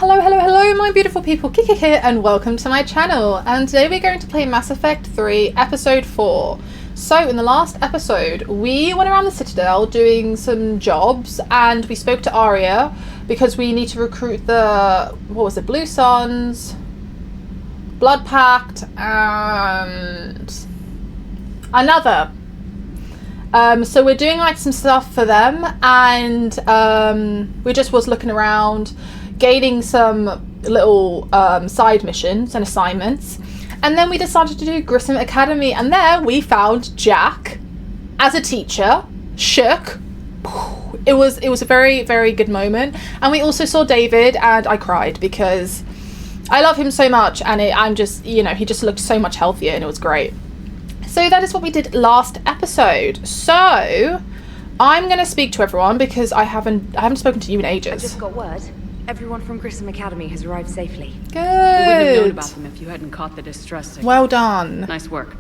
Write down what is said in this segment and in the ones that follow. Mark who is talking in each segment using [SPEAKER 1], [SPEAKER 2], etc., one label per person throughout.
[SPEAKER 1] Hello, hello, hello, my beautiful people, Kiki here, and welcome to my channel. And today we're going to play Mass Effect 3, Episode 4. So, in the last episode, we went around the Citadel doing some jobs, and we spoke to Arya, because we need to recruit the, Blue Suns, Blood Pact, and another. So we're doing like some stuff for them, and we just was looking around, gaining some little side missions and assignments, and then we decided to do Grissom Academy, and there we found Jack as a teacher. Shook. It was a very, very good moment. And we also saw David, and I cried because I love him so much, and I'm just, you know, he just looked so much healthier, and it was great. So that is what we did last episode. So I'm going to speak to everyone because I haven't spoken to you in ages.
[SPEAKER 2] I just got word. Everyone from Grissom Academy has arrived safely.
[SPEAKER 1] Good.
[SPEAKER 3] We wouldn't have known about them if you hadn't caught the distress signal.
[SPEAKER 1] Well done.
[SPEAKER 3] Nice work.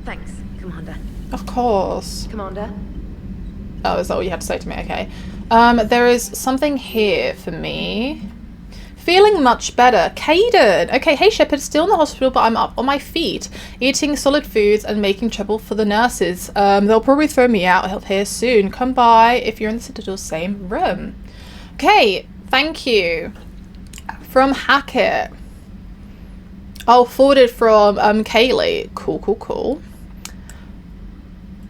[SPEAKER 2] Thanks, Commander.
[SPEAKER 1] Of course.
[SPEAKER 2] Commander?
[SPEAKER 1] Oh, is that what you had to say to me? Okay. There is something here for me. Feeling much better. Caden. Okay, hey Shepard, still in the hospital, but I'm up on my feet, eating solid foods and making trouble for the nurses. They'll probably throw me out of here soon. Come by if you're in the Citadel's same room. Okay, thank you. From Hackett. Oh, forwarded from Kaylee. Cool.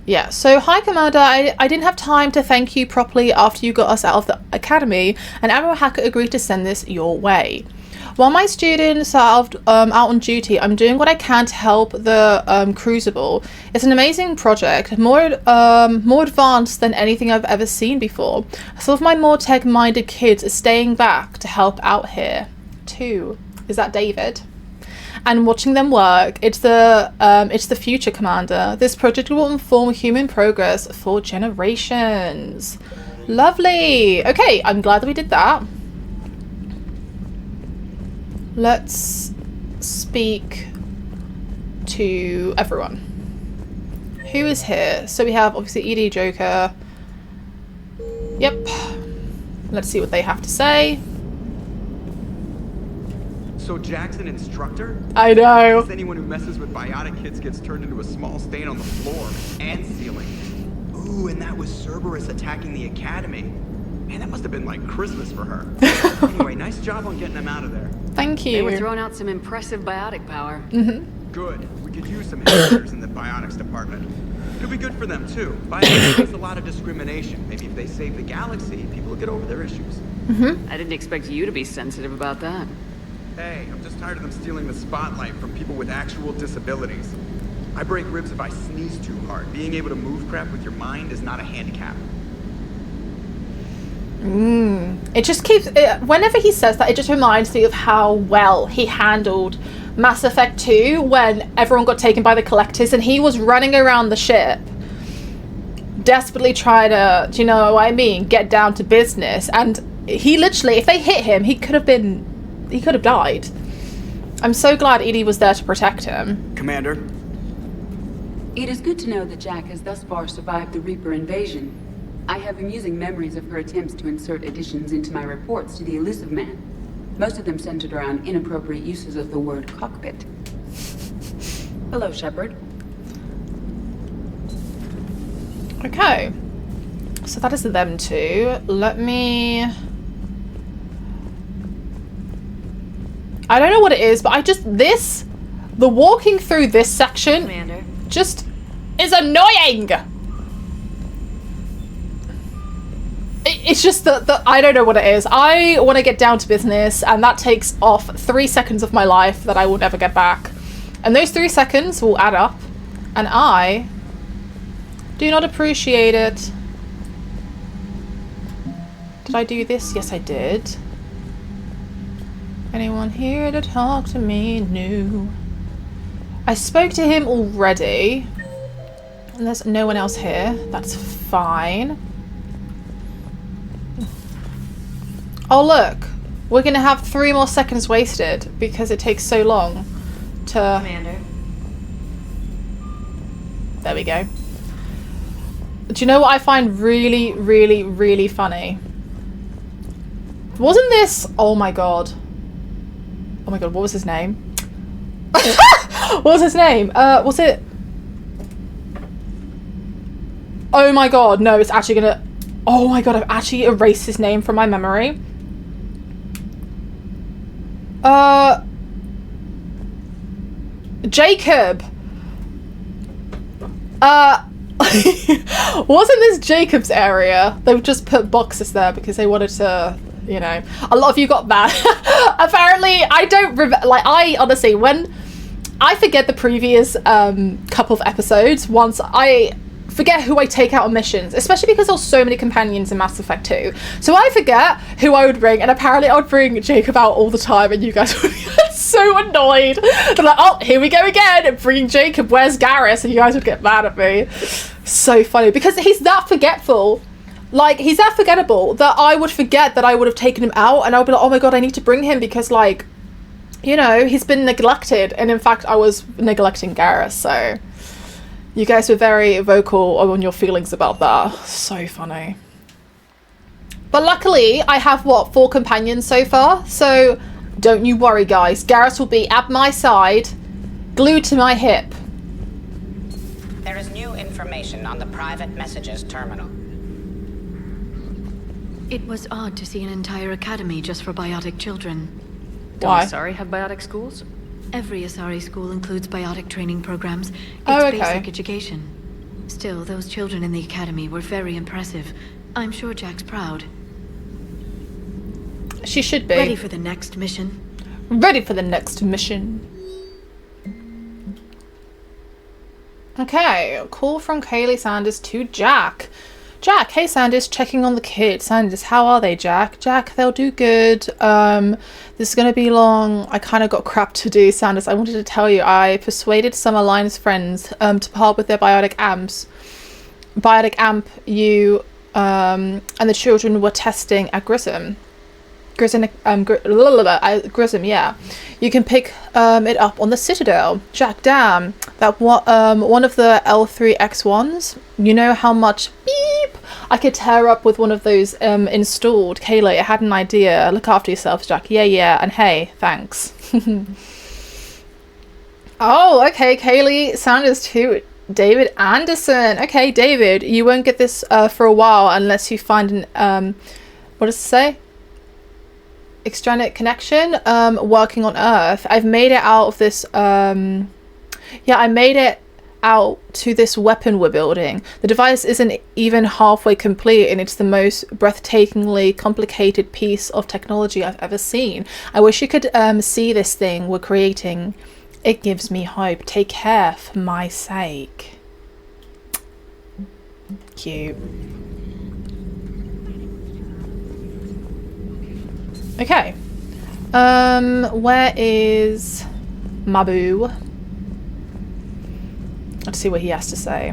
[SPEAKER 1] Yeah, so hi Commander, I didn't have time to thank you properly after you got us out of the academy, and Admiral Hackett agreed to send this your way. While my students are out on duty, I'm doing what I can to help the Crucible. It's an amazing project, more advanced than anything I've ever seen before. Some of my more tech-minded kids are staying back to help out here, too. Is that David? And watching them work, it's the future, Commander. This project will inform human progress for generations. Lovely. Okay, I'm glad that we did that. Let's speak to everyone. Who is here? So we have obviously ED, Joker. Yep. Let's see what they have to say.
[SPEAKER 4] So Jack's an instructor?
[SPEAKER 1] I know.
[SPEAKER 4] Anyone who messes with biotic kids gets turned into a small stain on the floor and ceiling. Ooh, and that was Cerberus attacking the academy. Man, that must have been like Christmas for her. Anyway, nice job on getting them out of there.
[SPEAKER 1] Thank you.
[SPEAKER 3] They were throwing out some impressive biotic power.
[SPEAKER 4] Good. We could use some helpers in the biotics department. Could be good for them too. Biotics face a lot of discrimination. Maybe if they save the galaxy, people will get over their issues.
[SPEAKER 3] I didn't expect you to be sensitive about that.
[SPEAKER 4] Hey, I'm just tired of them stealing the spotlight from people with actual disabilities. I break ribs if I sneeze too hard. Being able to move crap with your mind is not a handicap.
[SPEAKER 1] It just keeps... whenever he says that, it just reminds me of how well he handled Mass Effect 2 when everyone got taken by the Collectors and he was running around the ship desperately trying to, do you know what I mean, get down to business. And he literally, if they hit him, he could have died. I'm so glad Edie was there to protect him.
[SPEAKER 4] Commander?
[SPEAKER 5] It is good to know that Jack has thus far survived the Reaper invasion. I have amusing memories of her attempts to insert additions into my reports to the Elusive Man. Most of them centered around inappropriate uses of the word cockpit. Hello, Shepard.
[SPEAKER 1] Okay. So that is them two. Let me... I don't know what it is, but the walking through this section
[SPEAKER 2] Commander.
[SPEAKER 1] just is annoying. It's just that I don't know what it is. I want to get down to business, and that takes off 3 seconds of my life that I will never get back. And those 3 seconds will add up, and I do not appreciate it. Did I do this? Yes, I did. Anyone here to talk to me? No. I spoke to him already. And there's no one else here. That's fine. Oh look. We're gonna have 3 more seconds wasted because it takes so long to...
[SPEAKER 2] Commander.
[SPEAKER 1] There we go. Do you know what I find really, really, really funny? Wasn't this... Oh my god. Oh my god, what was his name? What was his name? Was it... Oh my god, no, it's actually gonna... Oh my god, I've actually erased his name from my memory. Jacob! Wasn't this Jacob's area? They've just put boxes there because they wanted to, you know... A lot of you got mad. Apparently, I don't remember... Like, I honestly, when... I forget the previous couple of episodes once I forget who I take out on missions, especially because there's so many companions in Mass Effect 2. So I forget who I would bring, and apparently I would bring Jacob out all the time, and you guys would get so annoyed. They're like, oh, here we go again, and bringing Jacob, where's Garrus? And you guys would get mad at me. So funny, because he's that forgetful. Like, he's that forgettable that I would forget that I would have taken him out, and I would be like, oh my god, I need to bring him because, like, you know, he's been neglected. And in fact, I was neglecting Garrus, so... You guys were very vocal on your feelings about that. So funny. But luckily, I have, what, 4 companions so far? So, don't you worry, guys. Garrus will be at my side, glued to my hip.
[SPEAKER 6] There is new information on the private messages terminal.
[SPEAKER 7] It was odd to see an entire academy just for biotic children.
[SPEAKER 1] Why?
[SPEAKER 3] Don't Asari have biotic schools?
[SPEAKER 7] Every Asari school includes biotic training programs. It's
[SPEAKER 1] Oh, okay.
[SPEAKER 7] basic education. Still, those children in the academy were very impressive. I'm sure Jack's proud.
[SPEAKER 1] She should be.
[SPEAKER 7] Ready for the next mission?
[SPEAKER 1] Ready for the next mission. Okay, call from Kaylee Sanders to Jack. Jack, hey Sanders, checking on the kids. Sanders, how are they, Jack? Jack, they'll do good. This is going to be long. I kind of got crap to do, Sanders. I wanted to tell you, I persuaded some Alliance friends to part with their biotic amps. Biotic amp you and the children were testing at Grissom. Grissom, yeah. You can pick it up on the Citadel. Jack, damn. That one of the L3X1s. You know how much beep I could tear up with one of those installed. Kayla, I had an idea. Look after yourselves, Jack. Yeah. And hey, thanks. Oh, okay. Kaylee Sanders to David Anderson. Okay, David, you won't get this for a while unless you find an what does it say? Extranet connection working on Earth. I've made it out of this I made it out to this weapon we're building. The device isn't even halfway complete and it's the most breathtakingly complicated piece of technology I've ever seen. I wish you could see this thing we're creating. It gives me hope. Take care for my sake. Cute. Okay. Where is Mabu? Let's see what he has to say.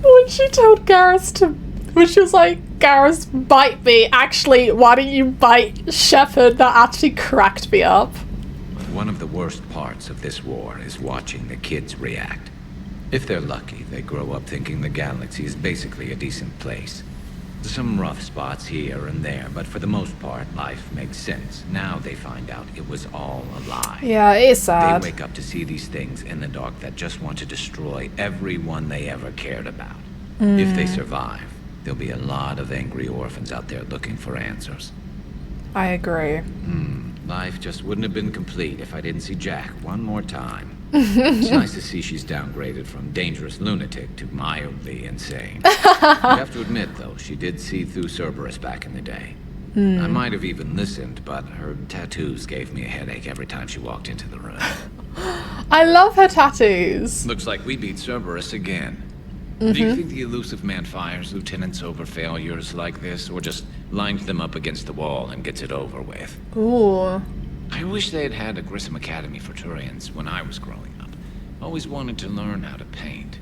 [SPEAKER 1] When she told Garrus to... When she was like, Garrus, bite me. Actually, why don't you bite Shepard? That actually cracked me up.
[SPEAKER 8] One of the worst parts of this war is watching the kids react. If they're lucky, they grow up thinking the galaxy is basically a decent place. Some rough spots here and there, but for the most part, life makes sense. Now they find out it was all a lie.
[SPEAKER 1] Yeah, it is sad.
[SPEAKER 8] They wake up to see these things in the dark that just want to destroy everyone they ever cared about. If they survive, there'll be a lot of angry orphans out there looking for answers.
[SPEAKER 1] I agree.
[SPEAKER 8] Life just wouldn't have been complete if I didn't see Jack one more time. It's nice to see she's downgraded from dangerous lunatic to mildly insane. You have to admit, though, she did see through Cerberus back in the day. I might have even listened, but her tattoos gave me a headache every time she walked into the room.
[SPEAKER 1] I love her tattoos.
[SPEAKER 8] Looks like we beat Cerberus again. Do you think the elusive man fires lieutenants over failures like this, or just lines them up against the wall and gets it over with?
[SPEAKER 1] Ooh.
[SPEAKER 8] I wish they had had a Grissom Academy for Turians when I was growing up. Always wanted to learn how to paint.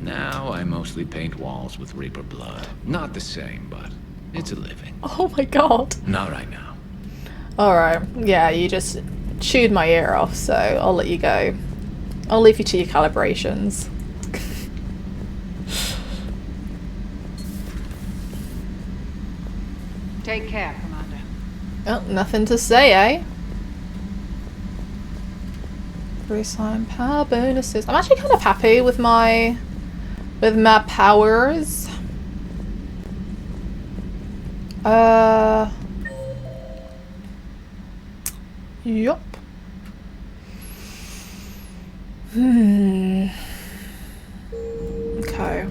[SPEAKER 8] Now I mostly paint walls with Reaper blood. Not the same, but it's a living.
[SPEAKER 1] Oh my god.
[SPEAKER 8] Not right now.
[SPEAKER 1] Alright, yeah, you just chewed my ear off, so I'll let you go. I'll leave you to your calibrations.
[SPEAKER 9] Take care, Commander.
[SPEAKER 1] Oh, nothing to say, eh? Reassign power bonuses. I'm actually kind of happy with my powers. Yup. Okay.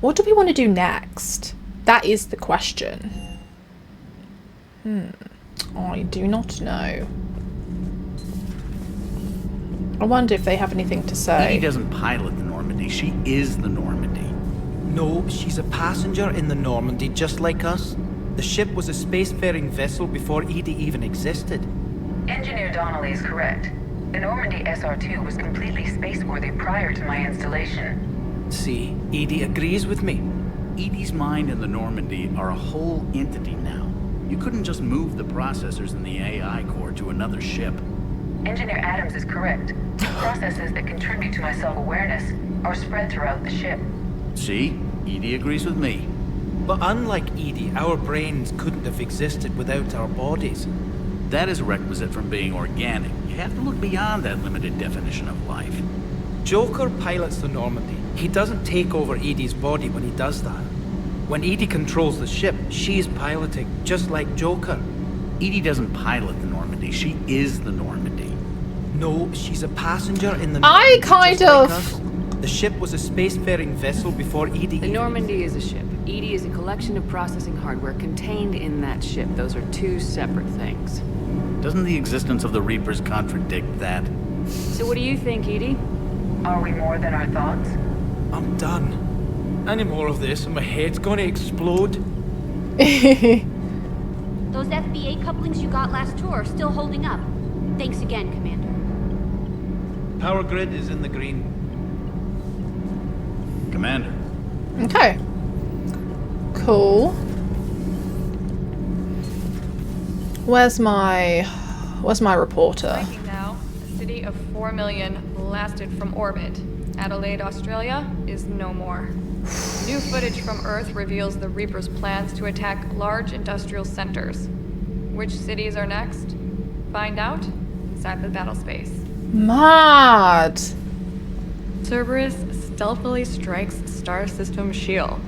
[SPEAKER 1] What do we want to do next? That is the question. I do not know. I wonder if they have anything to say.
[SPEAKER 9] Edie doesn't pilot the Normandy. She is the Normandy.
[SPEAKER 10] No, she's a passenger in the Normandy, just like us. The ship was a spacefaring vessel before Edie even existed.
[SPEAKER 5] Engineer Donnelly is correct. The Normandy SR-2 was completely spaceworthy prior to my installation.
[SPEAKER 10] See, Edie agrees with me.
[SPEAKER 9] Edie's mind and the Normandy are a whole entity now. You couldn't just move the processors in the AI core to another ship.
[SPEAKER 5] Engineer Adams is correct. Processes that contribute to my self-awareness are spread throughout the ship.
[SPEAKER 9] See? Edie agrees with me.
[SPEAKER 10] But unlike Edie, our brains couldn't have existed without our bodies.
[SPEAKER 9] That is a requisite from being organic. You have to look beyond that limited definition of life.
[SPEAKER 10] Joker pilots the Normandy. He doesn't take over Edie's body when he does that. When Edie controls the ship, she's piloting, just like Joker.
[SPEAKER 9] Edie doesn't pilot the Normandy. She is the Normandy.
[SPEAKER 10] No, she's a passenger in the
[SPEAKER 1] I
[SPEAKER 10] Normandy,
[SPEAKER 1] kind
[SPEAKER 10] just
[SPEAKER 1] of...
[SPEAKER 10] like us. The ship was a spacefaring vessel before Edie...
[SPEAKER 3] The Normandy is a ship. Edie is a collection of processing hardware contained in that ship. Those are two separate things.
[SPEAKER 9] Doesn't the existence of the Reapers contradict that?
[SPEAKER 3] So what do you think, Edie?
[SPEAKER 5] Are we more than our thoughts?
[SPEAKER 10] I'm done. Any more of this and my head's gonna explode.
[SPEAKER 11] Those FBA couplings you got last tour are still holding up. Thanks again, Commander.
[SPEAKER 10] Power grid is in the green.
[SPEAKER 9] Commander.
[SPEAKER 1] Okay. Cool. Where's my reporter?
[SPEAKER 12] Breaking now. A city of 4 million blasted from orbit. Adelaide, Australia is no more. New footage from Earth reveals the Reapers' plans to attack large industrial centers. Which cities are next? Find out inside the battle space.
[SPEAKER 1] Mad.
[SPEAKER 12] Cerberus stealthily strikes star system shield.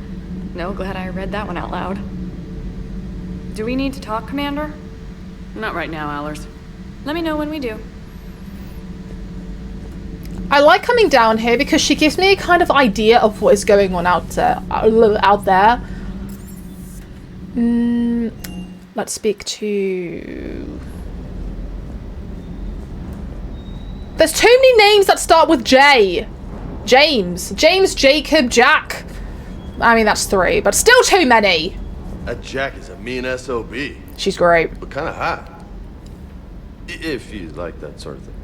[SPEAKER 12] No, glad I read that one out loud. Do we need to talk, Commander?
[SPEAKER 3] Not right now, Allers.
[SPEAKER 12] Let me know when we do.
[SPEAKER 1] I like coming down here because she gives me a kind of idea of what is going on out there. Let's speak to... There's too many names that start with J. James, Jacob, Jack. I mean, that's 3, but still too many.
[SPEAKER 13] That Jack is a mean SOB.
[SPEAKER 1] She's great.
[SPEAKER 13] But kind of hot. If you like that sort of thing.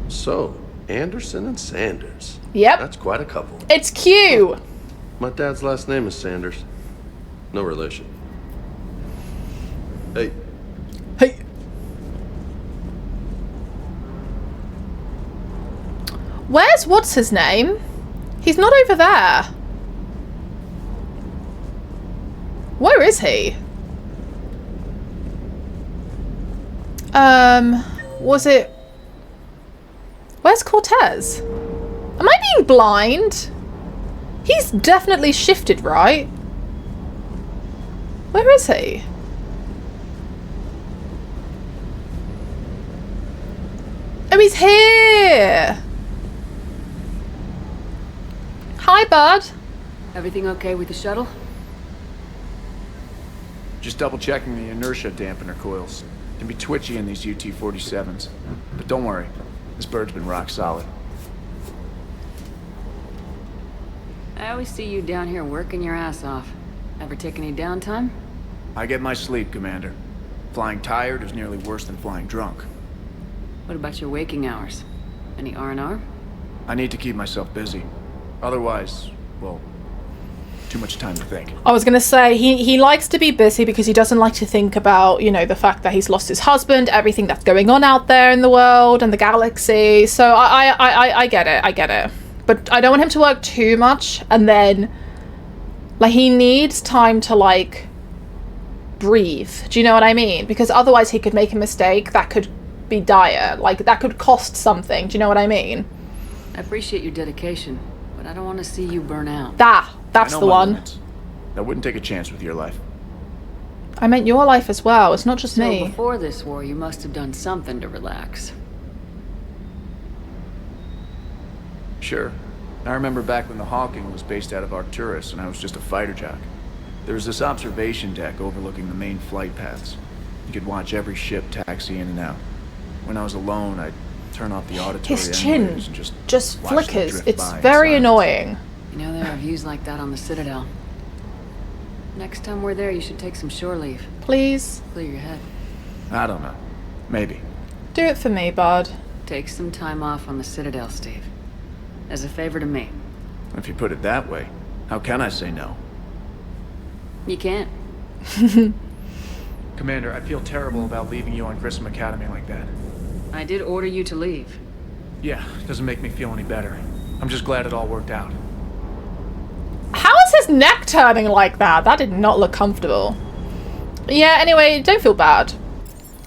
[SPEAKER 13] So, Anderson and Sanders.
[SPEAKER 1] Yep.
[SPEAKER 13] That's quite a couple.
[SPEAKER 1] It's Q.
[SPEAKER 13] My dad's last name is Sanders. No relation. Hey.
[SPEAKER 1] Hey. What's his name? He's not over there. Where is he? Was it... Where's Cortez? Am I being blind? He's definitely shifted, right? Where is he? Oh, he's here! Hi, bud.
[SPEAKER 3] Everything okay with the shuttle?
[SPEAKER 14] Just double checking the inertia dampener coils. Can be twitchy in these UT-47s. But don't worry, this bird's been rock solid.
[SPEAKER 3] I always see you down here working your ass off. Ever take any downtime?
[SPEAKER 14] I get my sleep, Commander. Flying tired is nearly worse than flying drunk.
[SPEAKER 3] What about your waking hours? Any R&R?
[SPEAKER 14] I need to keep myself busy. Otherwise, well, too much time to think.
[SPEAKER 1] I was gonna say, he likes to be busy because he doesn't like to think about, you know, the fact that he's lost his husband, everything that's going on out there in the world and the galaxy. So I get it. But I don't want him to work too much and then, like, he needs time to, like, breathe. Do you know what I mean? Because otherwise he could make a mistake that could be dire. Like, that could cost something. Do you know what I mean?
[SPEAKER 3] I appreciate your dedication, but I don't want to see you burn out.
[SPEAKER 1] That's the one.
[SPEAKER 14] Limits. I wouldn't take a chance with your life.
[SPEAKER 1] I meant your life as well. It's not just
[SPEAKER 3] So
[SPEAKER 1] me.
[SPEAKER 3] before this war, you must have done something to relax.
[SPEAKER 14] Sure. I remember back when the Hawking was based out of Arcturus and I was just a fighter jock. There was this observation deck overlooking the main flight paths. You could watch every ship taxi in and out. When I was alone, I'd turn off the auditory
[SPEAKER 1] His chin
[SPEAKER 14] and just watch them
[SPEAKER 1] flickers.
[SPEAKER 14] drift
[SPEAKER 1] It's
[SPEAKER 14] by in
[SPEAKER 1] very
[SPEAKER 14] silence.
[SPEAKER 1] annoying.
[SPEAKER 3] You know, there are views like that on the Citadel. Next time we're there, you should take some shore leave.
[SPEAKER 1] Please.
[SPEAKER 3] Clear your head.
[SPEAKER 14] I don't know. Maybe.
[SPEAKER 1] Do it for me, bud.
[SPEAKER 3] Take some time off on the Citadel, Steve. As a favor to me.
[SPEAKER 14] If you put it that way, how can I say no?
[SPEAKER 3] You can't.
[SPEAKER 14] Commander, I feel terrible about leaving you on Grissom Academy like that.
[SPEAKER 3] I did order you to leave.
[SPEAKER 14] Yeah, doesn't make me feel any better. I'm just glad it all worked out.
[SPEAKER 1] How is his neck turning like that? That did not look comfortable. Yeah, anyway, don't feel bad.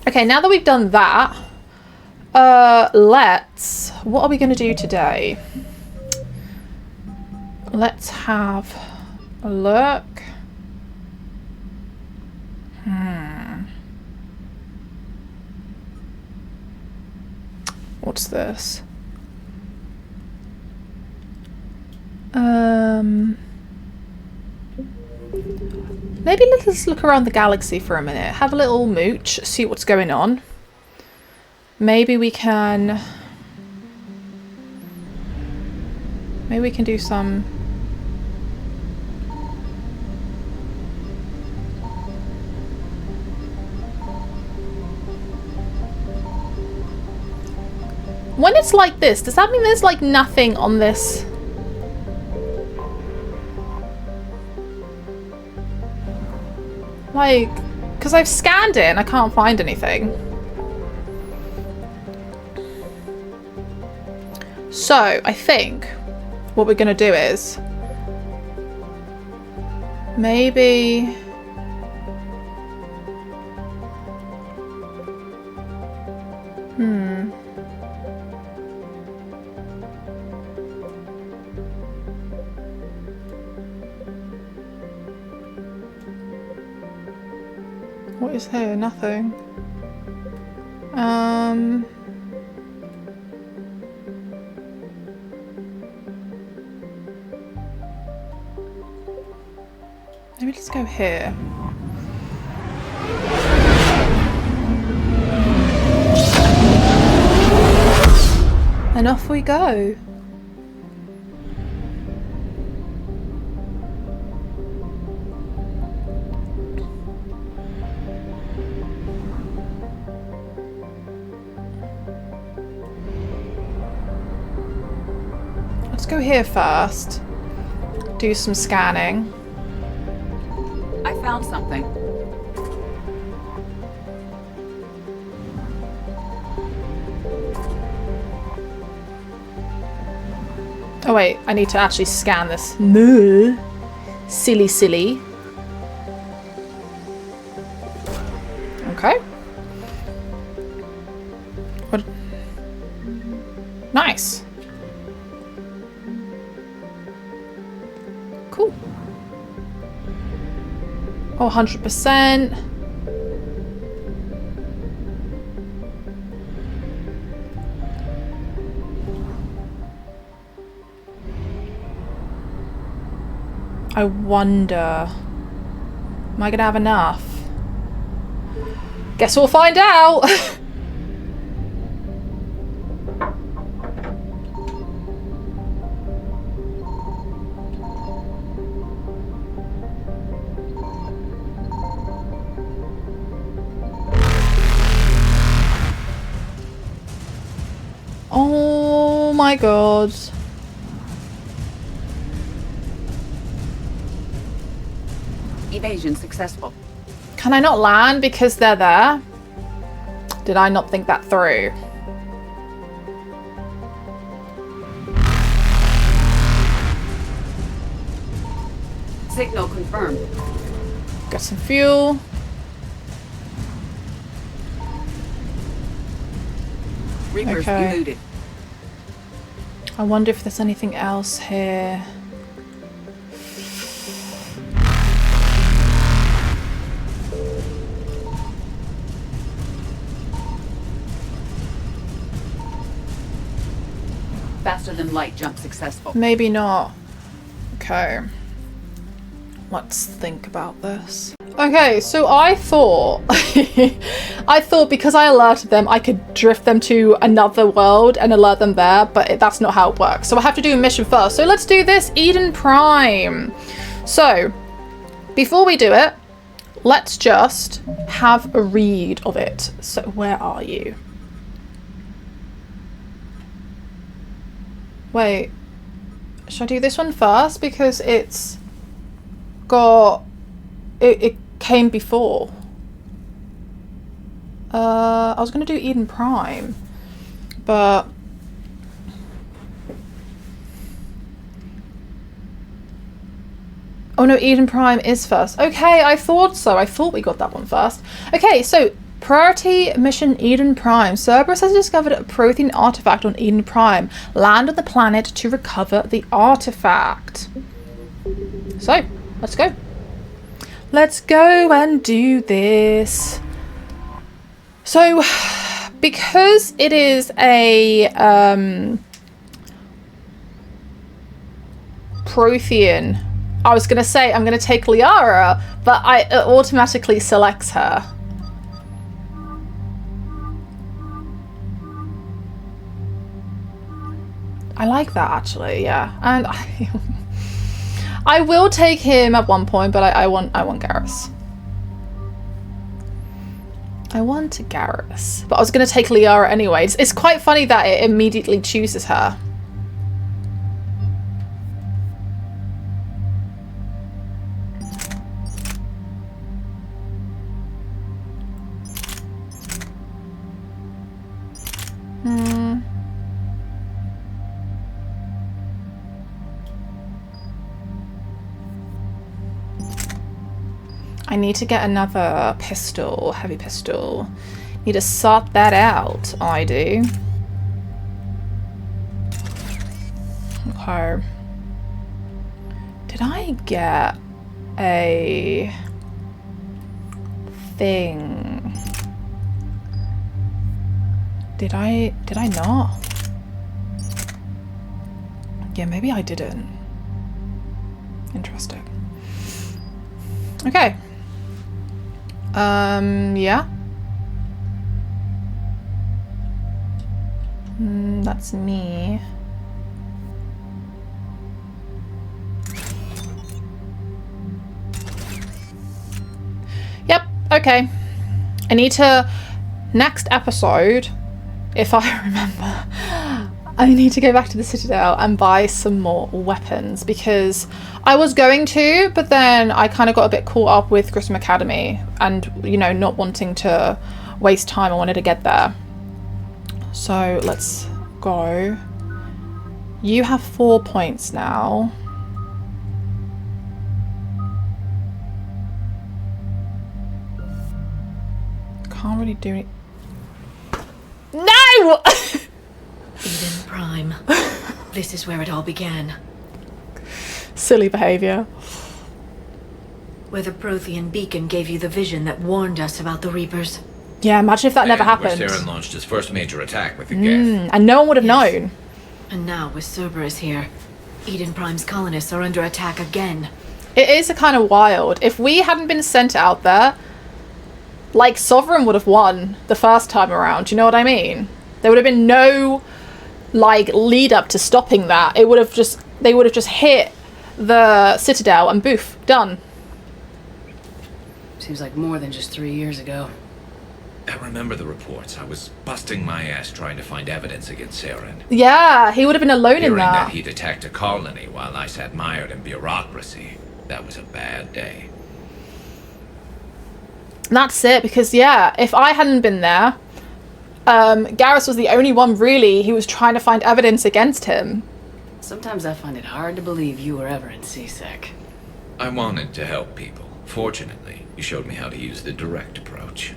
[SPEAKER 1] Okay, now that we've done that, what are we going to do today? Let's have a look. What's this? Maybe let's look around the galaxy for a minute. Have a little mooch, see what's going on. Maybe we can do some... When it's like this, does that mean there's like nothing on this? Like, because I've scanned it and I can't find anything. So, I think what we're going to do is maybe... What is here? Nothing. Maybe let's go here. And off we go. Let's go here first. Do some scanning.
[SPEAKER 5] I found something.
[SPEAKER 1] Oh wait, I need to actually scan this. No. Silly. Okay. What? Nice. Cool. Oh, 100%. I wonder, am I gonna have enough? Guess we'll find out. Oh my god.
[SPEAKER 5] Evasion successful.
[SPEAKER 1] Can I not land because they're there? Did I not think that through?
[SPEAKER 5] Signal confirmed.
[SPEAKER 1] Get some fuel.
[SPEAKER 5] Reapers
[SPEAKER 1] Okay.
[SPEAKER 5] eluded.
[SPEAKER 1] I wonder if there's anything else here.
[SPEAKER 5] Faster than light jump successful.
[SPEAKER 1] Maybe not. Okay. Let's think about this. Okay, so I thought because I alerted them, I could drift them to another world and alert them there, but that's not how it works. So I have to do a mission first. So let's do this, Eden Prime. So before we do it, let's just have a read of it. So where are you? Wait, should I do this one first? Because it's got... It came before. I was going to do Eden Prime, but... Oh no, Eden Prime is first. Okay, I thought so. I thought we got that one first. Okay, so priority mission Eden Prime. Cerberus has discovered a Prothean artifact on Eden Prime. Land on the planet to recover the artifact. So, let's go. Let's go and do this. So, because it is a Prothean, I was going to say I'm going to take Liara, but it automatically selects her. I like that actually, yeah. And I will take him at one point, but I want Garrus. I want Garrus. But I was going to take Liara anyway. It's quite funny that it immediately chooses her. I need to get another pistol, heavy pistol. Need to sort that out. I do. Okay. Did I get a thing? Did I not? Yeah, maybe I didn't. Interesting. Okay. Yeah. That's me. Yep, okay. I need to, next episode, if I remember, I need to go back to the Citadel and buy some more weapons, because I was going to, but then I kind of got a bit caught up with Grissom Academy and, you know, not wanting to waste time. I wanted to get there. So let's go. You have 4 points now. Can't really do it. No!
[SPEAKER 7] Eden Prime. This is where it all began.
[SPEAKER 1] Silly behavior.
[SPEAKER 7] Where the Prothean beacon gave you the vision that warned us about the Reapers.
[SPEAKER 1] Yeah, imagine if that never happened.
[SPEAKER 8] Where Saren launched his first major attack with the Geth.
[SPEAKER 1] And no one would have known.
[SPEAKER 7] And now, with Cerberus here, Eden Prime's colonists are under attack again.
[SPEAKER 1] It is a kind of wild. If we hadn't been sent out there, like, Sovereign would have won the first time around. Do you know what I mean? There would have been no, like, lead up to stopping that. It would have just, they would have just hit the Citadel and boof, done.
[SPEAKER 3] Seems like more than just 3 years ago.
[SPEAKER 8] I remember the reports. I was busting my ass trying to find evidence against Saren.
[SPEAKER 1] Yeah, he would have been alone in
[SPEAKER 8] Hearing
[SPEAKER 1] that.
[SPEAKER 8] that he'd attacked a colony while I sat mired in bureaucracy. That was a bad day.
[SPEAKER 1] That's it, because yeah, if I hadn't been there, Garrus was the only one really who was trying to find evidence against him.
[SPEAKER 3] Sometimes I find it hard to believe you were ever in CSEC.
[SPEAKER 8] I wanted to help people. Fortunately, you showed me how to use the direct approach.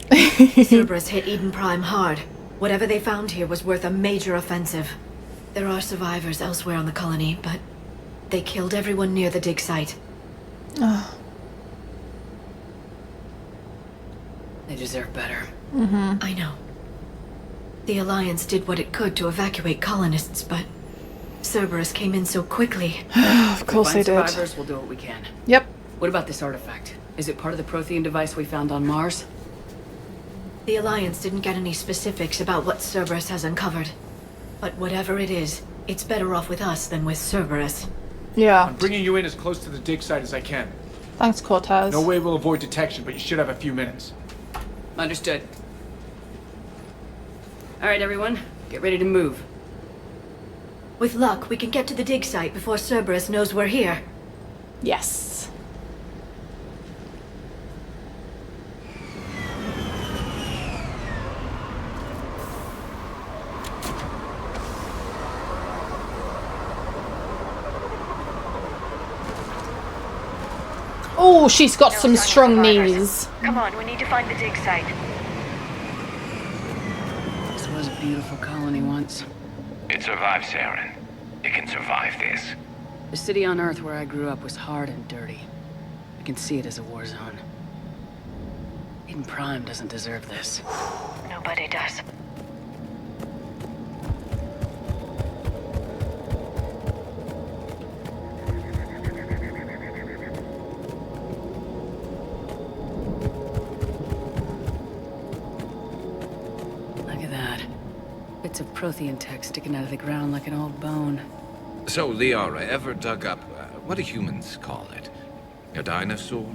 [SPEAKER 7] Cerberus hit Eden Prime hard. Whatever they found here was worth a major offensive. There are survivors elsewhere on the colony, but they killed everyone near the dig site.
[SPEAKER 1] Oh.
[SPEAKER 3] They deserve better.
[SPEAKER 7] I know. The Alliance did what it could to evacuate colonists, but Cerberus came in so quickly.
[SPEAKER 1] Of course they did.
[SPEAKER 3] Survivors, we'll do what we can.
[SPEAKER 1] Yep.
[SPEAKER 3] What about this artifact? Is it part of the Prothean device we found on Mars?
[SPEAKER 7] The Alliance didn't get any specifics about what Cerberus has uncovered. But whatever it is, it's better off with us than with Cerberus.
[SPEAKER 1] Yeah.
[SPEAKER 15] I'm bringing you in as close to the dig site as I can.
[SPEAKER 1] Thanks, Cortez.
[SPEAKER 15] No way we'll avoid detection, but you should have a few minutes.
[SPEAKER 3] Understood. All right, everyone. Get ready to move.
[SPEAKER 7] With luck, we can get to the dig site before Cerberus knows we're here.
[SPEAKER 1] Yes. Oh, she's got some strong knees.
[SPEAKER 7] Come on, we need to find the dig site.
[SPEAKER 3] This was a beautiful colony once.
[SPEAKER 16] It survived, Saren. It can survive this.
[SPEAKER 3] The city on Earth where I grew up was hard and dirty. I can see it as a war zone. Eden Prime doesn't deserve this.
[SPEAKER 7] Nobody does.
[SPEAKER 3] Look at that. Bits of Prothean tech sticking out of the ground like an old bone.
[SPEAKER 8] So, Liara, ever dug up, what do humans call it? A dinosaur?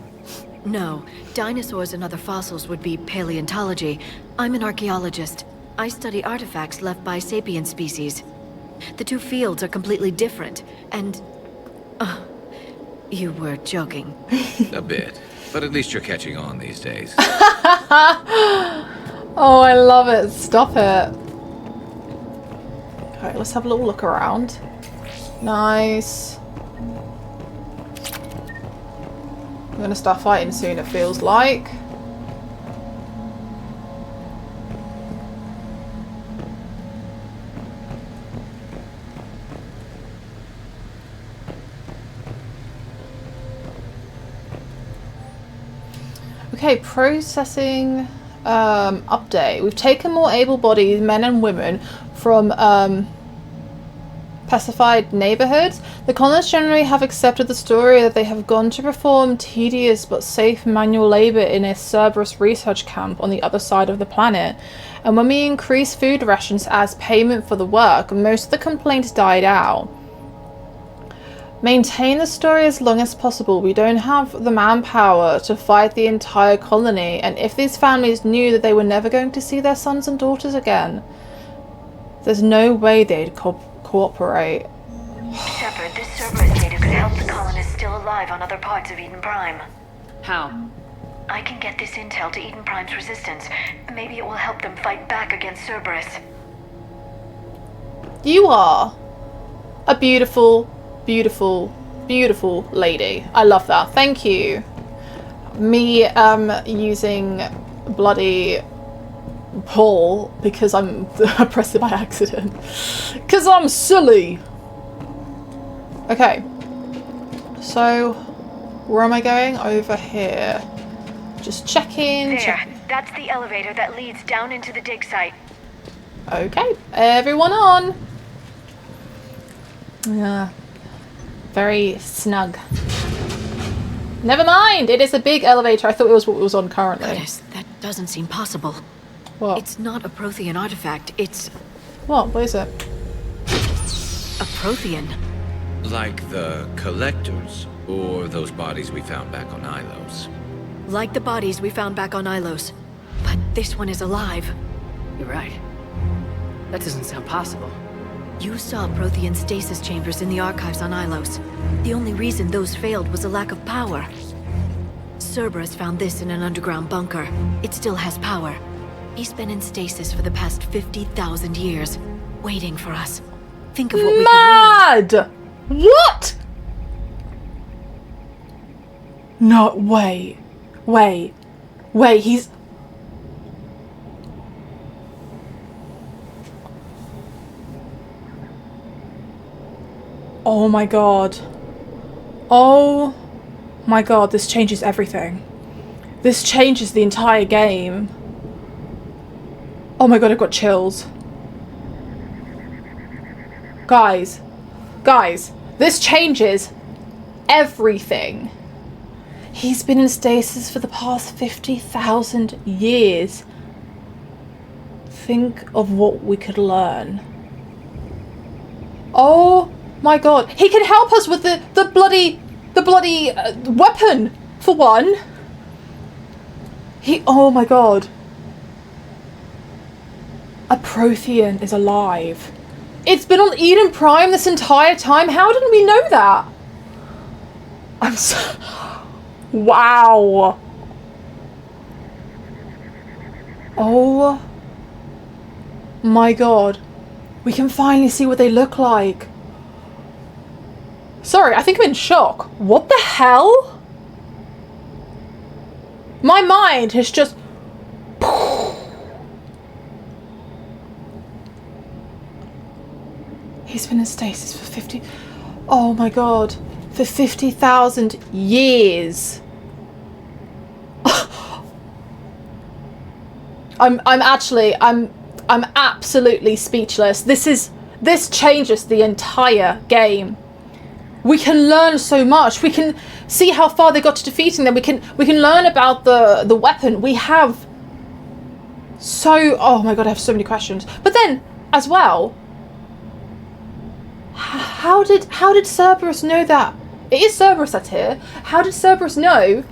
[SPEAKER 7] No, dinosaurs and other fossils would be paleontology. I'm an archaeologist. I study artifacts left by sapient species. The two fields are completely different, and... you were joking.
[SPEAKER 8] A bit. But at least you're catching on these days.
[SPEAKER 1] Oh, I love it. Stop it. Okay, let's have a little look around. Nice. I'm gonna start fighting soon, it feels like. Okay, processing update. We've taken more able-bodied men and women from pacified neighborhoods. The colonists generally have accepted the story that they have gone to perform tedious but safe manual labor in a Cerberus research camp on the other side of the planet. And when we increased food rations as payment for the work, most of the complaints died out. Maintain the story as long as possible. We don't have the manpower to fight the entire colony, and if these families knew that they were never going to see their sons and daughters again, there's no way they'd cooperate.
[SPEAKER 7] Shepard, this Cerberus data could help the colonists still alive on other parts of Eden Prime.
[SPEAKER 3] How?
[SPEAKER 7] I can get this intel to Eden Prime's resistance. Maybe it will help them fight back against Cerberus.
[SPEAKER 1] You are a beautiful, beautiful, beautiful lady. I love that. Thank you. Me using bloody Paul because I pressed it by accident. Because I'm silly. Okay. So, where am I going? Over here. Just checking.
[SPEAKER 7] There. That's the elevator that leads down into the dig site.
[SPEAKER 1] Okay. Everyone on. Yeah. Very snug. Never mind. It is a big elevator. I thought it was what was on currently.
[SPEAKER 7] Goodness, that doesn't seem possible.
[SPEAKER 1] What?
[SPEAKER 7] It's not a Prothean artifact. It's...
[SPEAKER 1] What? What is it?
[SPEAKER 7] a Prothean.
[SPEAKER 8] Like the collectors, or those bodies we found back on Ilos.
[SPEAKER 7] Like the bodies we found back on Ilos. But this one is alive.
[SPEAKER 3] You're right. That doesn't sound possible.
[SPEAKER 7] You saw Prothean stasis chambers in the archives on Ilos. The only reason those failed was a lack of power. Cerberus found this in an underground bunker. It still has power. He's been in stasis for the past 50,000 years, waiting for us. Think of what we could learn.
[SPEAKER 1] What? No, wait. Wait, he's... Oh my god. Oh my god, this changes everything. This changes the entire game. Oh my god, I've got chills. Guys, this changes everything. He's been in stasis for the past 50,000 years. Think of what we could learn. Oh my god, he can help us with the bloody weapon, for one. Oh my god. A Prothean is alive. It's been on Eden Prime this entire time. How didn't we know that? I'm so... Wow. Oh my god. We can finally see what they look like. Sorry, I think I'm in shock. What the hell? My mind has just... He's been in stasis for 50... Oh my god. For 50,000 years. I'm absolutely speechless. This changes the entire game. We can learn so much. We can see how far they got to defeating them. We can learn about the weapon. We have so... Oh my god, I have so many questions. But then, as well, how did Cerberus know that? It is Cerberus that's here. How did Cerberus know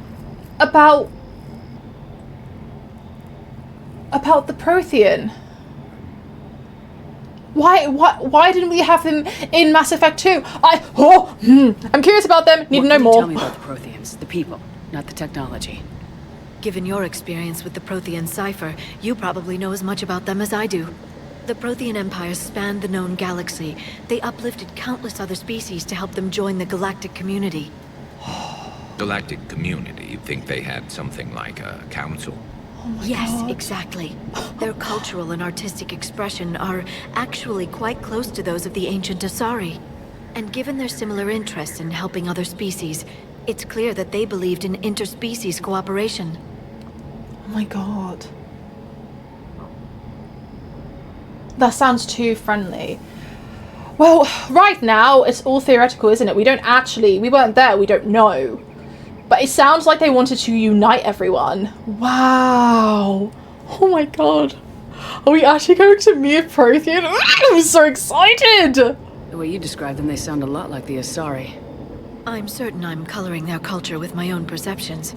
[SPEAKER 1] about the Prothean? Why didn't we have him in Mass Effect 2? I'm curious about them. Need to know more.
[SPEAKER 3] Tell me about the Protheans, the people, not the technology.
[SPEAKER 7] Given your experience with the Prothean cipher, you probably know as much about them as I do. The Prothean Empire spanned the known galaxy. They uplifted countless other species to help them join the galactic community.
[SPEAKER 8] Galactic community? You think they had something like a council?
[SPEAKER 7] Yes, exactly. Their cultural and artistic expression are actually quite close to those of the ancient Asari. And given their similar interests in helping other species, it's clear that they believed in interspecies cooperation.
[SPEAKER 1] Oh my god. That sounds too friendly. Well, right now, it's all theoretical, isn't it? We weren't there, we don't know. But it sounds like they wanted to unite everyone. Wow. Oh my god. Are we actually going to meet a Prothean? I'm so excited!
[SPEAKER 3] The way you describe them, they sound a lot like the Asari.
[SPEAKER 7] I'm certain I'm coloring their culture with my own perceptions.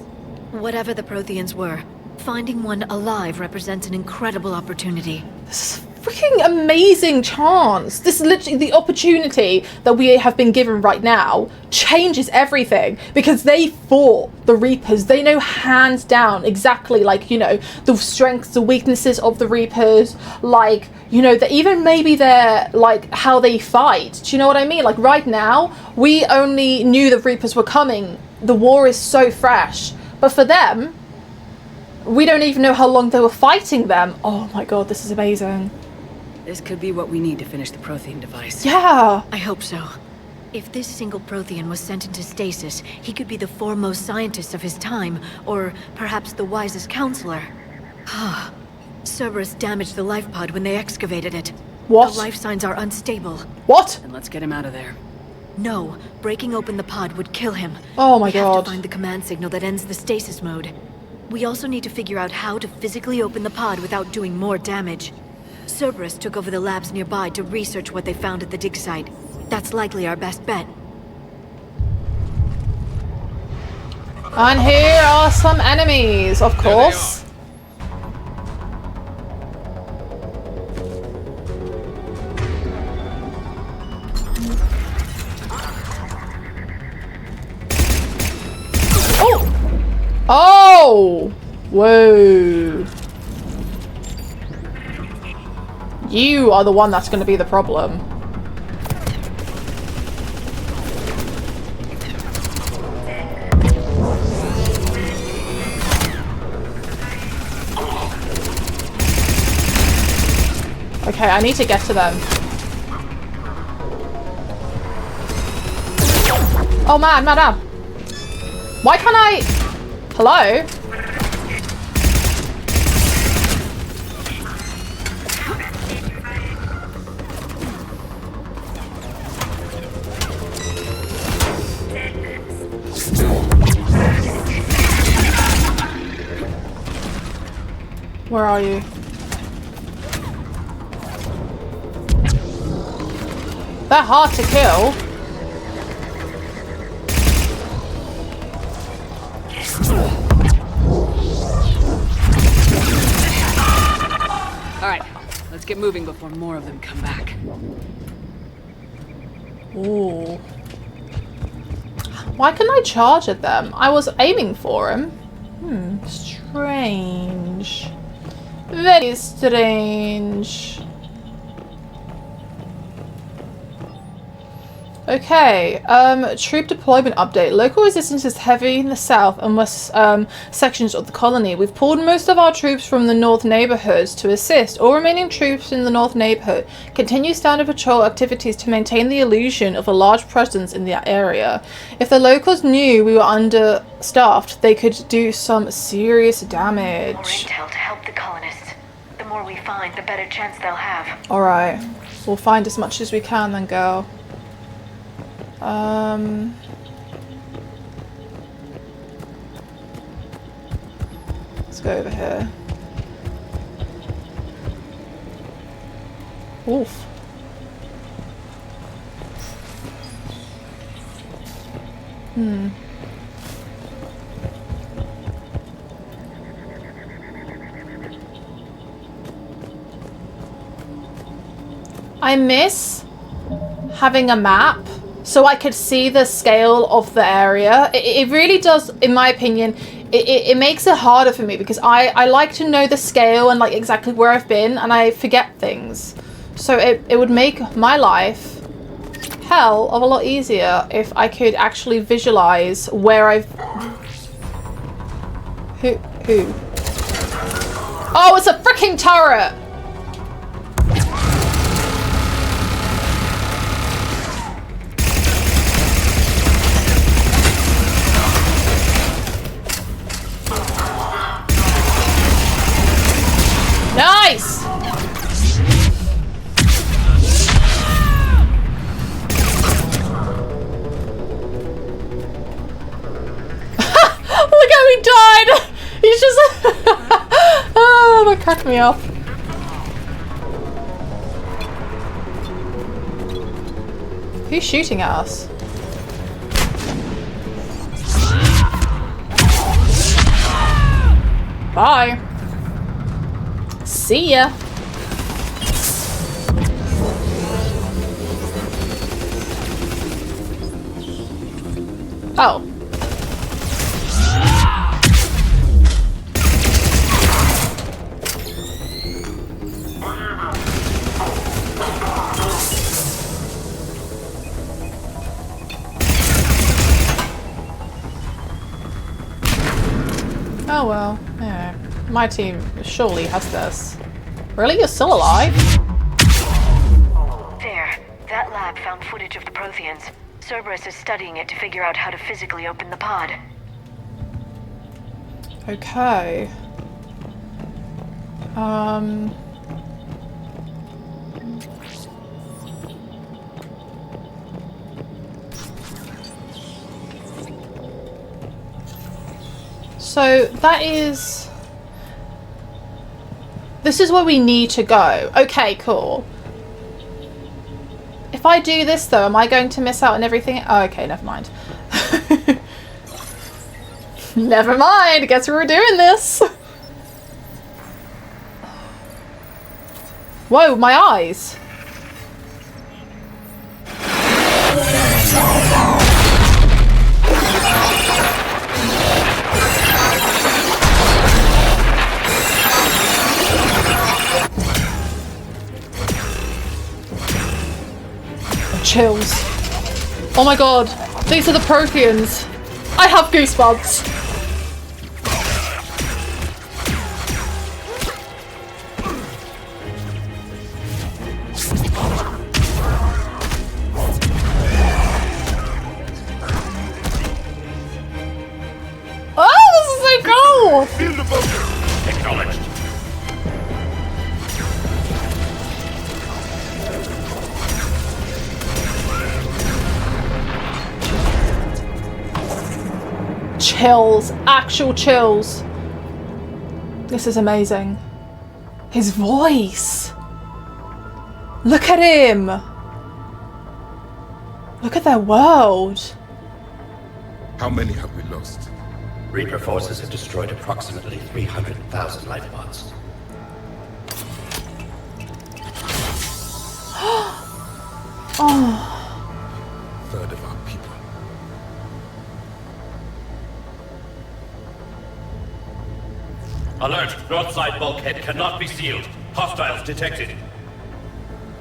[SPEAKER 7] Whatever the Protheans were, finding one alive represents an incredible opportunity.
[SPEAKER 1] This is a freaking amazing chance. This is literally the opportunity that we have been given right now changes everything, because they fought the Reapers. They know hands down exactly, like, you know, the strengths, the weaknesses of the Reapers, like, you know, that even maybe they're like how they fight. Do you know what I mean? Like right now, we only knew the Reapers were coming. The war is so fresh, but for them, we don't even know how long they were fighting them. Oh my god, this is amazing.
[SPEAKER 3] This could be what we need to finish the Prothean device.
[SPEAKER 1] Yeah!
[SPEAKER 7] I hope so. If this single Prothean was sent into stasis, he could be the foremost scientist of his time, or perhaps the wisest counselor. Cerberus damaged the life pod when they excavated it.
[SPEAKER 1] What?
[SPEAKER 7] The life signs are unstable.
[SPEAKER 1] What?
[SPEAKER 3] Then let's get him out of there.
[SPEAKER 7] No, breaking open the pod would kill him.
[SPEAKER 1] Oh my
[SPEAKER 7] We have
[SPEAKER 1] god.
[SPEAKER 7] to find the command signal that ends the stasis mode. We also need to figure out how to physically open the pod without doing more damage. Cerberus took over the labs nearby to research what they found at the dig site. That's likely our best bet.
[SPEAKER 1] And here are some enemies, of course. Oh! Oh! Whoa. You are the one that's going to be the problem. Okay, I need to get to them. Oh man, madam. Why can't I? Hello? Where are you? They're hard to kill.
[SPEAKER 3] Alright, let's get moving before more of them come back.
[SPEAKER 1] Ooh. Why couldn't I charge at them? I was aiming for him. Strange. Very strange. Okay, troop deployment update. Local resistance is heavy in the south and west sections of the colony. We've pulled most of our troops from the north neighborhoods to assist. All remaining troops in the north neighborhood continue standard patrol activities to maintain the illusion of a large presence in the area. If the locals knew we were understaffed, they could do some serious damage.
[SPEAKER 7] More intel to help the colonists. The more we find, the better chance they'll have.
[SPEAKER 1] Alright, we'll find as much as we can then, girl. Let's go over here. Oof. I miss having a map so I could see the scale of the area. It really does, in my opinion, it makes it harder for me because I like to know the scale and like exactly where I've been, and I forget things. So it would make my life hell of a lot easier if I could actually visualize where I've... Who? Oh, it's a freaking turret! Nice! Look how he died! He's just... Oh, that cracked me up. Who's shooting at us? Bye. See ya. Oh. Oh well, yeah. My team surely has this. Really? You're still alive?
[SPEAKER 7] There. That lab found footage of the Protheans. Cerberus is studying it to figure out how to physically open the pod.
[SPEAKER 1] Okay. So that is... This is where we need to go. Okay, cool. If I do this though, am I going to miss out on everything? Oh, okay, never mind. Never mind, guess we're doing this. Whoa, my eyes. Chills. Oh my god, these are the Protheans. I have goosebumps. north!
[SPEAKER 16] Feel the bunker. Acknowledged.
[SPEAKER 1] Chills. Actual chills. This is amazing. His voice. Look at him. Look at their world.
[SPEAKER 17] How many have we lost?
[SPEAKER 18] Reaper forces have destroyed approximately 300,000 life pods.
[SPEAKER 1] Oh.
[SPEAKER 17] Third of our people.
[SPEAKER 18] Alert! North side bulkhead cannot be sealed. Hostiles detected.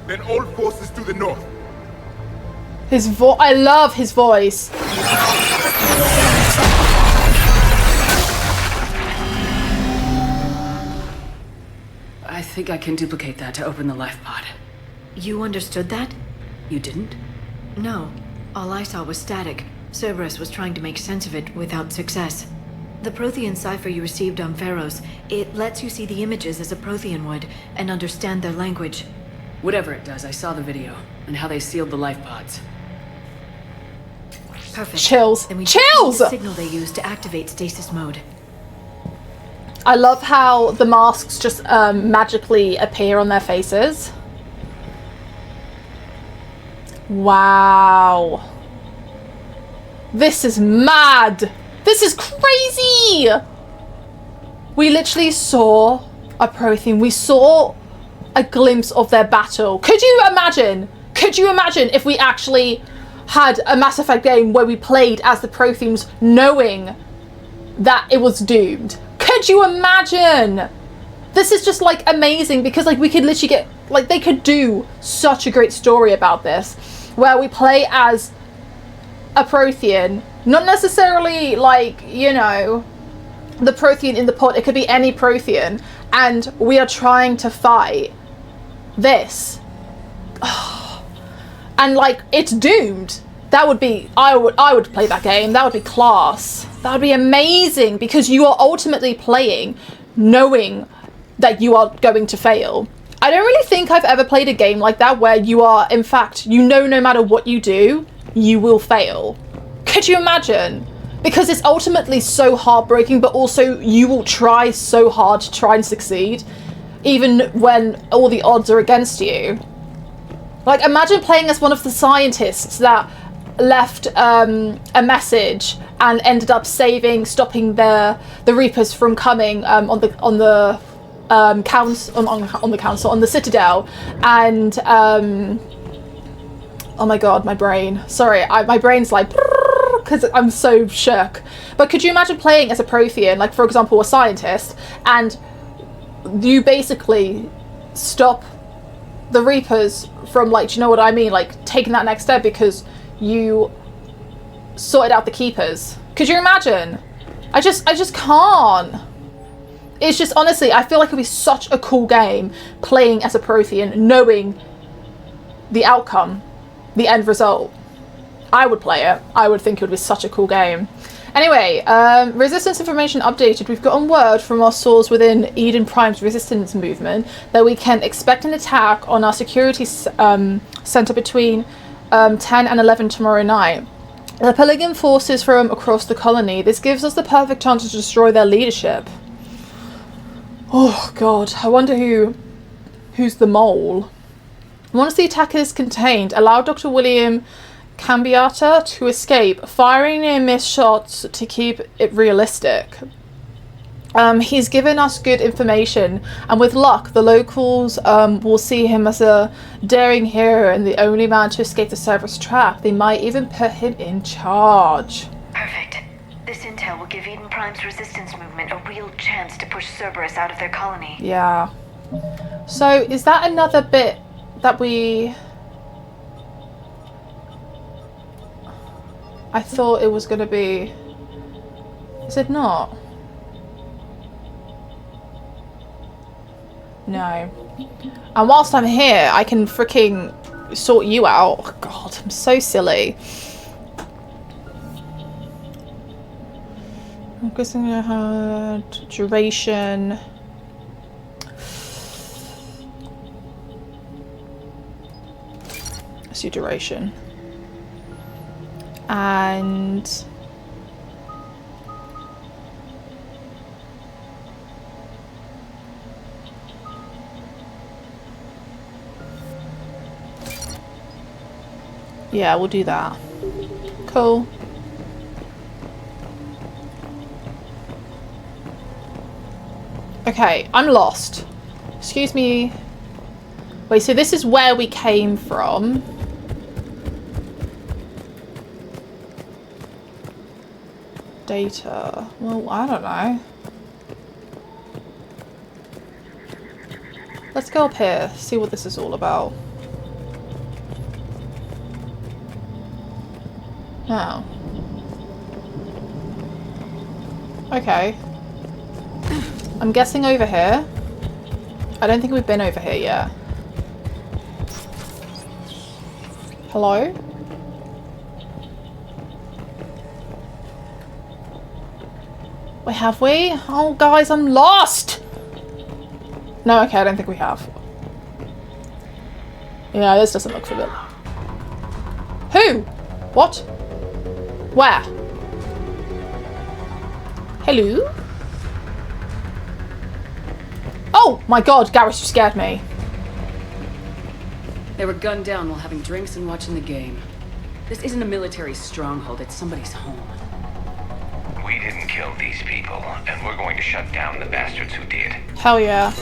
[SPEAKER 17] Then all forces to the north.
[SPEAKER 1] His I love his voice.
[SPEAKER 3] I think I can duplicate that to open the life pod.
[SPEAKER 7] You understood that?
[SPEAKER 3] You didn't?
[SPEAKER 7] No. All I saw was static. Cerberus was trying to make sense of it without success. The Prothean cipher you received on Pharaohs, it lets you see the images as a Prothean would, and understand their language.
[SPEAKER 3] Whatever it does, I saw the video, and how they sealed the life pods.
[SPEAKER 7] Perfect.
[SPEAKER 1] Chills.
[SPEAKER 7] Then we
[SPEAKER 1] Chills!
[SPEAKER 7] the signal they used to activate stasis mode.
[SPEAKER 1] I love how the masks just magically appear on their faces. Wow. This is mad. This is crazy. We literally saw a Prothean. We saw a glimpse of their battle. Could you imagine? Could you imagine if we actually had a Mass Effect game where we played as the Protheans knowing that it was doomed? Could you imagine? This is just like amazing because like we could literally get like they could do such a great story about this where we play as a Prothean, not necessarily like, you know, the Prothean in the pod, it could be any Prothean, and we are trying to fight this. Oh. And like it's doomed. That would be, I would play that game. That would be class. That would be amazing because you are ultimately playing knowing that you are going to fail. I don't really think I've ever played a game like that where you are, in fact, you know no matter what you do, you will fail. Could you imagine? Because it's ultimately so heartbreaking, but also you will try so hard to try and succeed, even when all the odds are against you. Like, imagine playing as one of the scientists that left a message and ended up stopping the Reapers from coming on the Citadel, and oh my god, my brain. Sorry, my brain's like because I'm so shook. But could you imagine playing as a Prothean, like for example, a scientist, and you basically stop the Reapers from, like, do you know what I mean? Like taking that next step because you sorted out the Keepers. Could you imagine? I just can't. It's just, honestly, I feel like it'd be such a cool game playing as a Prothean, knowing the outcome, the end result. I would play it. I would think it would be such a cool game. Anyway, resistance information updated. We've gotten word from our source within Eden Prime's resistance movement that we can expect an attack on our security center between 10 and 11 tomorrow night. They're pulling in forces from across the colony. This gives us the perfect chance to destroy their leadership. Oh god, I wonder who's the mole. Once the attack is contained, allow Dr. William Cambiata to escape, firing near miss shots to keep it realistic. He's given us good information, and with luck, the locals will see him as a daring hero and the only man to escape the Cerberus trap. They might even put him in charge.
[SPEAKER 19] Perfect. This intel will give Eden Prime's resistance movement a real chance to push Cerberus out of their colony.
[SPEAKER 1] Yeah. So, is that another bit that we... I thought it was going to be... Is it not? No. And whilst I'm here, I can freaking sort you out. Oh, God, I'm so silly. Guessing I had duration. Let's do duration. And yeah, we'll do that. Cool. Okay, I'm lost. Excuse me. Wait, so this is where we came from. Data. Well, I don't know. Let's go up here, see what this is all about. Oh. Okay. I'm guessing over here. I don't think we've been over here yet. Hello? Wait, have we? Oh, guys, I'm lost! No, okay, I don't think we have. Yeah, this doesn't look familiar. Who? What? Where? Hello? Oh my god, Garrus, you scared me.
[SPEAKER 3] They were gunned down while having drinks and watching the game. This isn't a military stronghold, it's somebody's home.
[SPEAKER 16] We didn't kill these people, and we're going to shut down the bastards who did.
[SPEAKER 1] Hell yeah.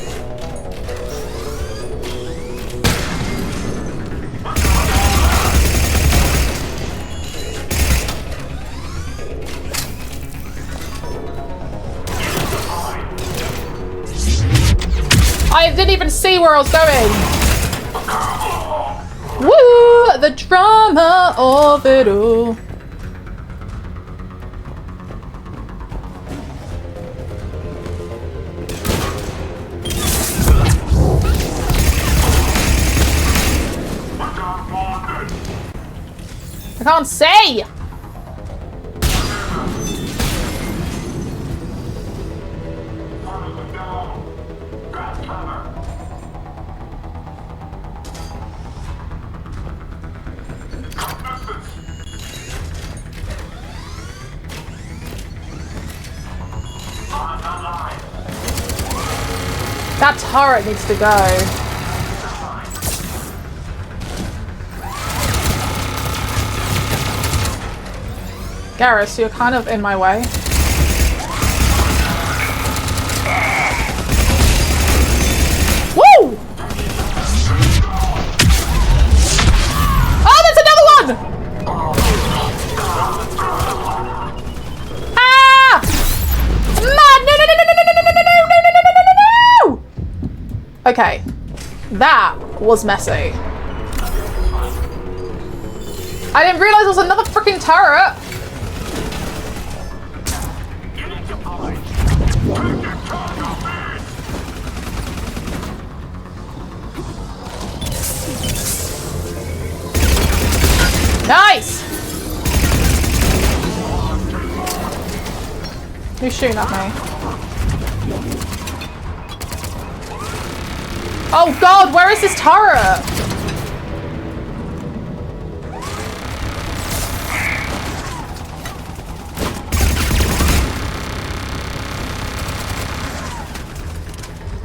[SPEAKER 1] I didn't even see where I was going. Woo! The drama of it all. I can't see. That turret needs to go. Garrus, you're kind of in my way. Woo! Oh, there's another one! Ah! Man, no, no, no, no, no, no, no, no, no, no, no, no, no, no, no, no! Okay, that was messy. I didn't realize there was another freaking turret. Nice! Who's shooting at me? Oh god, where is this turret?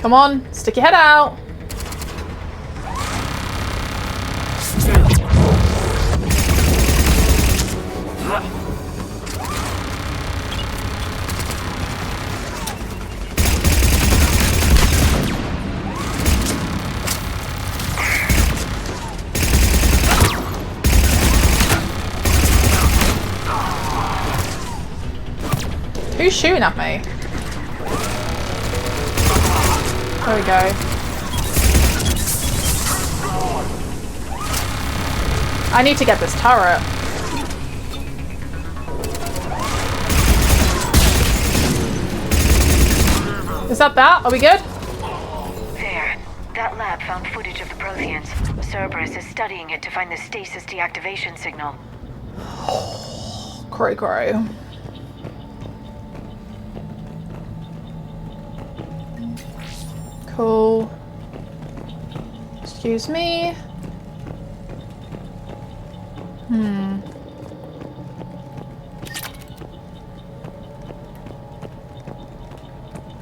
[SPEAKER 1] Come on, stick your head out. Who's shooting at me? There we go. I need to get this turret. Is that? Are we good?
[SPEAKER 19] There. That lab found footage of the Protheans. Cerberus is studying it to find the stasis deactivation signal.
[SPEAKER 1] Cray. Cool. Excuse me.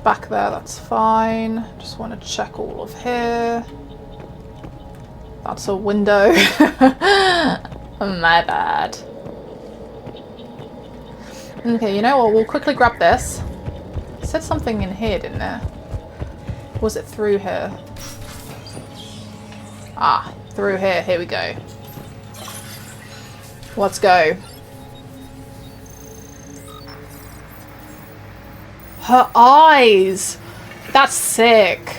[SPEAKER 1] Back there, that's fine. Just want to check all of here. That's a window. My bad. Okay, you know what? We'll quickly grab this. It said something in here, didn't it? Was it through here? Ah, through here. Here we go. Let's go. Her eyes! That's sick.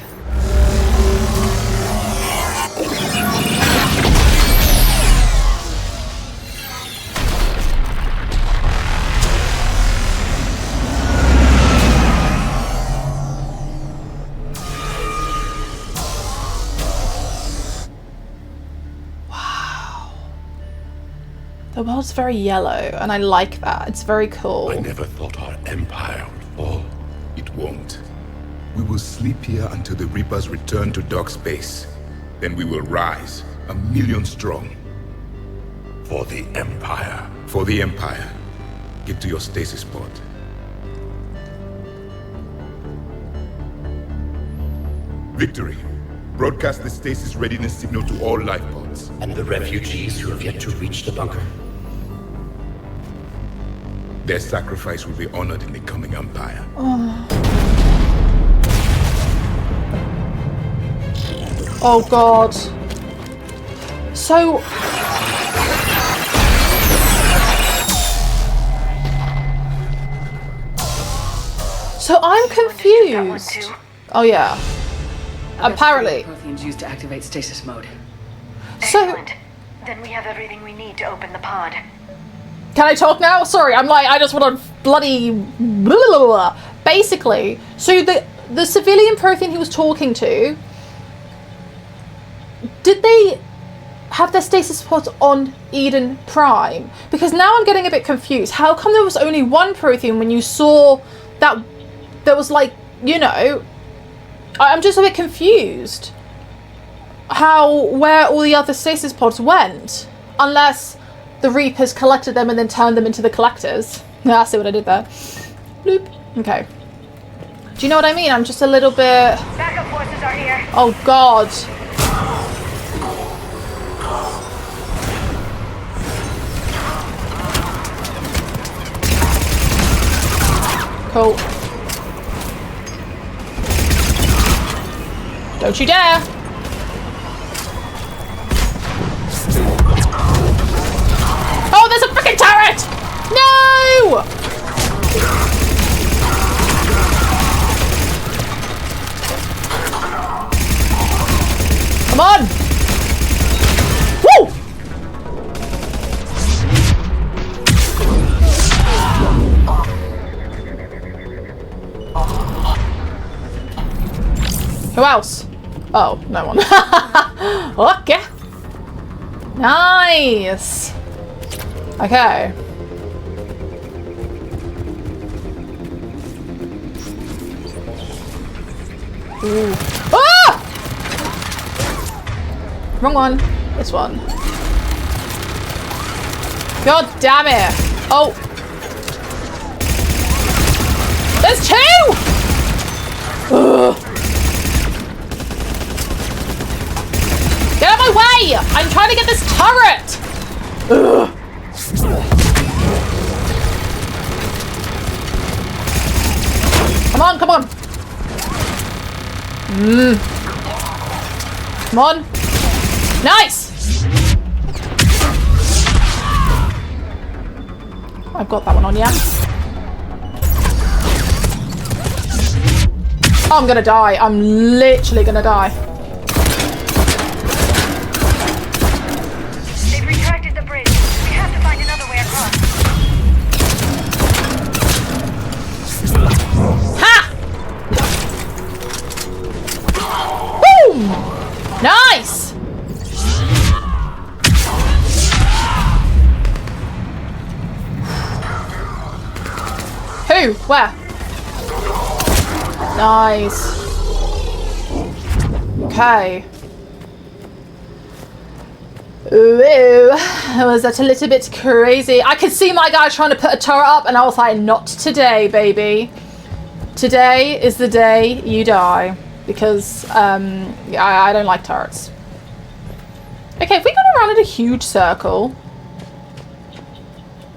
[SPEAKER 1] The world's very yellow, and I like that. It's very cool.
[SPEAKER 17] I never thought our empire would fall. It won't. We will sleep here until the Reapers return to dark space. Then we will rise, 1,000,000 strong.
[SPEAKER 18] For the Empire.
[SPEAKER 17] For the Empire. Get to your stasis pod. Victory. Broadcast the stasis readiness signal to all life pods.
[SPEAKER 18] And the refugees who have yet to reach the bunker.
[SPEAKER 17] Their sacrifice will be honored in the coming Empire.
[SPEAKER 1] Oh God. So... So I'm confused. Oh yeah. Apparently.
[SPEAKER 3] Protheans used to activate stasis mode.
[SPEAKER 19] Excellent. Then we have everything we need to open the pod.
[SPEAKER 1] Can I talk now? Sorry, I'm like, I just want to bloody... Blah, blah, blah. Basically, so the civilian Prothean he was talking to, did they have their stasis pods on Eden Prime? Because now I'm getting a bit confused. How come there was only one Prothean when you saw that there was like, you know... I'm just a bit confused. Where all the other stasis pods went. Unless the Reapers collected them and then turned them into the collectors. Yeah, I see what I did there. Bloop. Okay. Do you know what I mean? I'm just a little bit...
[SPEAKER 19] Backup forces are here.
[SPEAKER 1] Oh God. Cool. Don't you dare! Oh, there's a freaking turret! No! Come on! Woo! Who else? Oh, no one. Okay. Nice. Okay. Ooh. Ah! Wrong one. This one. God damn it. Oh. There's two! Ugh. Get out of my way! I'm trying to get this turret! Ugh. Come on, come on! Come on! Nice! I've got that one on, yeah? Oh, I'm gonna die. I'm literally gonna die. Nice! Who? Where? Nice. Okay. Ooh, was that a little bit crazy? I could see my guy trying to put a turret up and I was like, not today, baby. Today is the day you die. Because, yeah, I don't like turrets. Okay, if we got around in a huge circle.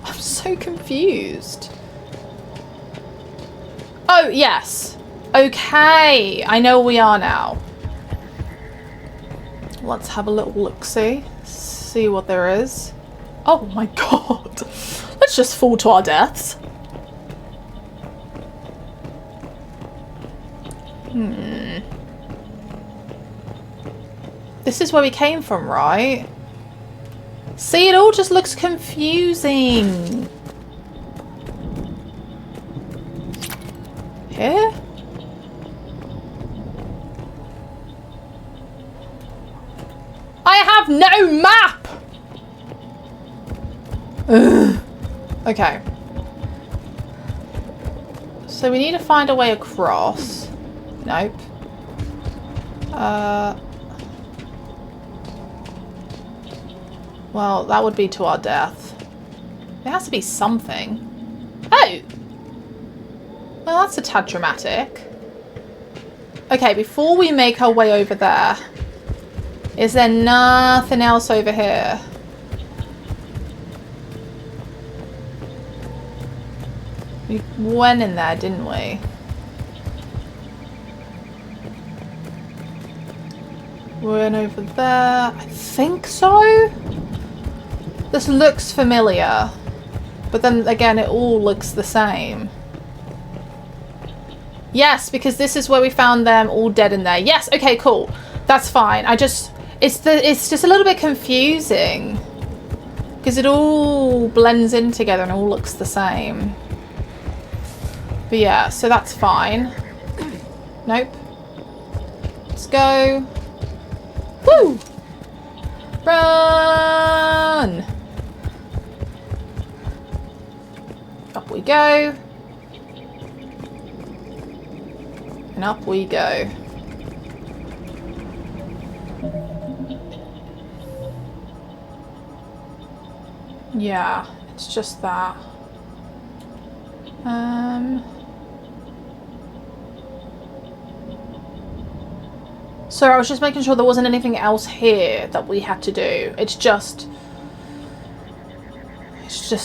[SPEAKER 1] I'm so confused. Oh, yes. Okay, I know where we are now. Let's have a little look-see. See what there is. Oh my god. Let's just fall to our deaths. This is where we came from, right? See, it all just looks confusing. Here? I have no map! Ugh. Okay. So we need to find a way across. Nope. Well, that would be to our death. There has to be something. Oh! Well, that's a tad dramatic. Okay, before we make our way over there, is there nothing else over here? We went in there, didn't we? We went over there. I think so? This looks familiar. But then again, it all looks the same. Yes, because this is where we found them all dead in there. Yes, okay, cool. That's fine. It's just a little bit confusing. Because it all blends in together and all looks the same. But yeah, so that's fine. Nope. Let's go. Woo! Run! Up we go. And up we go. Yeah, it's just that. So I was just making sure there wasn't anything else here that we had to do. It's just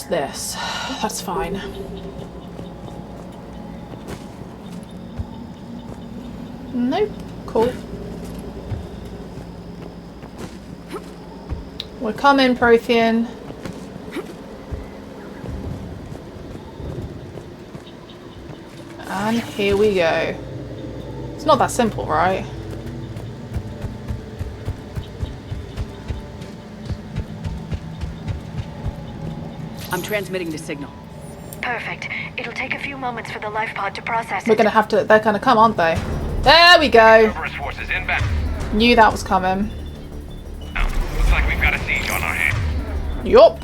[SPEAKER 1] this. That's fine. Nope. Cool. We're coming, Prothean. And here we go. It's not that simple, right?
[SPEAKER 3] I'm transmitting the signal.
[SPEAKER 19] Perfect. It'll take a few moments for the life pod to process it.
[SPEAKER 1] We're gonna have to. They're gonna come, aren't they? There we go.
[SPEAKER 16] Forces inbound.
[SPEAKER 1] Knew that was coming.
[SPEAKER 16] Oh, looks like we've got a siege on our hands.
[SPEAKER 1] Yup.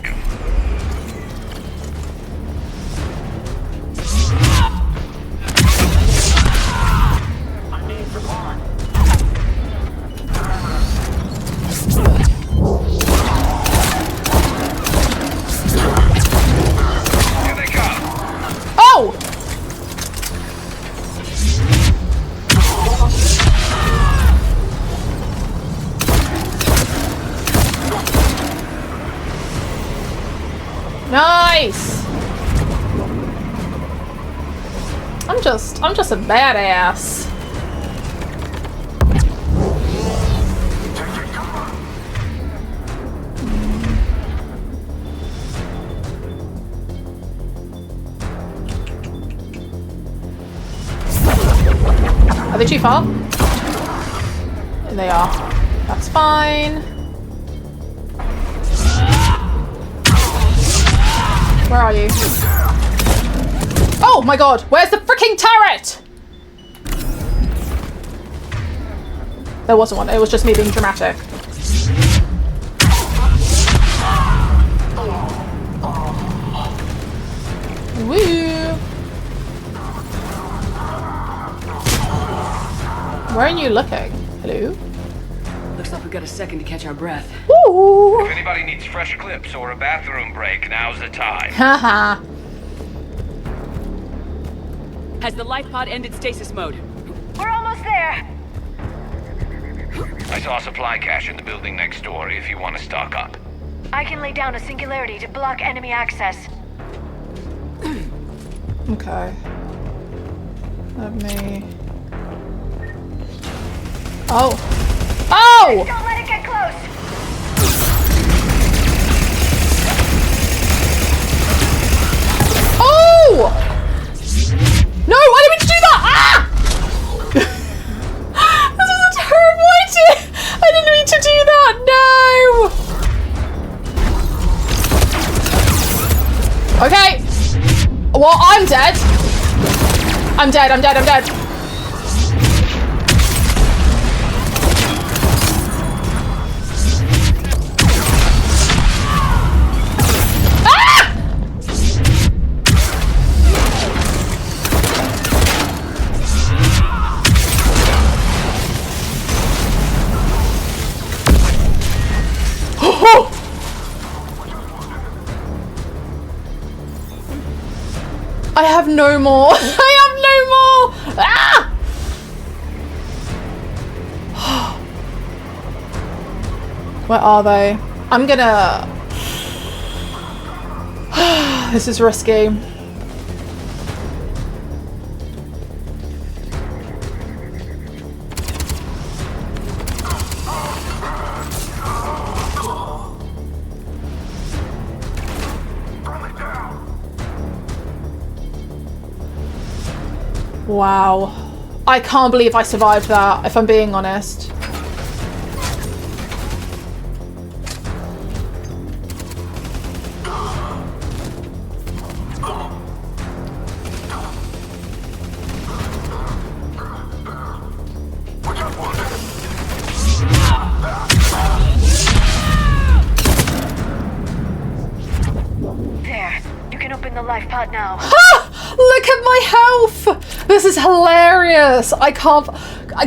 [SPEAKER 1] Nice! I'm just a badass. Are they too far? They are. That's fine. Where are you? Oh my god, where's the freaking turret? There wasn't one, it was just me being dramatic. Woo! Where are you looking? Hello?
[SPEAKER 3] like we got a second to catch our breath.
[SPEAKER 1] Ooh.
[SPEAKER 16] If anybody needs fresh clips or a bathroom break, now's the time.
[SPEAKER 1] Haha.
[SPEAKER 3] Has the life pod ended stasis mode?
[SPEAKER 19] We're almost there.
[SPEAKER 16] I saw a supply cache in the building next door if you want to stock up.
[SPEAKER 19] I can lay down a singularity to block enemy access.
[SPEAKER 1] Okay. Let me... Oh. Oh!
[SPEAKER 19] Don't let it get close.
[SPEAKER 1] Oh! No, why did we do that? Ah! This is a terrible idea. I didn't mean to do that. No. Okay. Well, I'm dead. I'm dead. I'm dead. I'm dead. I have no more. I have no more. Ah! Where are they? I'm gonna... This is risky. Wow. I can't believe I survived that, if I'm being honest.
[SPEAKER 19] There. You can open the life pod now.
[SPEAKER 1] Look at my health! This is hilarious! I can't...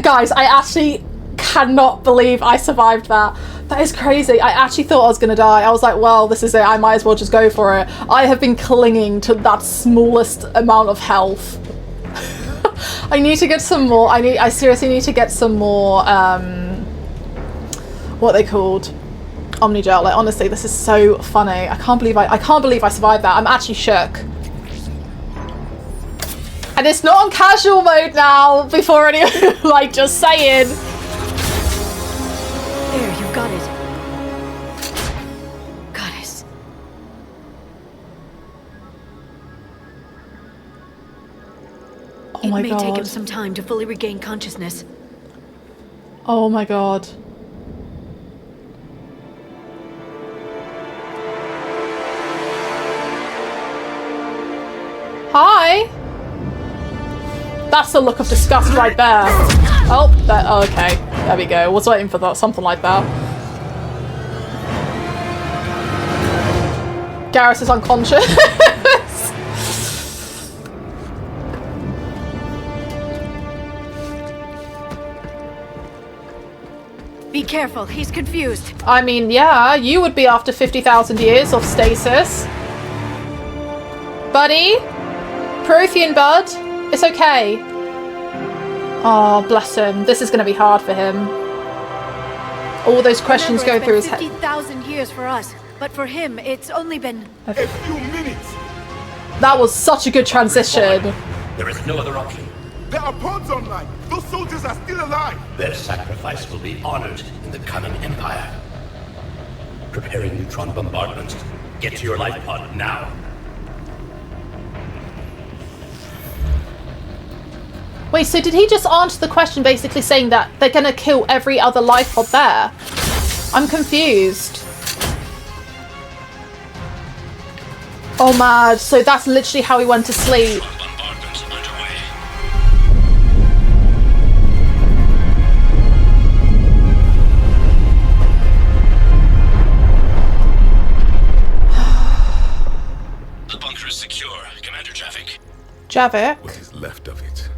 [SPEAKER 1] Guys, I actually cannot believe I survived that. That is crazy. I actually thought I was going to die. I was like, well, this is it. I might as well just go for it. I have been clinging to that smallest amount of health. I need to get some more. I seriously need to get some more, what are they called? Omnigel. Like, honestly, this is so funny. I can't believe I survived that. I'm actually shook. And it's not on casual mode now, before any, like, just saying.
[SPEAKER 7] There, you got it. Goddess.
[SPEAKER 1] Oh my God.
[SPEAKER 7] It may take him some time to fully regain consciousness.
[SPEAKER 1] Oh my God. Hi. That's the look of disgust right there. Oh, okay. There we go. Was waiting for that. Something like that. Garrus is unconscious.
[SPEAKER 7] Be careful. He's confused.
[SPEAKER 1] I mean, yeah, you would be after 50,000 years of stasis. Buddy? Prothean bud? It's okay. Oh, bless him. This is going to be hard for him. All those questions go through his head.
[SPEAKER 7] 50,000 years for us, but for him, it's only been
[SPEAKER 17] a few minutes.
[SPEAKER 1] That was such a good transition.
[SPEAKER 18] There is no other option.
[SPEAKER 17] There are pods online. Those soldiers are still alive.
[SPEAKER 18] Their sacrifice will be honored in the coming Empire. Preparing neutron bombardment. Get to your life pod now.
[SPEAKER 1] Wait, so did he just answer the question basically saying that they're gonna kill every other life pod there? I'm confused. Oh mad, so that's literally how he went to sleep.
[SPEAKER 18] The bunker is secure, Commander Javik.
[SPEAKER 1] Javik?
[SPEAKER 17] What is left of it?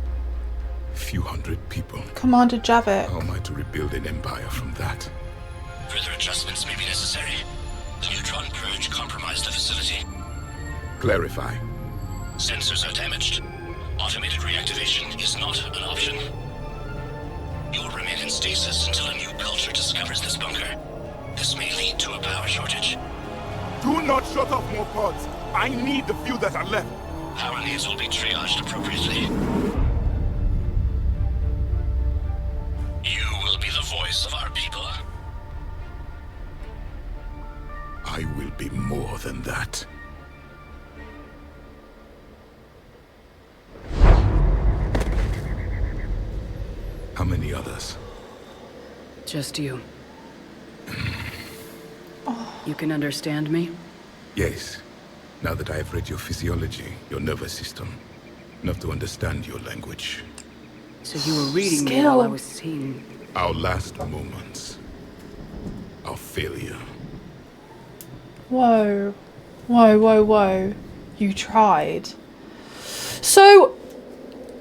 [SPEAKER 17] few hundred people.
[SPEAKER 1] Commander Javik.
[SPEAKER 17] How am I to rebuild an empire from that?
[SPEAKER 18] Further adjustments may be necessary. The neutron purge compromised the facility.
[SPEAKER 17] Clarify.
[SPEAKER 18] Sensors are damaged. Automated reactivation is not an option. You will remain in stasis until a new culture discovers this bunker. This may lead to a power shortage.
[SPEAKER 17] Do not shut off more pods. I need the few that are left.
[SPEAKER 18] Power needs will be triaged appropriately. You will be the voice of our people.
[SPEAKER 17] I will be more than that. How many others?
[SPEAKER 3] Just you. You can understand me?
[SPEAKER 17] Yes. Now that I have read your physiology, your nervous system, enough to understand your language.
[SPEAKER 3] So you were reading me while I was seeing...
[SPEAKER 17] Our last moments. Our failure.
[SPEAKER 1] Whoa. Whoa, whoa, whoa. You tried. So,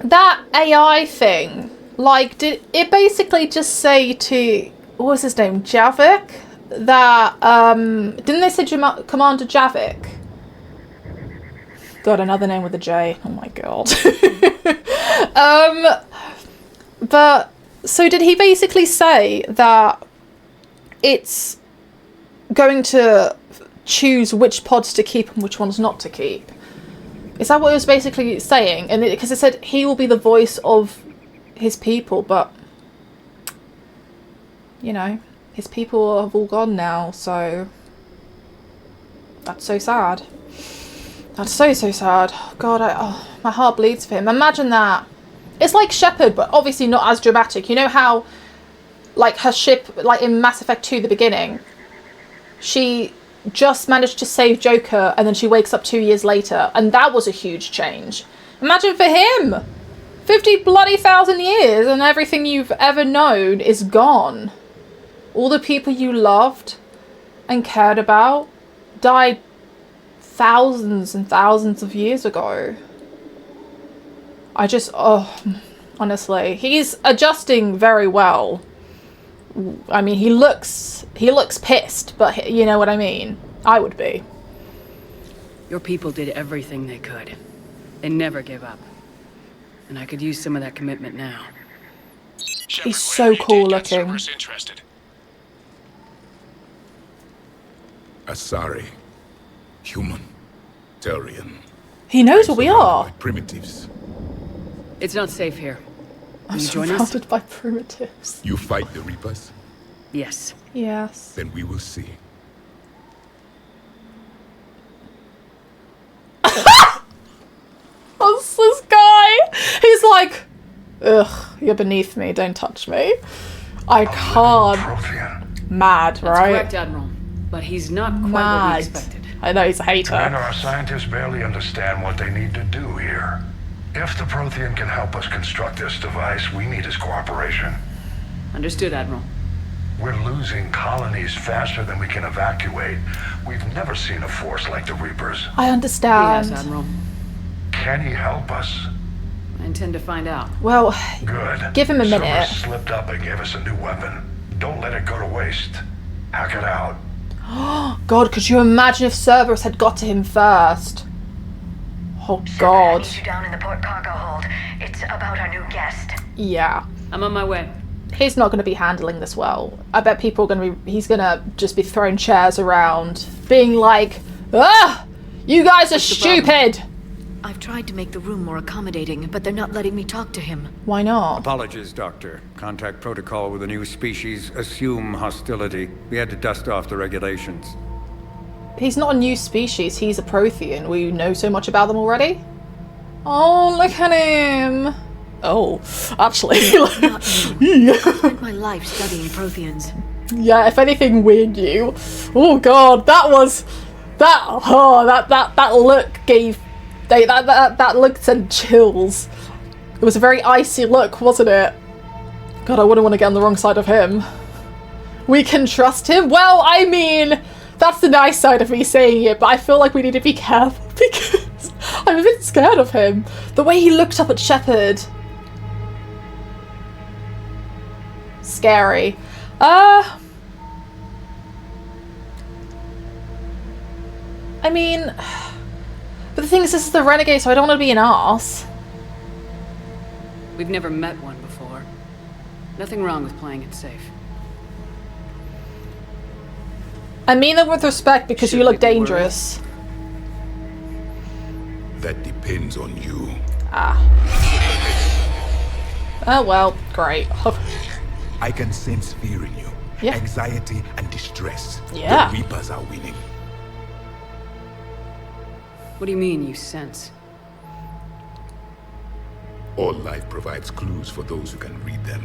[SPEAKER 1] that AI thing, like, did it basically just say to... What was his name? Javik? That, didn't they say Commander Javik? God, another name with a J. Oh my god. But, so did he basically say that it's going to choose which pods to keep and which ones not to keep? Is that what it was basically saying? And because it said he will be the voice of his people, but, you know, his people have all gone now, so that's so sad. That's so, so sad. God, my heart bleeds for him. Imagine that. It's like Shepard, but obviously not as dramatic. You know how, like, her ship, like in Mass Effect 2, the beginning, she just managed to save Joker and then she wakes up 2 years later, and that was a huge change. Imagine for him! 50,000 years and everything you've ever known is gone. All the people you loved and cared about died thousands and thousands of years ago. I just, honestly, he's adjusting very well. I mean, he looks pissed, but you know what I mean? I would be.
[SPEAKER 3] Your people did everything they could. They never gave up. And I could use some of that commitment now.
[SPEAKER 1] He's so cool looking.
[SPEAKER 17] Asari. Human. Turian.
[SPEAKER 1] He knows what we are.
[SPEAKER 17] Primitives.
[SPEAKER 3] It's not safe here.
[SPEAKER 1] I'm
[SPEAKER 3] Will you join us?
[SPEAKER 1] surrounded by primitives.
[SPEAKER 17] You fight the Reapers?
[SPEAKER 3] Yes.
[SPEAKER 1] Yes.
[SPEAKER 17] Then we will see.
[SPEAKER 1] What's this guy? He's like, ugh, you're beneath me, don't touch me. I can't. Mad,
[SPEAKER 3] That's
[SPEAKER 1] right?
[SPEAKER 3] correct, Admiral. But he's not quite what we
[SPEAKER 1] Mad.
[SPEAKER 3] expected.
[SPEAKER 1] I know, he's a hater.
[SPEAKER 20] Commander, our scientists barely understand what they need to do here. If the Prothean can help us construct this device, we need his cooperation.
[SPEAKER 3] Understood, Admiral.
[SPEAKER 20] We're losing colonies faster than we can evacuate. We've never seen a force like the Reapers.
[SPEAKER 1] I understand.
[SPEAKER 3] Yes, Admiral.
[SPEAKER 20] Can he help us?
[SPEAKER 3] I intend to find out.
[SPEAKER 1] Well,
[SPEAKER 20] Good.
[SPEAKER 1] give him a minute.
[SPEAKER 20] Cerberus slipped up and gave us a new weapon. Don't let it go to waste. Hack it out.
[SPEAKER 1] God, could you imagine if Cerberus had got to him first? Oh, God.
[SPEAKER 19] I need you down in the port cargo hold. It's about our new guest.
[SPEAKER 1] Yeah.
[SPEAKER 3] I'm on my way.
[SPEAKER 1] He's not going to be handling this well. I bet people are going to be... He's going to just be throwing chairs around, being like, ah! You guys are stupid!
[SPEAKER 7] I've tried to make the room more accommodating, but they're not letting me talk to him.
[SPEAKER 1] Why not?
[SPEAKER 21] Apologies, Doctor. Contact protocol with a new species. Assume hostility. We had to dust off the regulations.
[SPEAKER 1] He's not a new species, he's a Prothean. We know so much about them already. Oh, look at him! Oh, actually...
[SPEAKER 7] I spent my life studying Protheans.
[SPEAKER 1] Yeah, if anything, we knew. Oh God, that was... That look gave... That look sent chills. It was a very icy look, wasn't it? God, I wouldn't want to get on the wrong side of him. We can trust him? Well, I mean, that's the nice side of me saying it, but I feel like we need to be careful because I'm a bit scared of him. The way he looked up at Shepard. scary. I mean, but the thing is, this is the renegade, so I don't want to be an arse.
[SPEAKER 3] We've never met one before. Nothing wrong with playing it safe.
[SPEAKER 1] I mean that with respect because you look dangerous.
[SPEAKER 17] That depends on you.
[SPEAKER 1] Ah. Oh well, great.
[SPEAKER 17] I can sense fear in you.
[SPEAKER 1] Yeah.
[SPEAKER 17] Anxiety and distress.
[SPEAKER 1] Yeah.
[SPEAKER 17] The Reapers are winning.
[SPEAKER 3] What do you mean, you sense?
[SPEAKER 17] All life provides clues for those who can read them.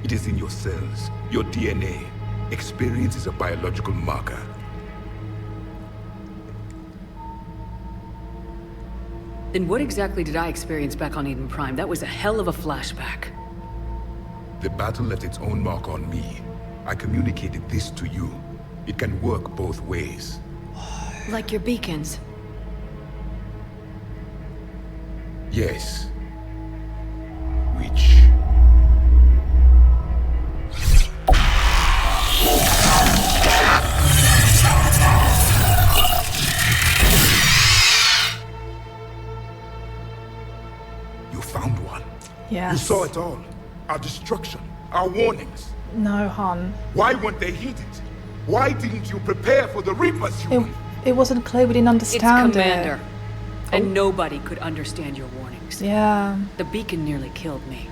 [SPEAKER 17] It is in your cells, your DNA. Experience is a biological marker.
[SPEAKER 3] Then what exactly did I experience back on Eden Prime? That was a hell of a flashback.
[SPEAKER 17] The battle left its own mark on me. I communicated this to you. It can work both ways.
[SPEAKER 7] Like your beacons.
[SPEAKER 17] Yes. Which... You found one.
[SPEAKER 1] Yes.
[SPEAKER 17] You saw it all. Our destruction, our warnings.
[SPEAKER 1] No, hon.
[SPEAKER 17] Why weren't they heeded? Why didn't you prepare for the Reapers, human?
[SPEAKER 1] It wasn't clear. We didn't understand
[SPEAKER 3] it's Commander. And nobody could understand your warnings.
[SPEAKER 1] Yeah.
[SPEAKER 3] The beacon nearly killed me.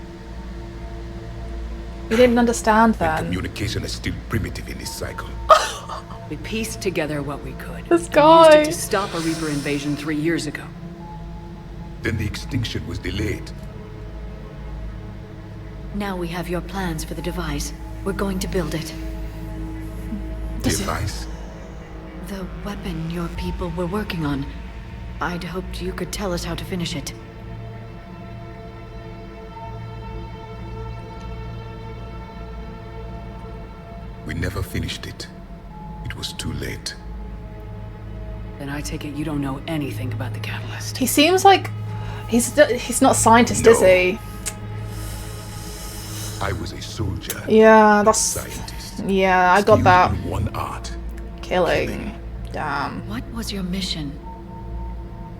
[SPEAKER 1] We didn't understand that.
[SPEAKER 17] Communication is still primitive in this cycle.
[SPEAKER 3] We pieced together what we could.
[SPEAKER 1] This
[SPEAKER 3] and
[SPEAKER 1] guy.
[SPEAKER 3] used it to stop a Reaper invasion 3 years ago.
[SPEAKER 17] Then the extinction was delayed.
[SPEAKER 7] Now we have your plans for the device. We're going to build it.
[SPEAKER 17] Device?
[SPEAKER 7] The weapon your people were working on. I'd hoped you could tell us how to finish it.
[SPEAKER 17] We never finished it. It was too late.
[SPEAKER 3] Then I take it you don't know anything about the catalyst.
[SPEAKER 1] He seems like he's not a scientist, is he?
[SPEAKER 17] I was a soldier.
[SPEAKER 1] Yeah, that's
[SPEAKER 17] scientist.
[SPEAKER 1] Yeah, I got that.
[SPEAKER 17] In one art.
[SPEAKER 1] Killing. Damn.
[SPEAKER 7] What was your mission?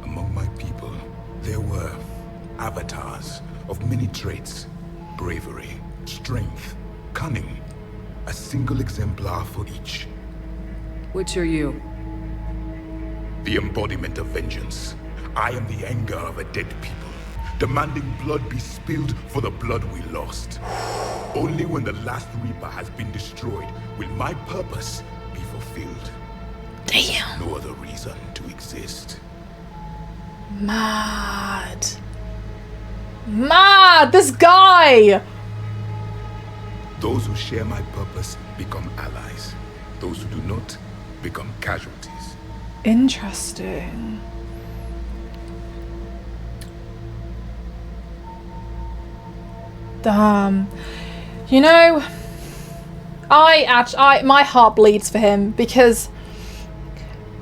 [SPEAKER 17] Among my people, there were avatars of many traits. Bravery, strength, cunning. A single exemplar for each.
[SPEAKER 3] Which are you?
[SPEAKER 17] The embodiment of vengeance. I am the anger of a dead people, demanding blood be spilled for the blood we lost. Only when the last Reaper has been destroyed will my purpose be fulfilled.
[SPEAKER 1] Damn.
[SPEAKER 17] No other reason to exist.
[SPEAKER 1] Mad. Mad! This guy!
[SPEAKER 17] Those who share my purpose become allies. Those who do not become casualties.
[SPEAKER 1] Interesting. Damn. You know, my heart bleeds for him because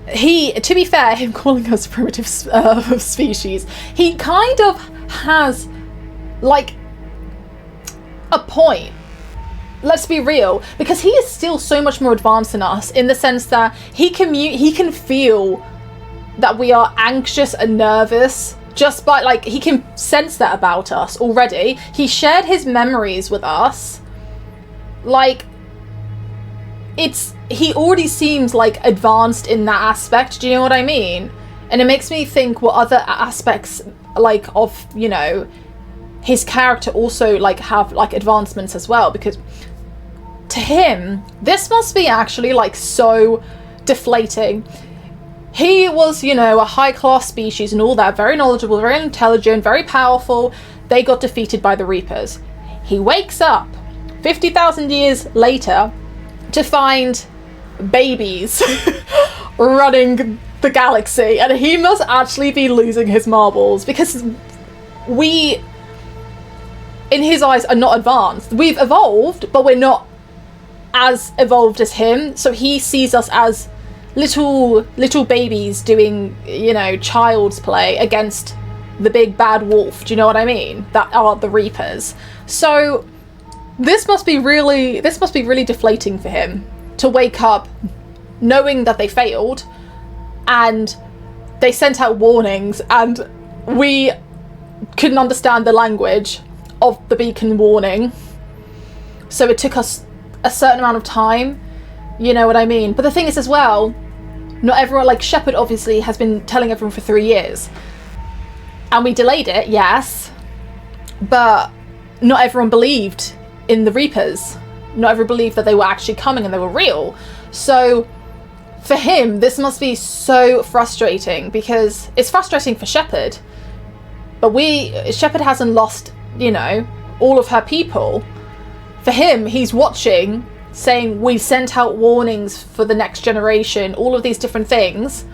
[SPEAKER 1] to be fair, him calling us primitive species, he kind of has like a point. Let's be real, because he is still so much more advanced than us in the sense that he can feel that we are anxious and nervous just by, like, he can sense that about us already. He shared his memories with us. Like, he already seems like advanced in that aspect. Do you know what I mean? And it makes me think what other aspects, like, of, you know, his character also, like, have, like, advancements as well, because to him, this must be actually, like, so deflating. He was, you know, a high-class species and all that, very knowledgeable, very intelligent, very powerful. They got defeated by the Reapers. He wakes up 50,000 years later to find babies running the galaxy, and he must actually be losing his marbles, because we, in his eyes, are not advanced. We've evolved, but we're not as evolved as him, so he sees us as little babies doing, you know, child's play against the big bad wolf. Do you know what I mean? That are the Reapers. So this must be really deflating for him to wake up knowing that they failed and they sent out warnings and we couldn't understand the language of the beacon warning, so it took us a certain amount of time, you know what I mean? But the thing is as well, not everyone, like Shepard obviously has been telling everyone for 3 years and we delayed it, yes, but not everyone believed in the Reapers. Not everyone believed that they were actually coming and they were real. So for him, this must be so frustrating, because it's frustrating for Shepard, but Shepard hasn't lost, you know, all of her people. For him, he's watching, saying we sent out warnings for the next generation, all of these different things,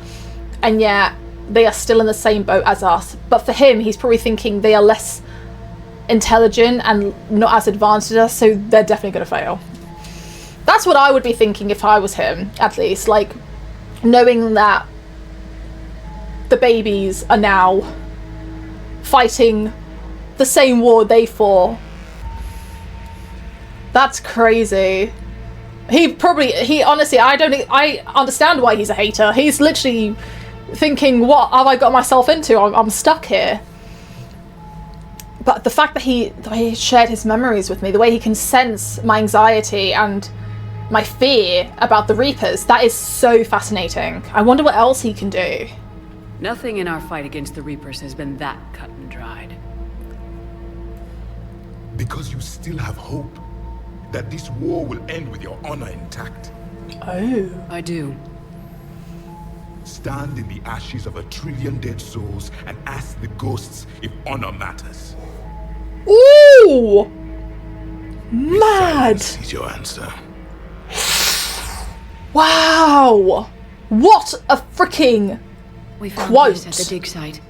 [SPEAKER 1] and yet they are still in the same boat as us. But for him, he's probably thinking they are less intelligent and not as advanced as us, so they're definitely going to fail. That's what I would be thinking if I was him, at least, like knowing that the babies are now fighting the same war they fought. That's crazy. He honestly, I understand why he's a hater. He's literally thinking, what have I got myself into? I'm stuck here. But the fact that the way he shared his memories with me, the way he can sense my anxiety and my fear about the Reapers, that is so fascinating. I wonder what else he can do.
[SPEAKER 3] Nothing in our fight against the Reapers has been that cut and dried.
[SPEAKER 17] Because you still have hope that this war will end with your honor intact.
[SPEAKER 1] Oh.
[SPEAKER 3] I do.
[SPEAKER 17] Stand in the ashes of 1 trillion dead souls and ask the ghosts if honor matters.
[SPEAKER 1] Ooh! Mad!
[SPEAKER 17] Silence is your answer.
[SPEAKER 1] Wow! What a freaking
[SPEAKER 7] We found
[SPEAKER 1] quote!
[SPEAKER 7] this at the dig site.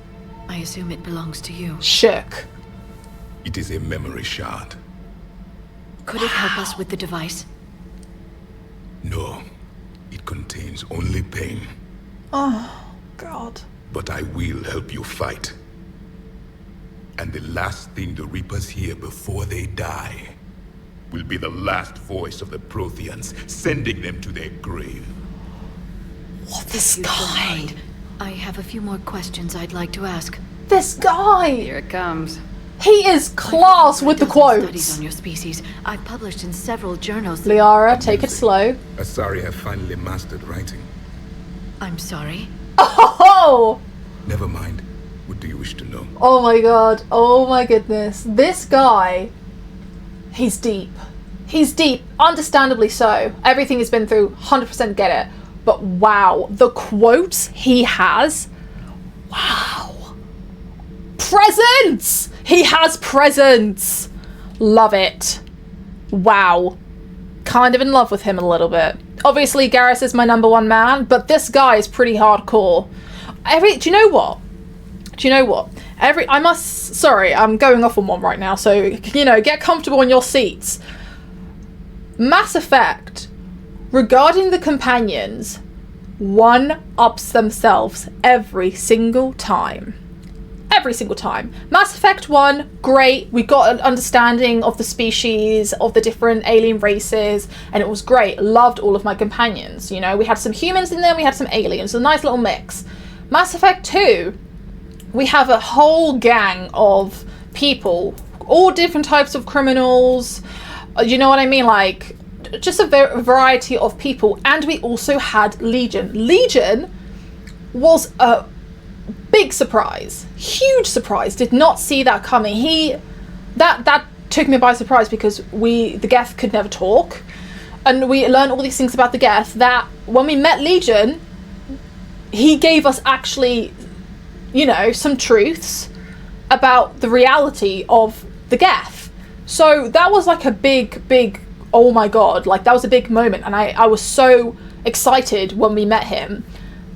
[SPEAKER 7] I assume it belongs to you.
[SPEAKER 1] Shook.
[SPEAKER 17] It is a memory shard.
[SPEAKER 7] Could it help us with the device?
[SPEAKER 17] No, it contains only pain.
[SPEAKER 1] Oh, God.
[SPEAKER 17] But I will help you fight. And the last thing the Reapers hear before they die will be the last voice of the Protheans, sending them to their grave.
[SPEAKER 1] What, this guy?
[SPEAKER 7] I have a few more questions I'd like to ask.
[SPEAKER 1] This guy!
[SPEAKER 3] Here it comes.
[SPEAKER 1] He is class with the quotes.
[SPEAKER 7] Studies on your species. I've published in several journals.
[SPEAKER 1] Liara, take it slow.
[SPEAKER 17] Asari have finally mastered writing.
[SPEAKER 7] I'm sorry.
[SPEAKER 1] Oh!
[SPEAKER 17] Never mind. What do you wish to know?
[SPEAKER 1] Oh my god. Oh my goodness. This guy, he's deep. He's deep. Understandably so. Everything he's been through, 100% get it. But wow, the quotes he has. Wow. Presence! He has presence. Love it. Wow. Kind of in love with him a little bit. Obviously, Garrus is my #1 man, but this guy is pretty hardcore. Do you know what? Sorry, I'm going off on one right now, so, you know, get comfortable in your seats. Mass Effect, regarding the companions, one-ups themselves every single time. Every single time. Mass Effect 1, great. We got an understanding of the species, of the different alien races, and it was great. Loved all of my companions. You know, we had some humans in there, we had some aliens. A nice little mix. Mass Effect 2, we have a whole gang of people, all different types of criminals. You know what I mean? Like, just a variety of people. And we also had Legion. Legion was a big surprise, huge surprise. Did not see that coming. That took me by surprise, because the Geth could never talk, and we learned all these things about the Geth, that when we met Legion, he gave us actually, you know, some truths about the reality of the Geth. So that was like a big, oh my god, like that was a big moment, and I was so excited when we met him.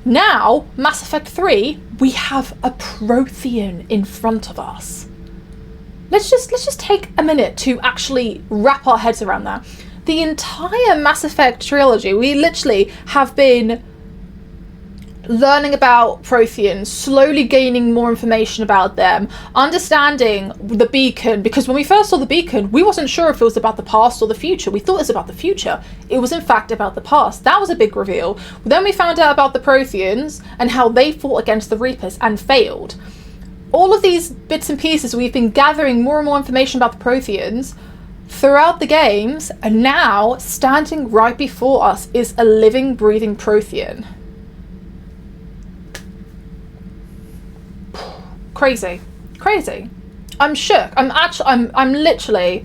[SPEAKER 1] Now, Mass Effect 3, we have a Prothean in front of us. Let's just take a minute to actually wrap our heads around that. The entire Mass Effect trilogy, we literally have been learning about Protheans, slowly gaining more information about them, understanding the beacon, because when we first saw the beacon, we wasn't sure if it was about the past or the future. We thought it was about the future. It was in fact about the past. That was a big reveal. Then we found out about the Protheans and how they fought against the Reapers and failed. All of these bits and pieces, we've been gathering more and more information about the Protheans throughout the games, and now standing right before us is a living, breathing Prothean. Crazy. Crazy. I'm shook. I'm literally,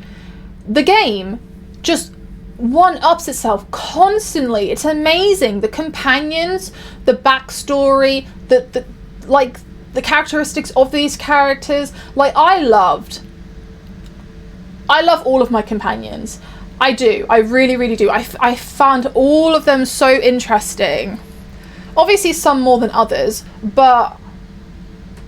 [SPEAKER 1] the game just one-ups itself constantly. It's amazing. The companions, the backstory, the characteristics of these characters. Like, I love all of my companions. I do. I really, really do. I found all of them so interesting. Obviously some more than others, but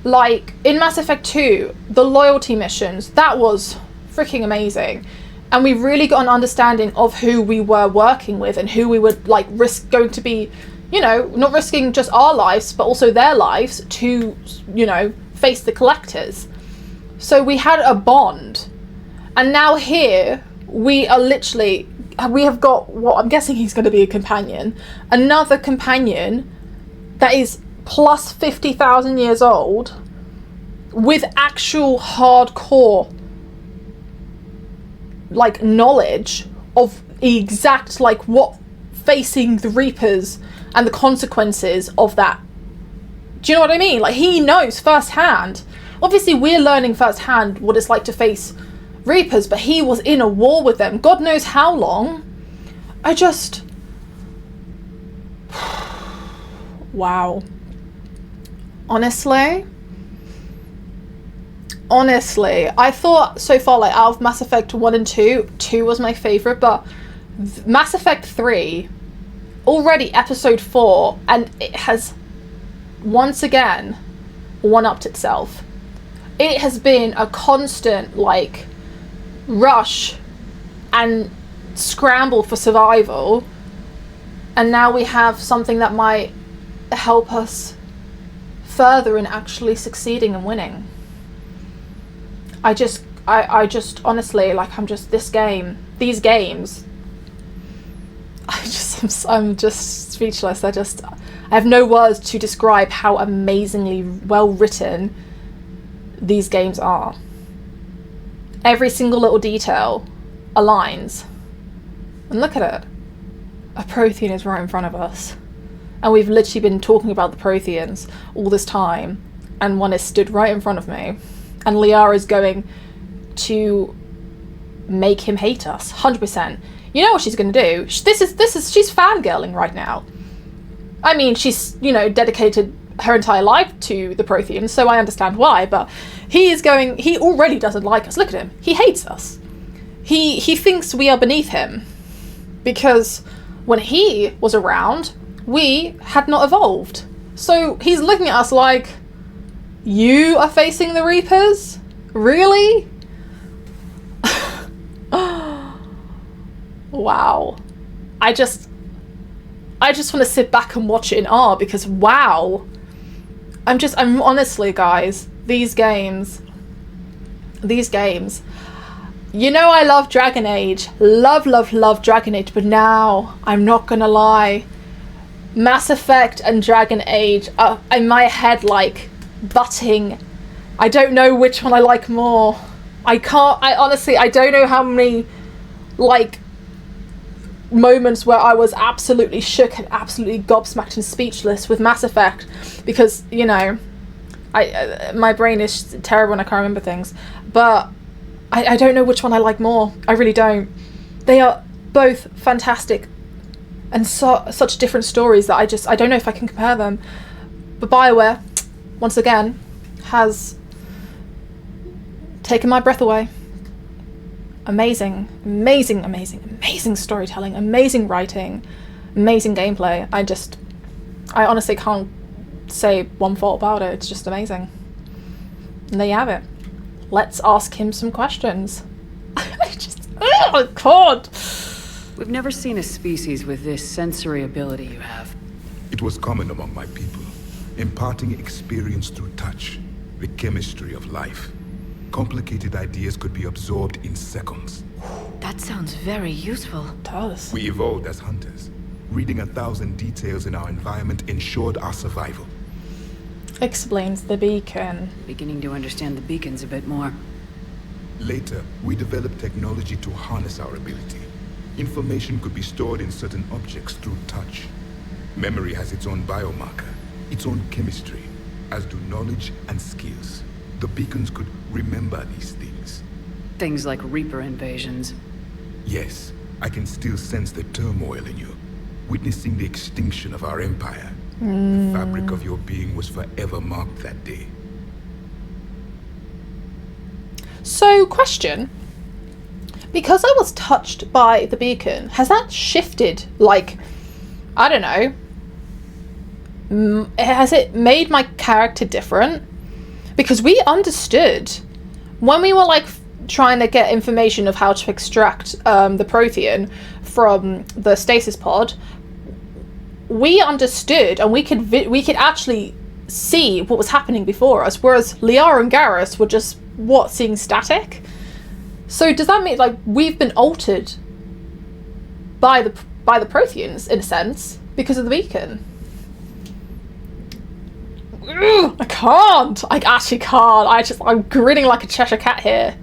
[SPEAKER 1] like in Mass Effect 2, the loyalty missions, that was freaking amazing. And we really got an understanding of who we were working with and who we would like going to be, you know, not risking just our lives, but also their lives to, you know, face the collectors. So we had a bond. And now here, we have got what I'm guessing he's going to be a companion. Another companion that is plus 50,000 years old with actual hardcore like knowledge of exact like what facing the Reapers and the consequences of that. Do you know what I mean? Like, he knows firsthand. Obviously we're learning firsthand what it's like to face Reapers, but he was in a war with them God knows how long. Wow. Honestly, I thought so far, like, out of Mass Effect 1 and 2 was my favourite, but Mass Effect 3, already episode 4, and it has once again one-upped itself. It has been a constant, like, rush and scramble for survival, and now we have something that might help us further in actually succeeding and winning. I just honestly, like, these games, I'm just speechless. I have no words to describe how amazingly well written these games are. Every single little detail aligns. And look at it. A Prothean is right in front of us. And we've literally been talking about the Protheans all this time, and one is stood right in front of me. And Liara is going to make him hate us, 100%. You know what she's going to do? She's fangirling right now. I mean, she's, you know, dedicated her entire life to the Protheans, so I understand why, but he already doesn't like us. Look at him. He hates us. He thinks we are beneath him. Because when he was around, we had not evolved. So he's looking at us like, you are facing the Reapers? Really? Wow. I just want to sit back and watch it in awe, because wow. I'm honestly, guys, these games, you know, I love Dragon Age, love Dragon Age, but now, I'm not gonna lie, Mass Effect and Dragon Age are in my head like butting. I don't know which one I like more. I honestly, I don't know how many like moments where I was absolutely shook and absolutely gobsmacked and speechless with Mass Effect, because, you know, my brain is terrible and I can't remember things, but I don't know which one I like more. I really don't. They are both fantastic and such different stories that I don't know if I can compare them. But BioWare, once again, has taken my breath away. Amazing storytelling, amazing writing, amazing gameplay. I honestly can't say one fault about it. It's just amazing. And there you have it. Let's ask him some questions. Oh God.
[SPEAKER 3] We've never seen a species with this sensory ability you have.
[SPEAKER 17] It was common among my people. imparting experience through touch, the chemistry of life. Complicated ideas could be absorbed in seconds.
[SPEAKER 7] That sounds very useful.
[SPEAKER 1] It does.
[SPEAKER 17] We evolved as hunters. Reading 1,000 details in our environment ensured our survival.
[SPEAKER 1] Explains the beacon.
[SPEAKER 3] Beginning to understand the beacons a bit more.
[SPEAKER 17] Later, we developed technology to harness our ability. Information could be stored in certain objects through touch. Memory has its own biomarker, its own chemistry, as do knowledge and skills. The beacons could remember these things.
[SPEAKER 3] Things like Reaper invasions.
[SPEAKER 17] Yes, I can still sense the turmoil in you, witnessing the extinction of our empire. The fabric of your being was forever marked that day.
[SPEAKER 1] So, question. Because I was touched by the beacon, has that shifted, like, I don't know, has it made my character different? Because we understood, when we were, like, trying to get information of how to extract the Prothean from the stasis pod, we understood and we could actually see what was happening before us, whereas Liara and Garrus were just, seeing static? So does that mean, like, we've been altered by the Protheans, in a sense, because of the beacon? Ugh, I can't! I actually can't. I'm grinning like a Cheshire cat here.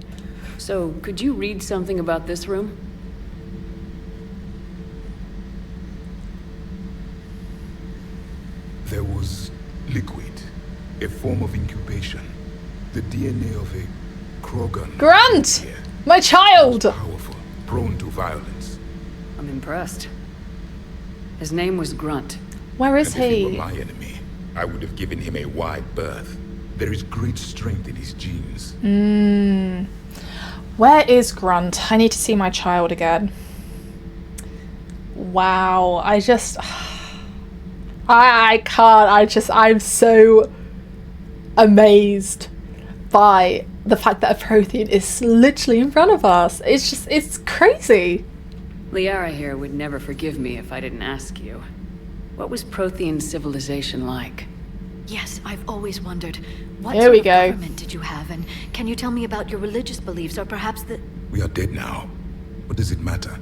[SPEAKER 3] So, could you read something about this room?
[SPEAKER 17] There was liquid, a form of incubation, the DNA of a Krogan.
[SPEAKER 1] Grant! My child!
[SPEAKER 17] Powerful, prone to violence.
[SPEAKER 3] I'm impressed. His name was Grunt.
[SPEAKER 1] Where is
[SPEAKER 17] And if he
[SPEAKER 1] he?
[SPEAKER 17] were my enemy, I would have given him a wide berth. There is great strength in his genes.
[SPEAKER 1] Where is Grunt? I need to see my child again. Wow, I can't. I'm so amazed by the fact that a Prothean is literally in front of us. It's crazy.
[SPEAKER 3] Liara here would never forgive me if I didn't ask you. What was Prothean civilization like?
[SPEAKER 7] Yes, I've always wondered. What
[SPEAKER 1] Here
[SPEAKER 7] sort
[SPEAKER 1] we
[SPEAKER 7] of
[SPEAKER 1] go.
[SPEAKER 7] government did you have, and can you tell me about your religious beliefs, or perhaps the...
[SPEAKER 17] We are dead now. What does it matter?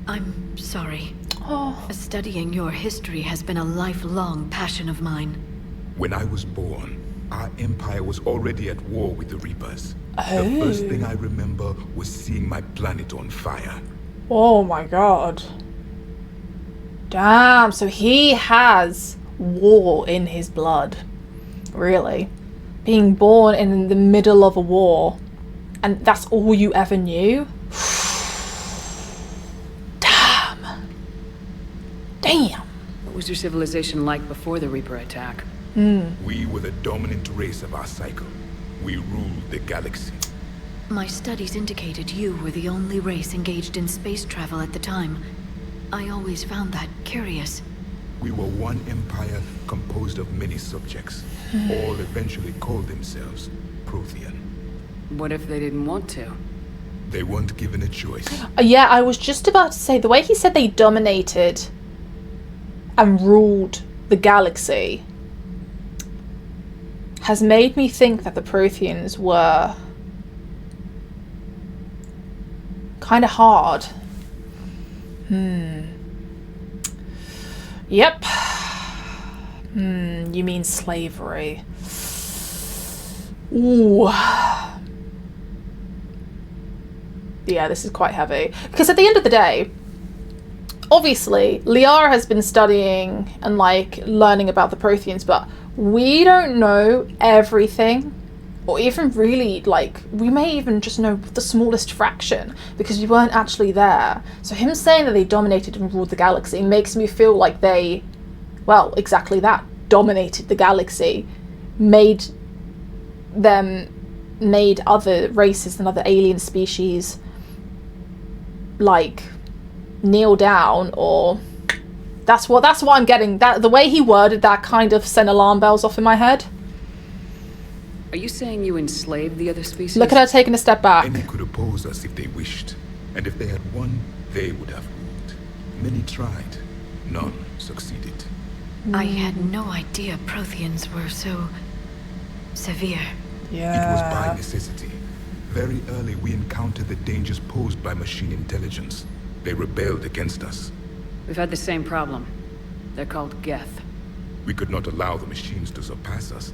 [SPEAKER 7] I'm sorry.
[SPEAKER 1] Oh.
[SPEAKER 7] Studying your history has been a lifelong passion of mine.
[SPEAKER 17] When I was born, our empire was already at war with the Reapers.
[SPEAKER 1] Oh.
[SPEAKER 17] The first thing I remember was seeing my planet on fire.
[SPEAKER 1] Oh my god. Damn, so he has war in his blood. Really. Being born in the middle of a war. And that's all you ever knew? Damn. Damn.
[SPEAKER 3] What was your civilization like before the Reaper attack?
[SPEAKER 17] We were the dominant race of our cycle. We ruled the galaxy.
[SPEAKER 7] My studies indicated you were the only race engaged in space travel at the time. I always found that curious.
[SPEAKER 17] We were one empire composed of many subjects. All eventually called themselves Prothean.
[SPEAKER 3] What if they didn't want to?
[SPEAKER 17] They weren't given a choice.
[SPEAKER 1] Yeah, I was just about to say, the way he said they dominated and ruled the galaxy has made me think that the Protheans were kind of hard. Yep. You mean slavery. Ooh. Yeah, this is quite heavy. Because at the end of the day, obviously, Liara has been studying and, like, learning about the Protheans, but we don't know everything. Or even really, like, we may even just know the smallest fraction because we weren't actually there. So him saying that they dominated and ruled the galaxy makes me feel like they, well, exactly that, dominated the galaxy, made other races and other alien species, like, kneel down, or that's what I'm getting. That the way he worded that kind of sent alarm bells off in my head.
[SPEAKER 3] Are you saying you enslaved the other species?
[SPEAKER 1] Look at her taking a step back.
[SPEAKER 17] Any could oppose us if they wished. And if they had won, they would have ruled. Many tried. None succeeded.
[SPEAKER 7] I had no idea Protheans were so severe.
[SPEAKER 17] It was by necessity. Very early, we encountered the dangers posed by machine intelligence. They rebelled against us.
[SPEAKER 3] We've had the same problem. They're called Geth.
[SPEAKER 17] We could not allow the machines to surpass us.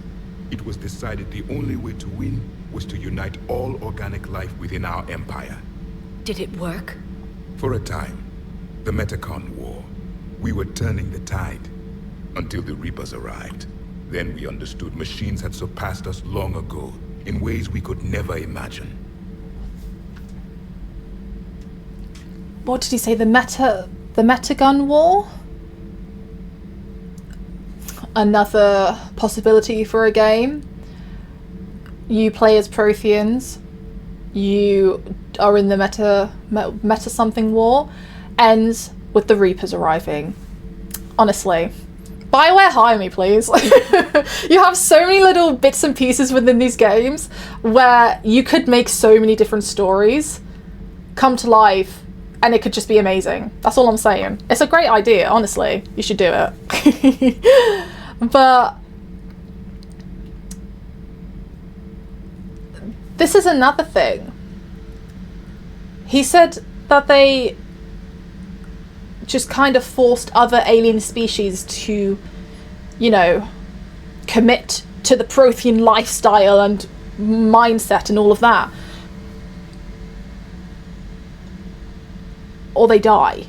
[SPEAKER 17] It was decided the only way to win was to unite all organic life within our empire.
[SPEAKER 7] Did it work?
[SPEAKER 17] For a time, the Metacon War. We were turning the tide, until the Reapers arrived. Then we understood machines had surpassed us long ago, in ways we could never imagine.
[SPEAKER 1] What did he say? The Metagun War? Another possibility for a game. You play as Protheans. You are in the meta something war. Ends with the Reapers arriving. Honestly. BioWare, hire me, please. You have so many little bits and pieces within these games where you could make so many different stories come to life and it could just be amazing. That's all I'm saying. It's a great idea, honestly. You should do it. But this is another thing. He said that they just kind of forced other alien species to, you know, commit to the Prothean lifestyle and mindset and all of that. Or they die.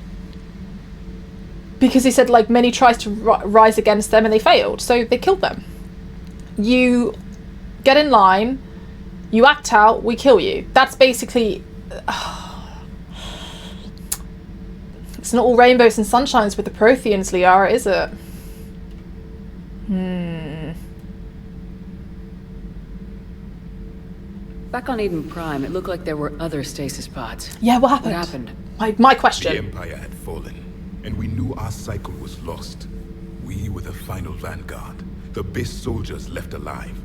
[SPEAKER 1] Because he said, like, many tries to rise against them and they failed, so they killed them. You get in line, you act out, we kill you. That's basically... It's not all rainbows and sunshines with the Protheans, Liara, is it?
[SPEAKER 3] Back on Eden Prime, it looked like there were other stasis pods.
[SPEAKER 1] Yeah, what happened?
[SPEAKER 3] What happened?
[SPEAKER 1] My question.
[SPEAKER 17] The Empire had fallen, and we knew our cycle was lost. We were the final vanguard, the best soldiers left alive.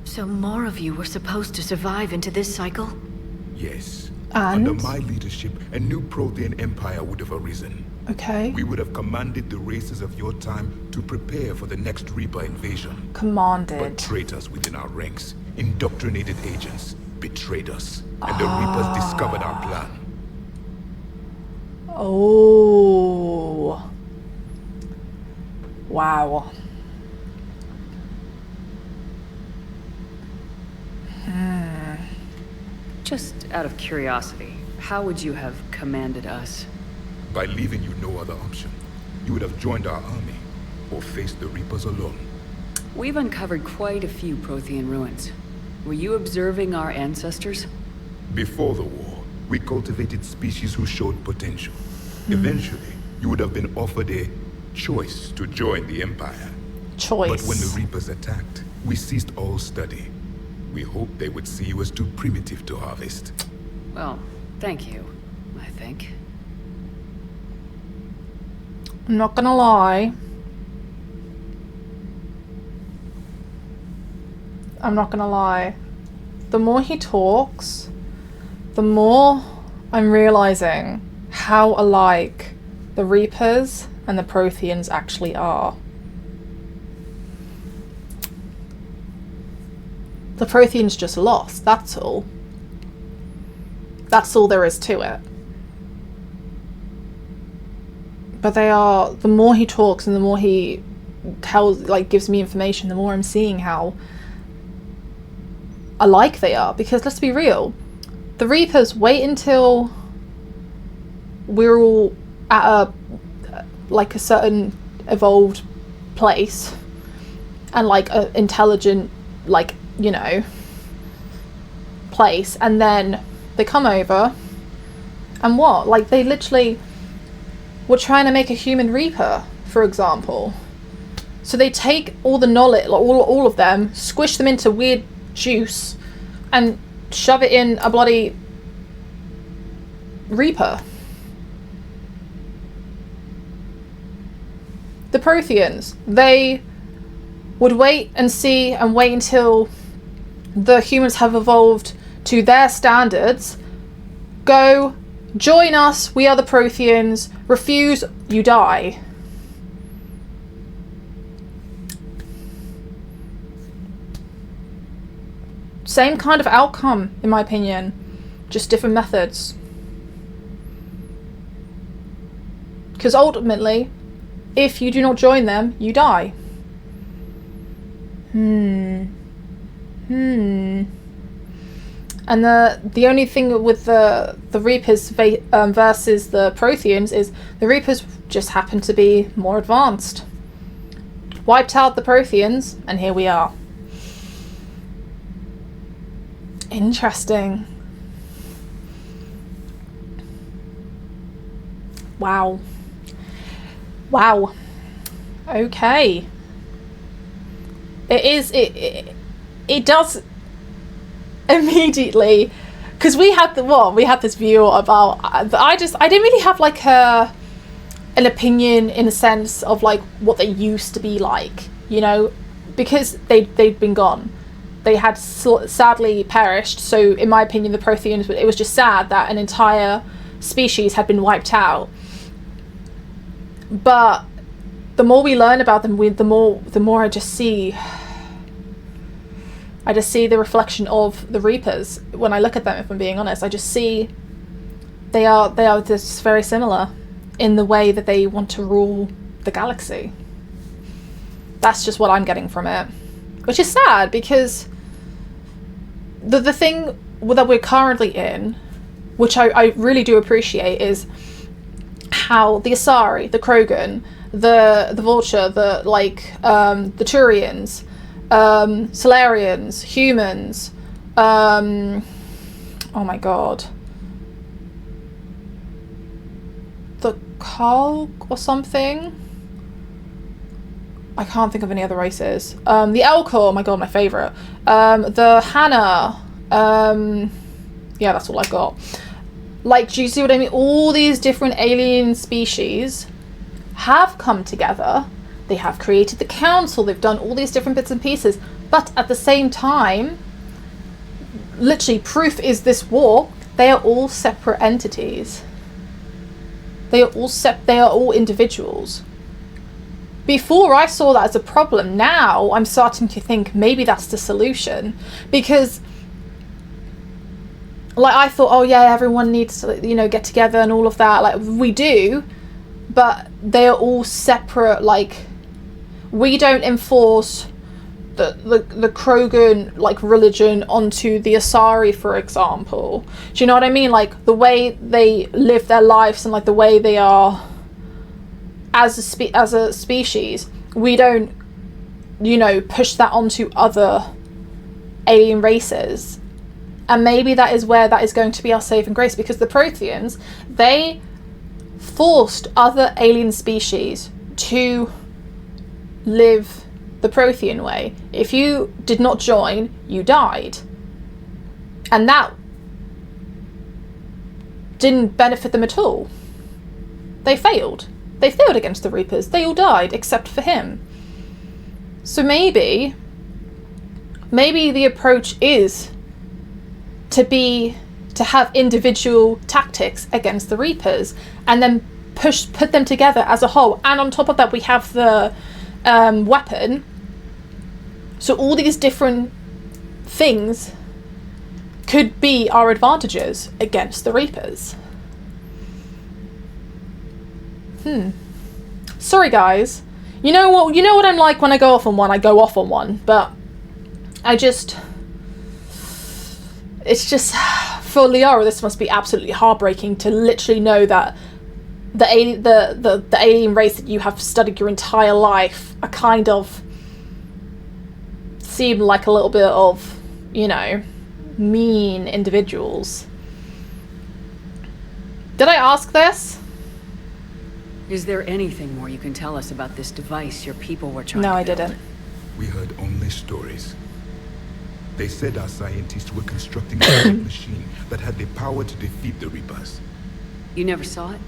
[SPEAKER 7] So more of you were supposed to survive into this cycle?
[SPEAKER 17] Yes.
[SPEAKER 1] And?
[SPEAKER 17] Under my leadership, a new Prothean empire would have arisen.
[SPEAKER 1] Okay.
[SPEAKER 17] We would have commanded the races of your time to prepare for the next Reaper invasion.
[SPEAKER 1] Commanded.
[SPEAKER 17] But traitors within our ranks, indoctrinated agents, betrayed us, and the Reapers discovered our plan.
[SPEAKER 1] Oh. Wow.
[SPEAKER 3] Just out of curiosity, how would you have commanded us?
[SPEAKER 17] By leaving you no other option. You would have joined our army, or faced the Reapers alone.
[SPEAKER 3] We've uncovered quite a few Prothean ruins. Were you observing our ancestors?
[SPEAKER 17] Before the war, we cultivated species who showed potential. Eventually, you would have been offered a choice to join the Empire.
[SPEAKER 1] Choice.
[SPEAKER 17] But when the Reapers attacked, we ceased all study. We hoped they would see you as too primitive to harvest.
[SPEAKER 3] Well, thank you, I think.
[SPEAKER 1] I'm not gonna lie. I'm not gonna lie. The more he talks, the more I'm realizing how alike the Reapers and the Protheans actually are. The Protheans just lost, that's all. That's all there is to it. But they are, the more he talks and the more he tells, like, gives me information, the more I'm seeing how alike they are. Because let's be real, the Reapers wait until we're all at a, like, a certain evolved place and, like, a intelligent, like, you know, place, and then they come over and what? Like, they literally were trying to make a human Reaper, for example. So they take all the knowledge, like all of them, squish them into weird juice and shove it in a bloody Reaper. The Protheans, they would wait and see and wait until the humans have evolved to their standards, go, join us, we are the Protheans, refuse, you die. Same kind of outcome, in my opinion. Just different methods. Because ultimately, if you do not join them, you die. And the only thing with the Reapers versus the Protheans is the Reapers just happen to be more advanced. Wiped out the Protheans, and here we are. Interesting. Wow. Wow. Okay. It does immediately, because we had this view about, I didn't really have like an opinion in a sense of like what they used to be like, you know, because they'd been gone. They had sadly perished. So in my opinion, the Protheans, it was just sad that an entire species had been wiped out. But the more we learn about them, the more I just see the reflection of the Reapers when I look at them. If I'm being honest, I just see they are just very similar in the way that they want to rule the galaxy. That's just what I'm getting from it, which is sad, because the thing that we're currently in, which I really do appreciate, is how the Asari, the Krogan, the Vulture, the Turians, Solarians, humans, oh my god, the Kalk or something, I can't think of any other races, the Elkor, oh my god, my favourite, the Hana, yeah, that's all I've got. Like, do you see what I mean? All these different alien species have come together. They have created the council. They've done all these different bits and pieces. But at the same time, literally, proof is this war. They are all separate entities. They are all individuals. Before I saw that as a problem. Now I'm starting to think maybe that's the solution, because like I thought, oh yeah, everyone needs to, you know, get together and all of that. Like we do, but they are all separate. Like we don't enforce the Krogan like religion onto the Asari, for example. Do you know what I mean? Like the way they live their lives and like the way they are as a species, we don't, you know, push that onto other alien races. And maybe that is where that is going to be our saving grace, because the Protheans, they forced other alien species to live the Prothean way. If you did not join, you died. And that didn't benefit them at all. They failed. They failed against the Reapers. They all died, except for him. So maybe the approach is to have individual tactics against the Reapers, and then put them together as a whole. And on top of that, we have the weapon. So all these different things could be our advantages against the Reapers. Sorry guys. You know what I'm like when I go off on one, I go off on one, but it's just, for Liara, this must be absolutely heartbreaking to literally know that the alien race that you have studied your entire life are kind of seem like a little bit of, you know, mean individuals. Did I ask this?
[SPEAKER 3] Is there anything more you can tell us about this device your people were trying to build?
[SPEAKER 1] No, I didn't.
[SPEAKER 17] We heard only stories. They said our scientists were constructing a great machine that had the power to defeat the Reapers.
[SPEAKER 3] You never saw it?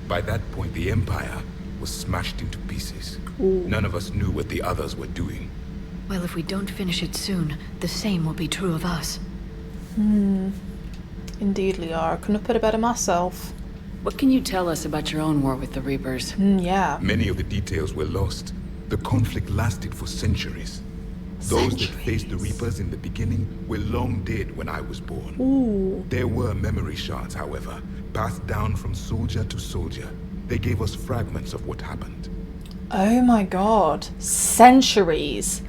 [SPEAKER 17] By that point, the Empire was smashed into pieces.
[SPEAKER 1] Ooh.
[SPEAKER 17] None of us knew what the others were doing.
[SPEAKER 7] Well, if we don't finish it soon, the same will be true of us.
[SPEAKER 1] Indeed, Liara. Couldn't have put it better myself.
[SPEAKER 3] What can you tell us about your own war with the Reapers?
[SPEAKER 1] Yeah.
[SPEAKER 17] Many of the details were lost. The conflict lasted for centuries. Those that faced the Reapers in the beginning were long dead when I was born.
[SPEAKER 1] Ooh.
[SPEAKER 17] There were memory shards, however, passed down from soldier to soldier. They gave us fragments of what happened.
[SPEAKER 1] Oh my god. Centuries.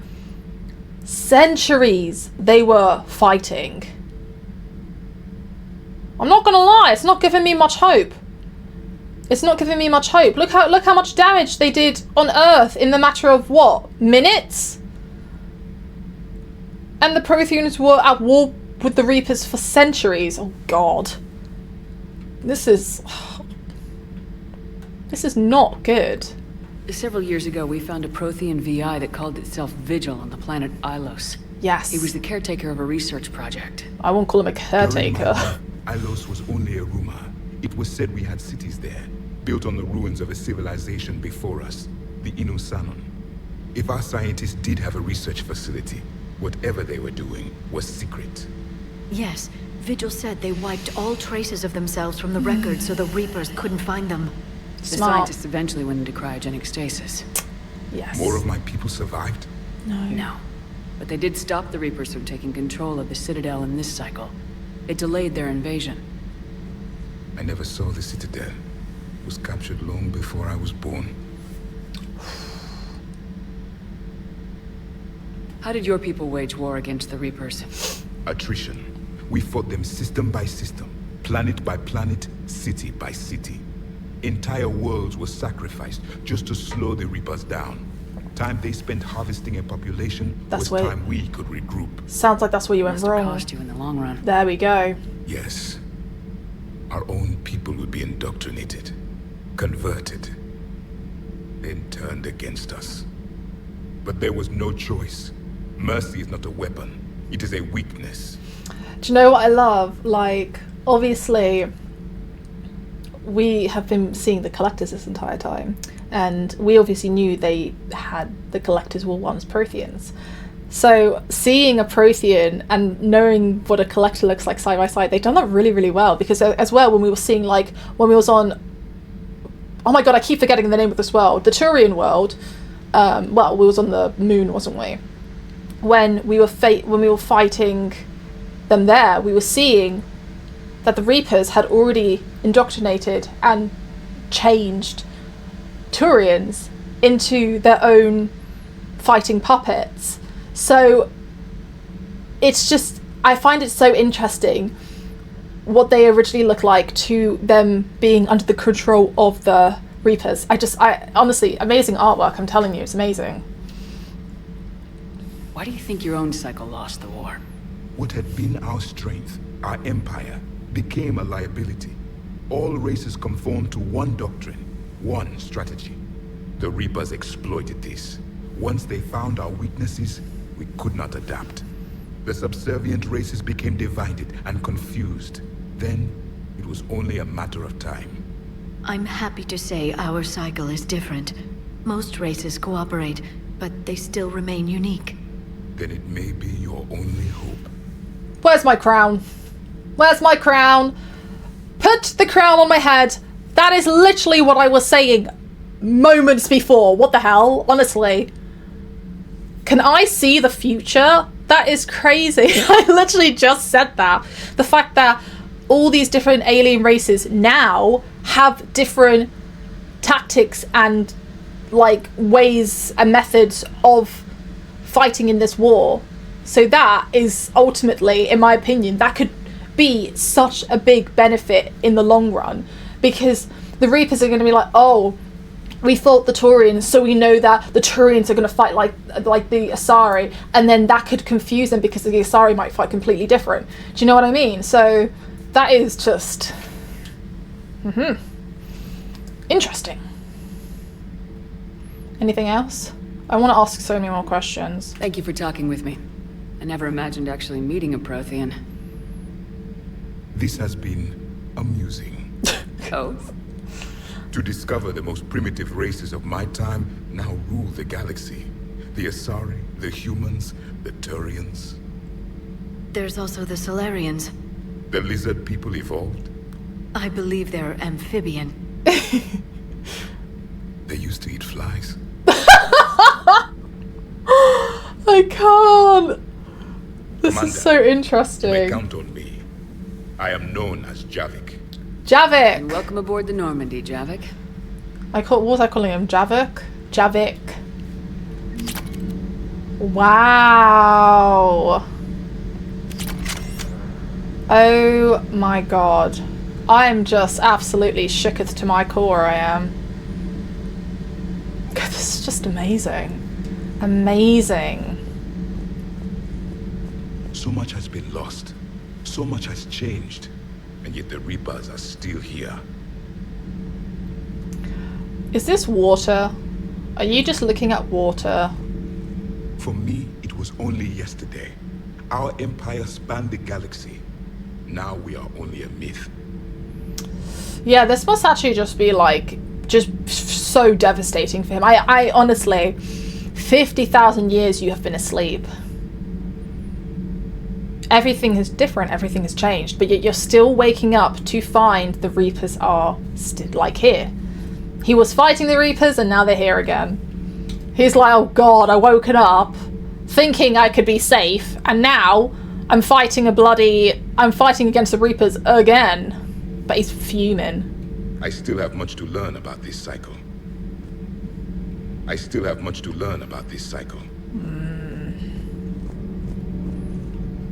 [SPEAKER 1] Centuries they were fighting. I'm not gonna lie, it's not giving me much hope. It's not giving me much hope. Look how much damage they did on Earth in the matter of what? Minutes? And the Protheans were at war with the Reapers for centuries. Oh god. This is not good.
[SPEAKER 3] Several years ago, we found a Prothean VI that called itself Vigil on the planet Ilos.
[SPEAKER 1] Yes.
[SPEAKER 3] He was the caretaker of a research project.
[SPEAKER 1] I won't call him a caretaker.
[SPEAKER 17] Ilos was only a rumor. It was said we had cities there, built on the ruins of a civilization before us, the Inusanon. If our scientists did have a research facility, whatever they were doing was secret.
[SPEAKER 7] Yes, Vigil said they wiped all traces of themselves from the records so the Reapers couldn't find them.
[SPEAKER 3] The scientists eventually went into cryogenic stasis.
[SPEAKER 1] Yes.
[SPEAKER 17] More of my people survived?
[SPEAKER 3] No. But they did stop the Reapers from taking control of the Citadel in this cycle. It delayed their invasion.
[SPEAKER 17] I never saw the Citadel. It was captured long before I was born.
[SPEAKER 3] How did your people wage war against the Reapers?
[SPEAKER 17] Attrition. We fought them system by system, planet by planet, city by city. Entire worlds were sacrificed just to slow the Reapers down. Time they spent harvesting a population was time we could regroup.
[SPEAKER 1] Sounds like that's where you went wrong.
[SPEAKER 3] Cost you in the long run.
[SPEAKER 1] There we go.
[SPEAKER 17] Yes. Our own people would be indoctrinated, converted, then turned against us. But there was no choice. Mercy is not a weapon. It is a weakness.
[SPEAKER 1] Do you know what I love? Like, obviously, we have been seeing the Collectors this entire time. And we obviously knew they had the Collectors were once Protheans. So seeing a Prothean and knowing what a Collector looks like side by side, they've done that really, really well. Because as well, when we were seeing, like, when we was on... Oh my god, I keep forgetting the name of this world. The Turian world. Well, we was on the moon, wasn't we? When we were fighting them there, we were seeing that the Reapers had already indoctrinated and changed Turians into their own fighting puppets. So it's just, I find it so interesting what they originally look like to them being under the control of the Reapers. I honestly, amazing artwork, I'm telling you, it's amazing.
[SPEAKER 3] Why do you think your own cycle lost the war?
[SPEAKER 17] What had been our strength, our empire, became a liability. All races conformed to one doctrine, one strategy. The Reapers exploited this. Once they found our weaknesses, we could not adapt. The subservient races became divided and confused. Then, it was only a matter of time.
[SPEAKER 7] I'm happy to say our cycle is different. Most races cooperate, but they still remain unique.
[SPEAKER 17] Then it may be your only hope.
[SPEAKER 1] Where's my crown? Where's my crown? Put the crown on my head. That is literally what I was saying moments before. What the hell? Honestly. Can I see the future? That is crazy. I literally just said that. The fact that all these different alien races now have different tactics and like ways and methods of fighting in this war. So that is ultimately, in my opinion, that could be such a big benefit in the long run, because the Reapers are going to be like, oh, we fought the Turians, so we know that the Turians are going to fight like the Asari, and then that could confuse them because the Asari might fight completely different. Do you know what I mean? So that is just interesting. Anything else? I want to ask so many more questions.
[SPEAKER 3] Thank you for talking with me. I never imagined actually meeting a Prothean.
[SPEAKER 17] This has been amusing.
[SPEAKER 3] Oh?
[SPEAKER 17] To discover the most primitive races of my time now rule the galaxy. The Asari, the humans, the Turians.
[SPEAKER 7] There's also the Solarians.
[SPEAKER 17] The lizard people evolved.
[SPEAKER 7] I believe they're amphibian.
[SPEAKER 17] They used to eat flies.
[SPEAKER 1] I can't. This
[SPEAKER 17] Commander,
[SPEAKER 1] is so
[SPEAKER 17] you may
[SPEAKER 1] interesting.
[SPEAKER 17] count on me. I am known as Javik.
[SPEAKER 1] Javik.
[SPEAKER 3] And welcome aboard the Normandy, Javik.
[SPEAKER 1] What was I calling him? Javik? Javik. Wow. Oh my god. I am just absolutely shooketh to my core, I am. God, this is just amazing. Amazing.
[SPEAKER 17] So much has been lost. So much has changed. And yet the Reapers are still here.
[SPEAKER 1] Is this water? Are you just looking at water?
[SPEAKER 17] For me, it was only yesterday. Our empire spanned the galaxy. Now we are only a myth.
[SPEAKER 1] Yeah, this must actually just be like, just so devastating for him. I honestly, 50,000 years you have been asleep. Everything is different, everything has changed, but yet you're still waking up to find the Reapers are still like here. He was fighting the Reapers and now they're here again. He's like, oh god, I woken up thinking I could be safe and now I'm fighting against the Reapers again. But he's fuming.
[SPEAKER 17] I still have much to learn about this cycle.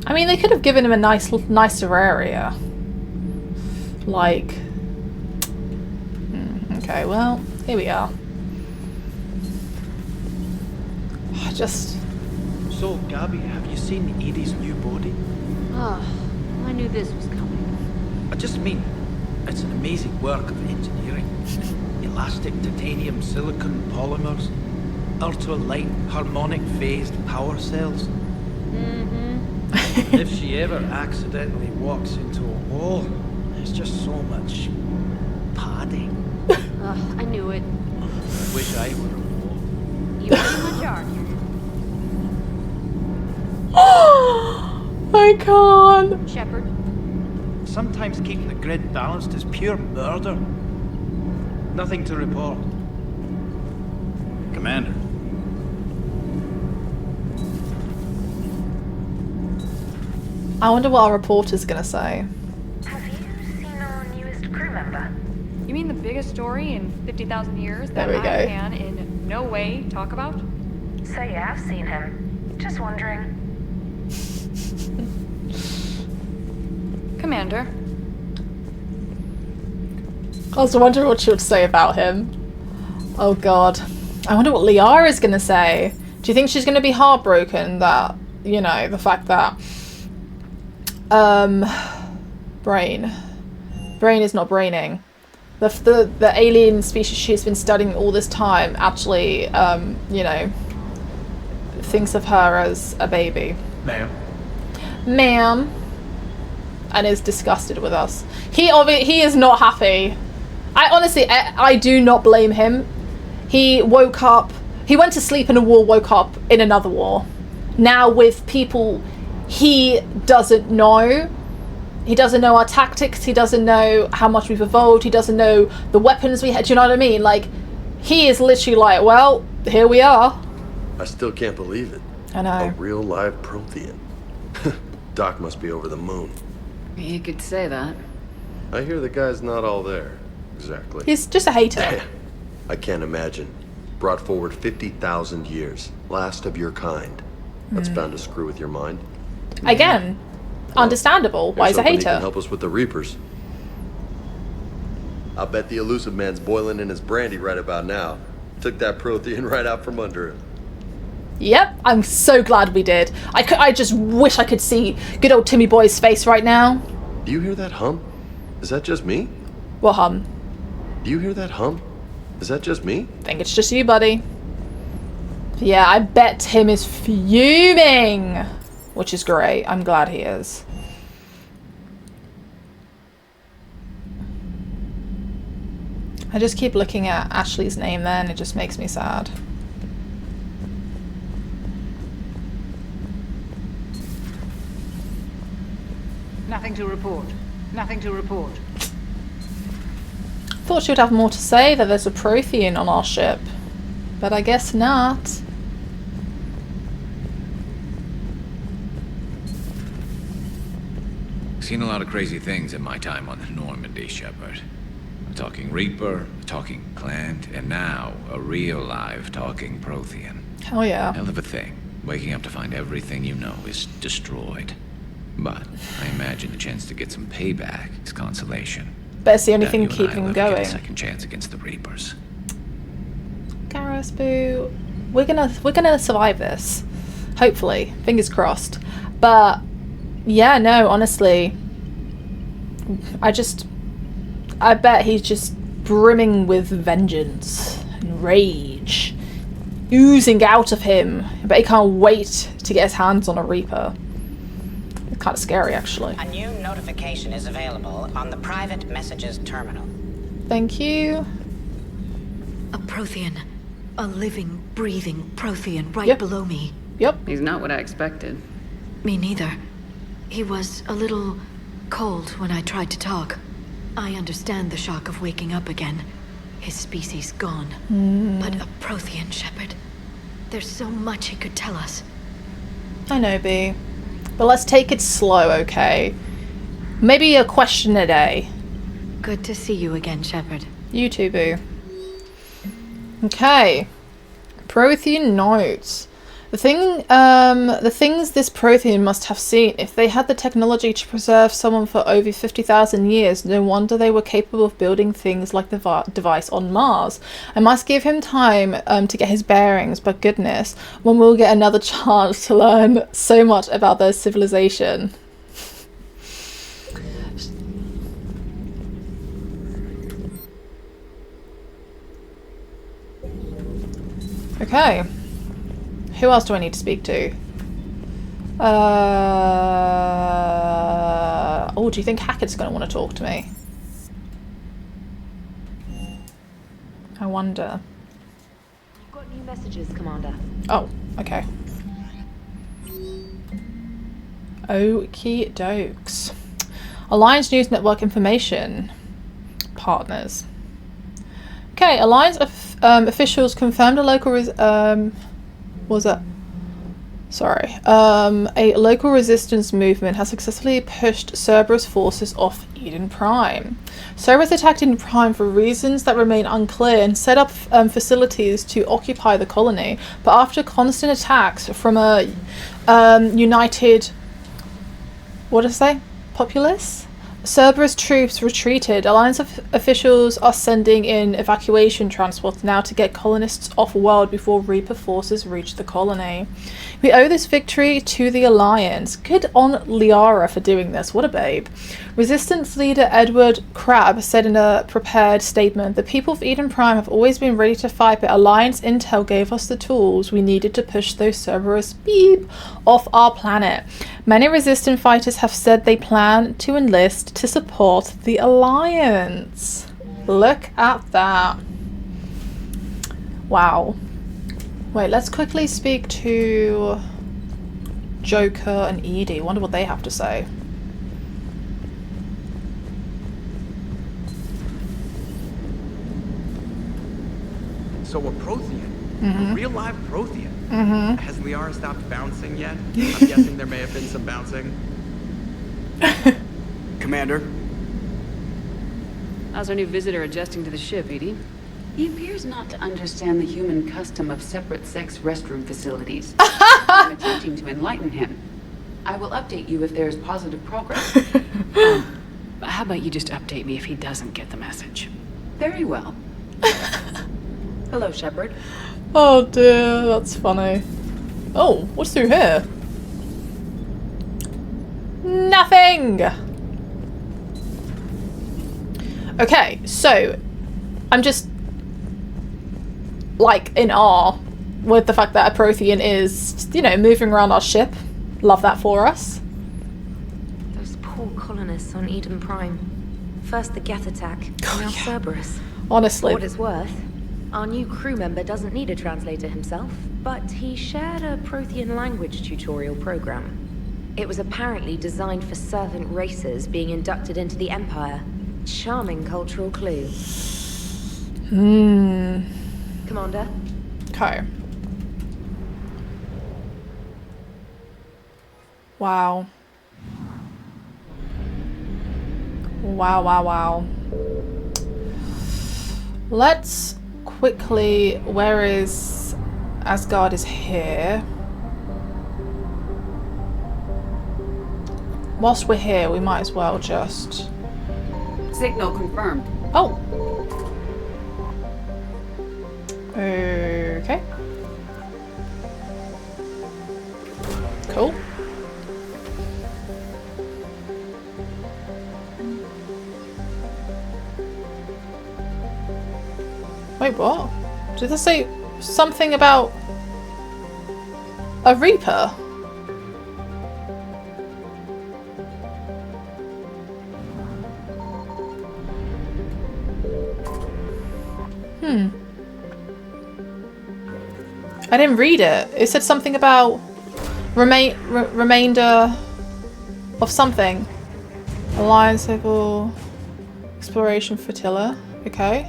[SPEAKER 1] I mean, they could have given him a nicer area. Like... okay, well, here we are.
[SPEAKER 10] So, Gabby, have you seen Edie's new body?
[SPEAKER 11] Oh, I knew this was coming.
[SPEAKER 10] I just mean, it's an amazing work of engineering. Elastic titanium silicon polymers, ultra-light harmonic phased power cells. If she ever accidentally walks into a wall, there's just so much padding.
[SPEAKER 11] I knew it.
[SPEAKER 10] Wish I were a wall.
[SPEAKER 11] You were in my charge.
[SPEAKER 1] I can't.
[SPEAKER 11] Shepard.
[SPEAKER 10] Sometimes keeping the grid balanced is pure murder. Nothing to report.
[SPEAKER 9] Commander.
[SPEAKER 1] I wonder what our reporter's gonna say.
[SPEAKER 19] Have you seen our newest crew member?
[SPEAKER 12] You mean the biggest story in 50,000 years that
[SPEAKER 1] There we
[SPEAKER 12] I
[SPEAKER 1] go.
[SPEAKER 12] can in no way talk about?
[SPEAKER 19] So you have seen him. Just wondering.
[SPEAKER 12] Commander.
[SPEAKER 1] I was wondering what she would say about him. Oh god. I wonder what Liara's gonna say. Do you think she's gonna be heartbroken that, you know, the fact that Brain is not braining. The alien species she's been studying all this time actually, you know, thinks of her as a baby. Ma'am. And is disgusted with us. He is not happy. I do not blame him. He woke up, he went to sleep in a war, woke up in another war. Now with people he doesn't know. He doesn't know our tactics, he doesn't know how much we've evolved, he doesn't know the weapons we had, do you know what I mean? Like, he is literally like, well, here we are.
[SPEAKER 13] I still can't believe it.
[SPEAKER 1] I know.
[SPEAKER 13] A real live Prothean. Doc must be over the moon.
[SPEAKER 3] You could say that.
[SPEAKER 13] I hear the guy's not all there. Exactly.
[SPEAKER 1] He's just a hater.
[SPEAKER 13] I can't imagine. Brought forward 50,000 years. Last of your kind. That's bound to screw with your mind.
[SPEAKER 1] Again, understandable. Why he's a
[SPEAKER 13] He can
[SPEAKER 1] hater.
[SPEAKER 13] help us with the Reapers. I'll bet the elusive man's boiling in his brandy right about now. Took that Prothean right out from under him.
[SPEAKER 1] Yep, I'm so glad we did. I just wish I could see good old Timmy Boy's face right now.
[SPEAKER 13] Do you hear that hum? Is that just me?
[SPEAKER 1] What hum?
[SPEAKER 13] Do you hear that hum? Is that just me?
[SPEAKER 1] I think it's just you, buddy. Yeah, I bet Tim is fuming. Which is great. I'm glad he is. I just keep looking at Ashley's name there and it just makes me sad.
[SPEAKER 4] Nothing to report. Nothing to report.
[SPEAKER 1] Thought she would have more to say, that there's a Prothean on our ship. But I guess not.
[SPEAKER 8] seen a lot of crazy things in my time on the Normandy, Shepard. A talking Reaper, a talking plant, and now a real live talking Prothean.
[SPEAKER 1] Hell yeah.
[SPEAKER 8] Hell of a thing. Waking up to find everything you know is destroyed. But I imagine the chance to get some payback is consolation.
[SPEAKER 1] But it's the only thing
[SPEAKER 8] That you and I
[SPEAKER 1] keeping
[SPEAKER 8] will never
[SPEAKER 1] going.
[SPEAKER 8] get a second chance against the Reapers.
[SPEAKER 1] Garrus, boo. We're gonna survive this. Hopefully. Fingers crossed. But yeah, no, honestly. I bet he's just brimming with vengeance and rage. Oozing out of him. But he can't wait to get his hands on a Reaper. It's kind of scary, actually.
[SPEAKER 6] A new notification is available on the private messages terminal.
[SPEAKER 1] Thank you.
[SPEAKER 7] A Prothean. A living, breathing Prothean right below me.
[SPEAKER 1] Yep.
[SPEAKER 3] He's not what I expected.
[SPEAKER 7] Me neither. He was a little cold when I tried to talk. I understand the shock of waking up again. His species gone. But a Prothean, Shepard. There's so much he could tell us.
[SPEAKER 1] I know, B. But let's take it slow, okay? Maybe a question a day.
[SPEAKER 7] Good to see you again, Shepard.
[SPEAKER 1] You too, boo. Okay. Prothean notes. The things this Prothean must have seen. If they had the technology to preserve someone for over 50,000 years, no wonder they were capable of building things like the device on Mars. I must give him time to get his bearings, but goodness, when we'll get another chance to learn so much about their civilization. Okay. Who else do I need to speak to? Oh, do you think Hackett's going to want to talk to me? I wonder.
[SPEAKER 19] You've got new messages, Commander.
[SPEAKER 1] Oh, okay. Okie dokes. Alliance News Network information. Partners. Okay, Alliance officials confirmed a local a local resistance movement has successfully pushed Cerberus forces off Eden Prime. Cerberus attacked Eden Prime for reasons that remain unclear and set up facilities to occupy the colony, but after constant attacks from a united, populace? Cerberus troops retreated. Alliance officials are sending in evacuation transports now to get colonists off-world before Reaper forces reach the colony. We owe this victory to the Alliance. Good on Liara for doing this. What a babe. Resistance leader Edward Crabb said in a prepared statement, "The people of Eden Prime have always been ready to fight, but Alliance intel gave us the tools we needed to push those Cerberus off our planet. Many resistant fighters have said they plan to enlist to support the Alliance." Look at that. Wow. Wait, let's quickly speak to Joker and Edie. Wonder what they have to say.
[SPEAKER 2] So a Prothean? A real live Prothean? Has Liara stopped bouncing yet? I'm guessing there may have been some bouncing.
[SPEAKER 14] Commander?
[SPEAKER 3] How's our new visitor adjusting to the ship, Edie?
[SPEAKER 5] He appears not to understand the human custom of separate-sex restroom facilities. I'm attempting to enlighten him. I will update you if there is positive progress.
[SPEAKER 3] How about you just update me if he doesn't get the message?
[SPEAKER 5] Very well. Hello, Shepard.
[SPEAKER 1] Oh dear, that's funny. Oh, what's through here? Nothing! Okay, so I'm just like in awe with the fact that a Prothean is, you know, moving around our ship. Love that for us.
[SPEAKER 22] Those poor colonists on Eden Prime. First the Geth attack, now Cerberus.
[SPEAKER 1] Honestly.
[SPEAKER 22] For what it's worth, our new crew member doesn't need a translator himself, but he shared a Prothean language tutorial program. It was apparently designed for servant racers being inducted into the Empire. Charming cultural clue. Commander?
[SPEAKER 1] Okay. Wow. Wow, wow, wow. Let's quickly... Where is... Asgard is here. Whilst we're here, we might as well just...
[SPEAKER 5] Signal confirmed.
[SPEAKER 1] Oh! Okay. Cool. Wait, what? Did they say something about a Reaper? I didn't read it. It said something about remainder of something. Alliance Civil Exploration Flotilla. Okay.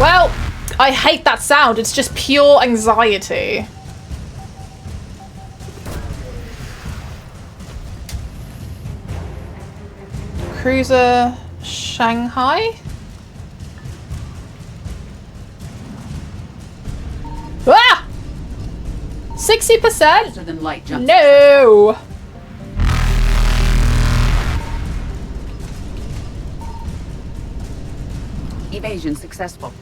[SPEAKER 1] Well, I hate that sound. It's just pure anxiety. Cruiser Shanghai? Ah! 60%? No!
[SPEAKER 5] Evasion successful.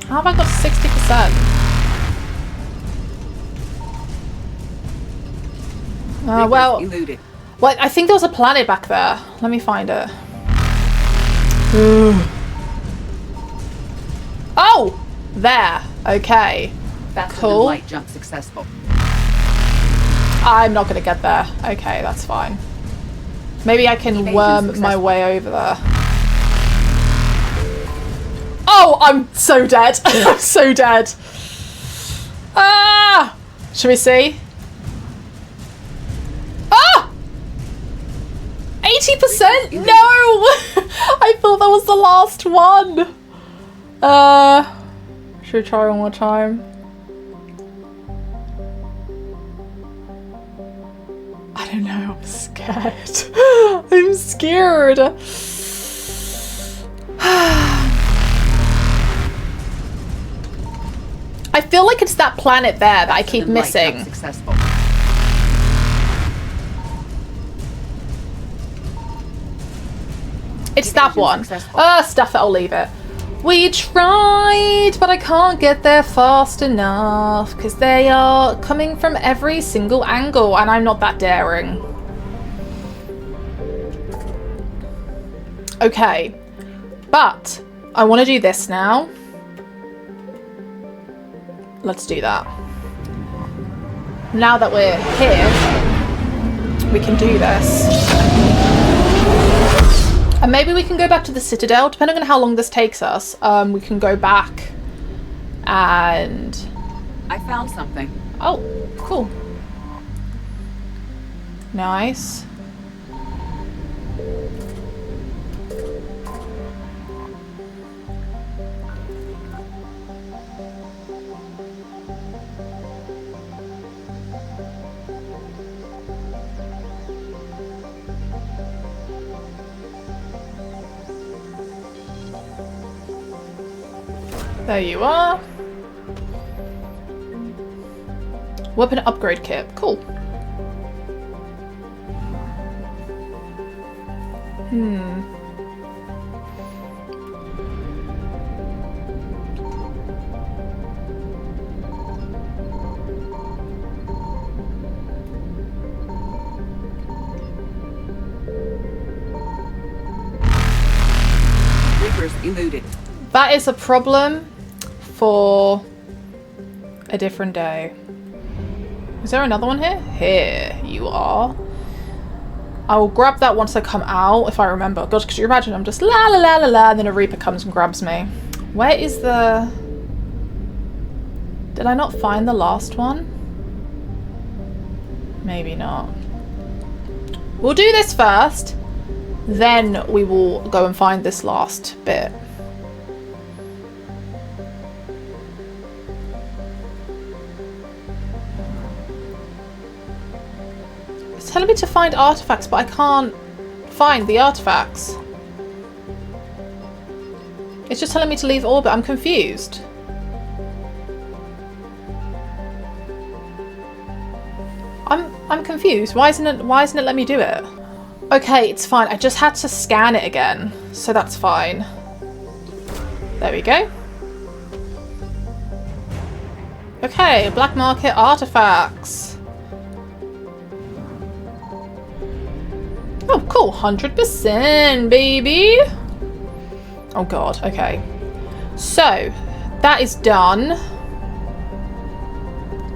[SPEAKER 1] How have I got 60%? Well,
[SPEAKER 5] eluded.
[SPEAKER 1] Well, I think there was a planet back there. Let me find it. Oh! There. Okay. Cool.
[SPEAKER 5] Light jump successful.
[SPEAKER 1] I'm not going to get there. Okay, that's fine. Maybe I can worm my way over there. Oh, I'm so dead. I'm so dead. Ah! Should we see? Ah! 80%? No! I thought that was the last one. Should we try one more time? I don't know. I'm scared. I'm scared. I feel like it's that planet there that I keep missing. It's that one. Stuff it, I'll leave it. We tried, but I can't get there fast enough because they are coming from every single angle and I'm not that daring. Okay, but I want to do this now. Let's do that. Now that we're here, we can do this. And maybe we can go back to the Citadel, depending on how long this takes us. We can go back and...
[SPEAKER 5] I found something.
[SPEAKER 1] Oh, cool. Nice. There you are. Weapon upgrade kit. Cool.
[SPEAKER 5] Reapers eluded.
[SPEAKER 1] That is a problem for a different day. Is there another one here? Here you are. I will grab that once I come out, if I remember. God, could you imagine? I'm just la la la la la, and then a Reaper comes and grabs me. Where is the... Did I not find the last one? Maybe not. We'll do this first, then we will go and find this last bit. It's telling me to find artifacts, but I can't find the artifacts. It's just telling me to leave orbit. I'm confused. I'm confused. Why isn't it letting me do it? Okay, it's fine. I just had to scan it again, so that's fine. There we go. Okay, black market artifacts. Oh, cool. 100%, baby. Oh god, okay. So, that is done.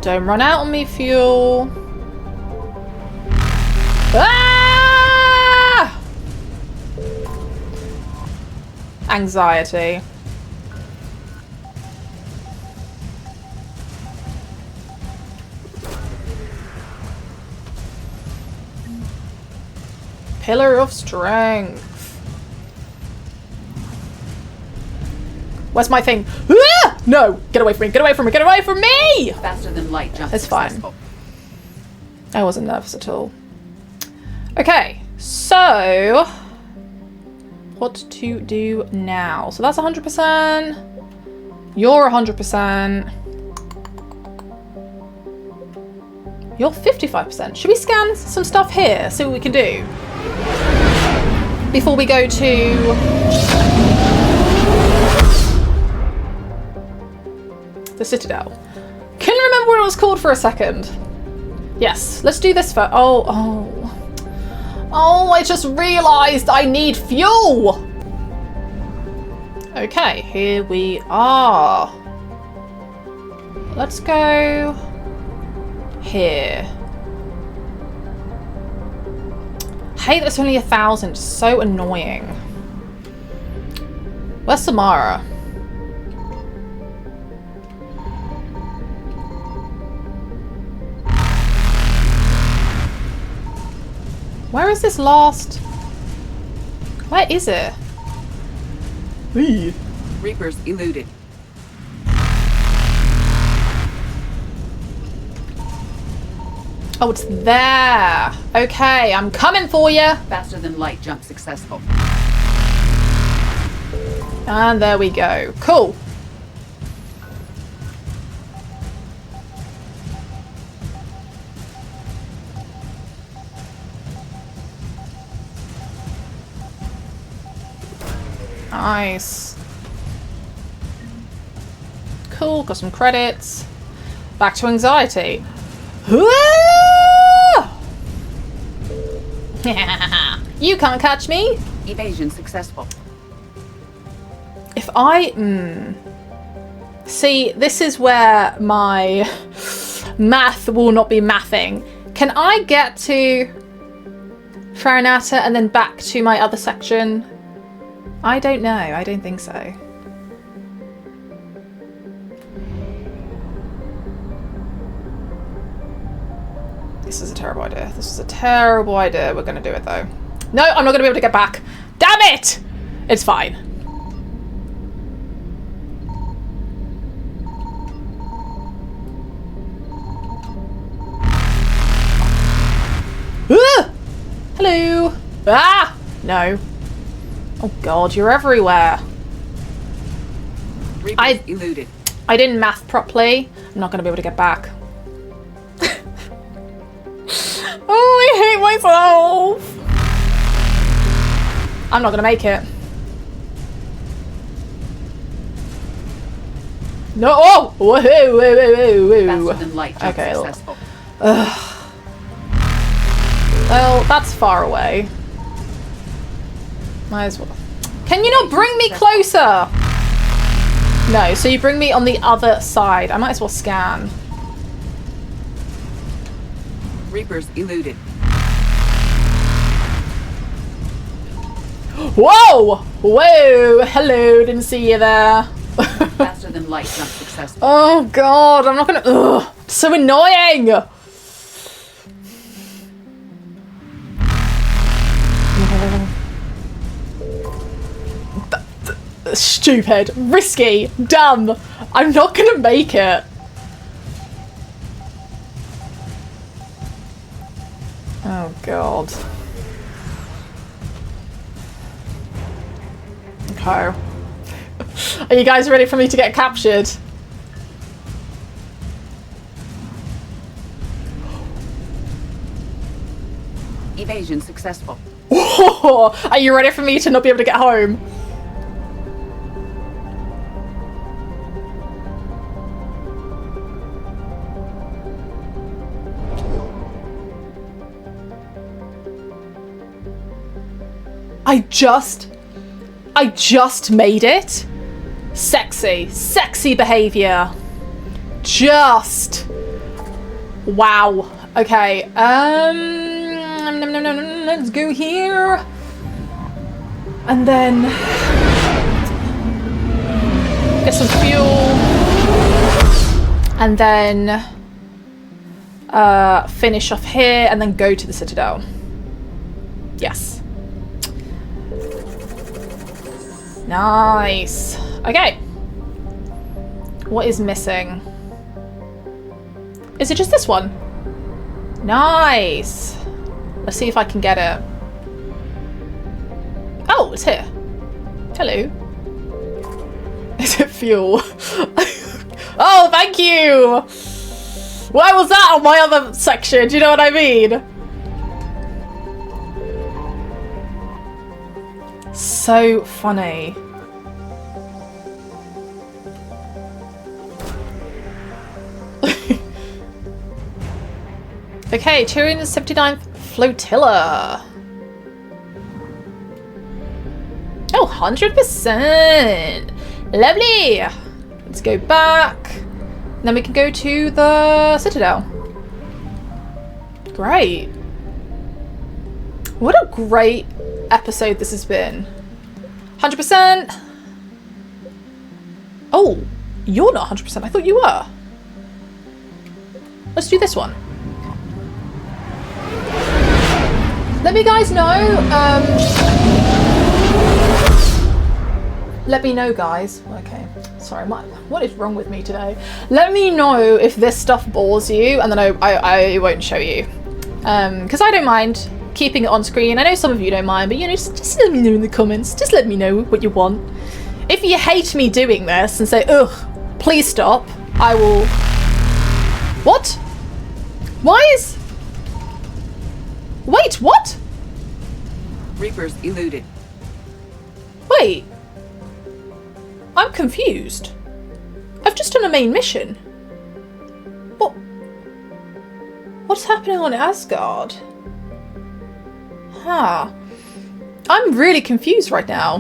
[SPEAKER 1] Don't run out on me, fuel. Ah! Anxiety. Pillar of strength. Where's my thing? Ah! No! Get away from me! Get away from me! Get away from me!
[SPEAKER 5] Faster than light jump.
[SPEAKER 1] It's fine. I wasn't nervous at all. Okay, so what to do now? So that's 100%. You're 100%. You're 55%. Should we scan some stuff here? See what we can do before we go to the Citadel. Can you remember what it was called for a second? Yes, let's do this for. Oh, I just realised I need fuel! Okay, here we are. Let's go here. I hate that it's only 1,000, it's so annoying. Where's Samara? Where is this last? Where is it?
[SPEAKER 5] Reapers eluded.
[SPEAKER 1] Oh, it's there. Okay, I'm coming for you.
[SPEAKER 5] Faster than light jump successful.
[SPEAKER 1] And there we go. Cool. Nice. Cool, got some credits. Back to anxiety. You can't catch me.
[SPEAKER 5] Evasion successful.
[SPEAKER 1] If I... See, this is where my math will not be mathing. Can I get to Farinata and then back to my other section? I don't know. I don't think so. This is a terrible idea. This is a terrible idea. We're going to do it though. No, I'm not going to be able to get back. Damn it! It's fine. Ah! Hello. Ah! No. Oh god, you're everywhere. I
[SPEAKER 5] eluded.
[SPEAKER 1] I didn't math properly. I'm not going to be able to get back. Oh, I hate myself. I'm not going to make it. No. Oh! Whoa, whoa, whoa, whoa.
[SPEAKER 5] Faster than light jump successful.
[SPEAKER 1] Well, that's far away. Might as well. Can you not bring me closer? No, so you bring me on the other side. I might as well scan.
[SPEAKER 5] Reapers eluded.
[SPEAKER 1] Whoa! Whoa! Hello, didn't see you there.
[SPEAKER 5] Faster than light jump successful.
[SPEAKER 1] Oh god, I'm not gonna. Ugh, so annoying! Stupid, risky, dumb. I'm not gonna make it. Oh god. Okay. Are you guys ready for me to get captured?
[SPEAKER 5] Evasion successful.
[SPEAKER 1] Are you ready for me to not be able to get home? I just made it. Sexy behavior. Just. Wow. Okay. Let's go here. And then get some fuel. And then finish off here and then go to the Citadel. Yes. Nice. Okay. What is missing? Is it just this one? Nice. Let's see if I can get it. Oh, it's here. Hello. Is it fuel? Oh, thank you. Why was that on my other section? Do you know what I mean? So funny. Okay, 279th Flotilla. Oh, 100%. Lovely. Let's go back. Then we can go to the Citadel. Great. What a great episode this has been. 100%. Oh, you're not 100%. I thought you were. Let's do this one. Let me guys know. Let me know, guys. Okay. Sorry, what is wrong with me today? Let me know if this stuff bores you, and then I won't show you. Because I don't mind keeping it on screen. I know some of you don't mind, but you know, just let me know in the comments. Just let me know what you want. If you hate me doing this and say, ugh, please stop, I will... What? Why is... Wait, what?
[SPEAKER 5] Reapers eluded.
[SPEAKER 1] Wait. I'm confused. I've just done a main mission. What's happening on Asgard? Huh. I'm really confused right now.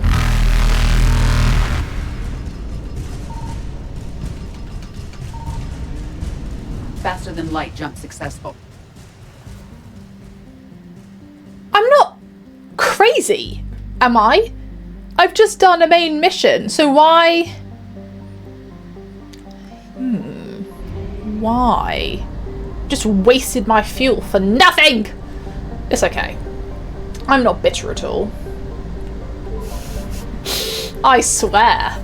[SPEAKER 5] Faster than light jump successful.
[SPEAKER 1] I'm not crazy, am I? I've just done a main mission, so why? Why? Just wasted my fuel for nothing! It's okay. I'm not bitter at all. I swear.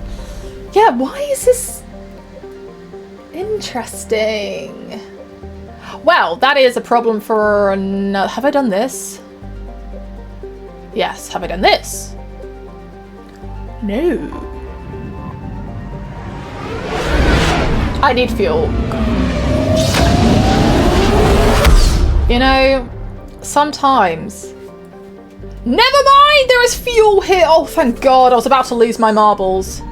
[SPEAKER 1] Yeah, why is this interesting? Well, that is a problem for another... Have I done this? Yes, have I done this? No. I need fuel. You know, sometimes... Never mind! There is fuel here! Oh, thank God. I was about to lose my marbles.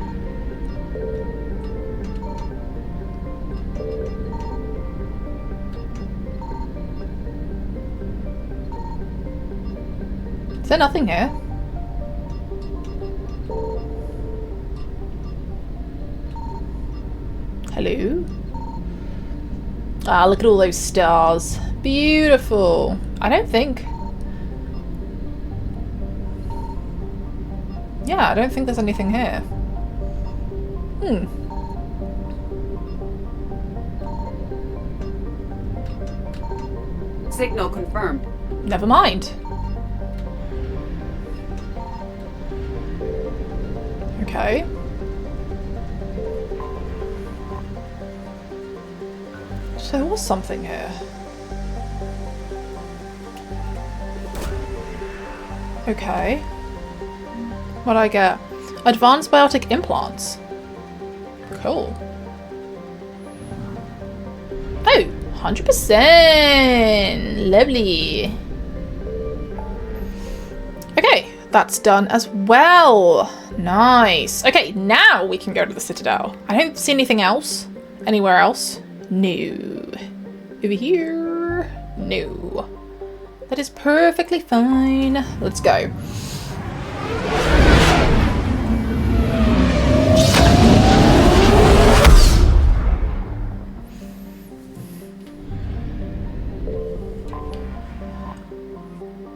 [SPEAKER 1] Is there nothing here? Hello? Ah, look at all those stars. Beautiful. I don't think... Yeah, I don't think there's anything here.
[SPEAKER 5] Signal confirmed.
[SPEAKER 1] Never mind. Okay. So there was something here. Okay. What do I get? Advanced biotic implants. Cool. Oh, 100%. Lovely. Okay, that's done as well. Nice. Okay, now we can go to the Citadel. I don't see anything else. Anywhere else? No. Over here? No. That is perfectly fine. Let's go.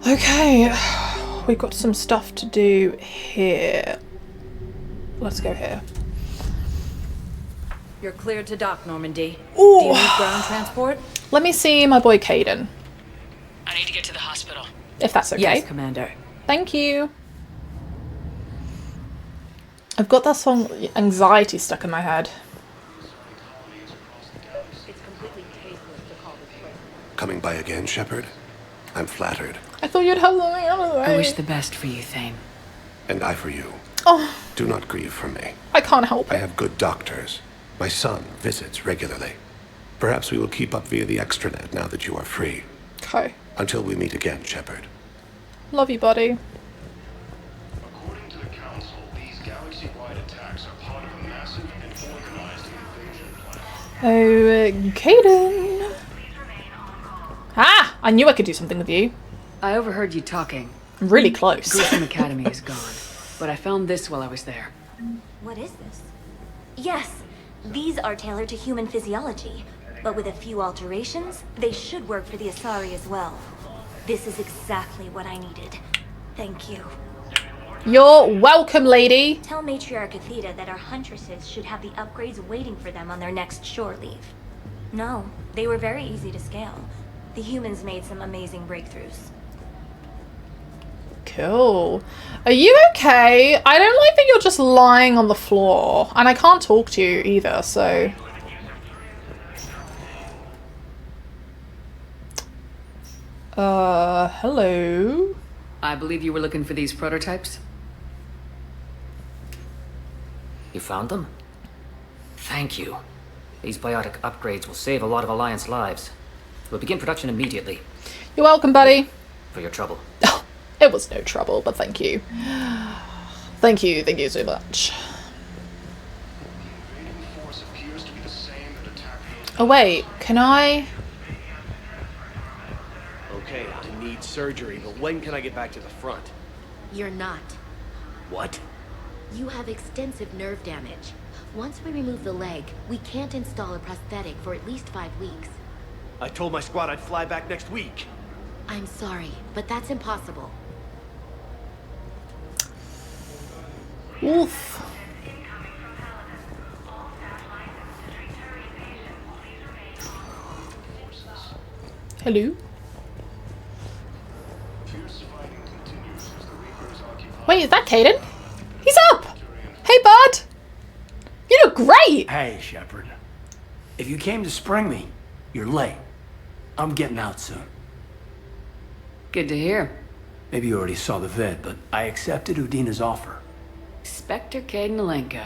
[SPEAKER 1] Okay, we've got some stuff to do here. Let's go here.
[SPEAKER 22] You're cleared to dock, Normandy.
[SPEAKER 1] Ooh.
[SPEAKER 22] Do you need ground transport?
[SPEAKER 1] Let me see my boy Caden.
[SPEAKER 3] I need to get to the hospital.
[SPEAKER 1] If that's okay.
[SPEAKER 22] Yes, Commander.
[SPEAKER 1] Thank you. I've got that song Anxiety stuck in my head.
[SPEAKER 15] Coming by again, Shepard? I'm flattered.
[SPEAKER 1] I thought you'd have something out of the way.
[SPEAKER 3] I wish the best for you, Thane.
[SPEAKER 15] And I for you.
[SPEAKER 1] Oh.
[SPEAKER 15] Do not grieve for me.
[SPEAKER 1] I can't help it.
[SPEAKER 15] I have good doctors. My son visits regularly. Perhaps we will keep up via the extranet now that you are free.
[SPEAKER 1] Okay.
[SPEAKER 15] Until we meet again, Shepard.
[SPEAKER 1] Love you, buddy.
[SPEAKER 20] According to the Council, these galaxy-wide attacks are part of a massive and organized invasion plan.
[SPEAKER 1] Oh, Caden. Ah! I knew I could do something with you.
[SPEAKER 3] I overheard you talking.
[SPEAKER 1] I'm really close.
[SPEAKER 3] Grissom Academy is gone, but I found this while I was there.
[SPEAKER 11] What is this? Yes, these are tailored to human physiology, but with a few alterations, they should work for the Asari as well. This is exactly what I needed. Thank you.
[SPEAKER 1] You're welcome, lady.
[SPEAKER 11] Tell Matriarch Athena that our huntresses should have the upgrades waiting for them on their next shore leave. No, they were very easy to scale. The humans made some amazing breakthroughs.
[SPEAKER 1] Cool. Are you okay? I don't like that you're just lying on the floor. And I can't talk to you either, so... hello?
[SPEAKER 3] I believe you were looking for these prototypes?
[SPEAKER 16] You found them? Thank you. These biotic upgrades will save a lot of Alliance lives. We'll begin production immediately.
[SPEAKER 1] You're welcome, buddy.
[SPEAKER 16] For your trouble.
[SPEAKER 1] It was no trouble, but thank you. Thank you so much. Oh wait, can I?
[SPEAKER 23] Okay, I need surgery, but when can I get back to the front?
[SPEAKER 24] You're not.
[SPEAKER 23] What?
[SPEAKER 24] You have extensive nerve damage. Once we remove the leg, we can't install a prosthetic for at least 5 weeks.
[SPEAKER 23] I told my squad I'd fly back next week.
[SPEAKER 24] I'm sorry, but that's impossible.
[SPEAKER 1] Oof. Hello? Wait, is that Caden? He's up! Hey, bud! You look great!
[SPEAKER 10] Hey, Shepard. If you came to spring me, you're late. I'm getting out soon.
[SPEAKER 3] Good to hear.
[SPEAKER 10] Maybe you already saw the vid, but I accepted Udina's offer.
[SPEAKER 3] Spectre Caden Alenko.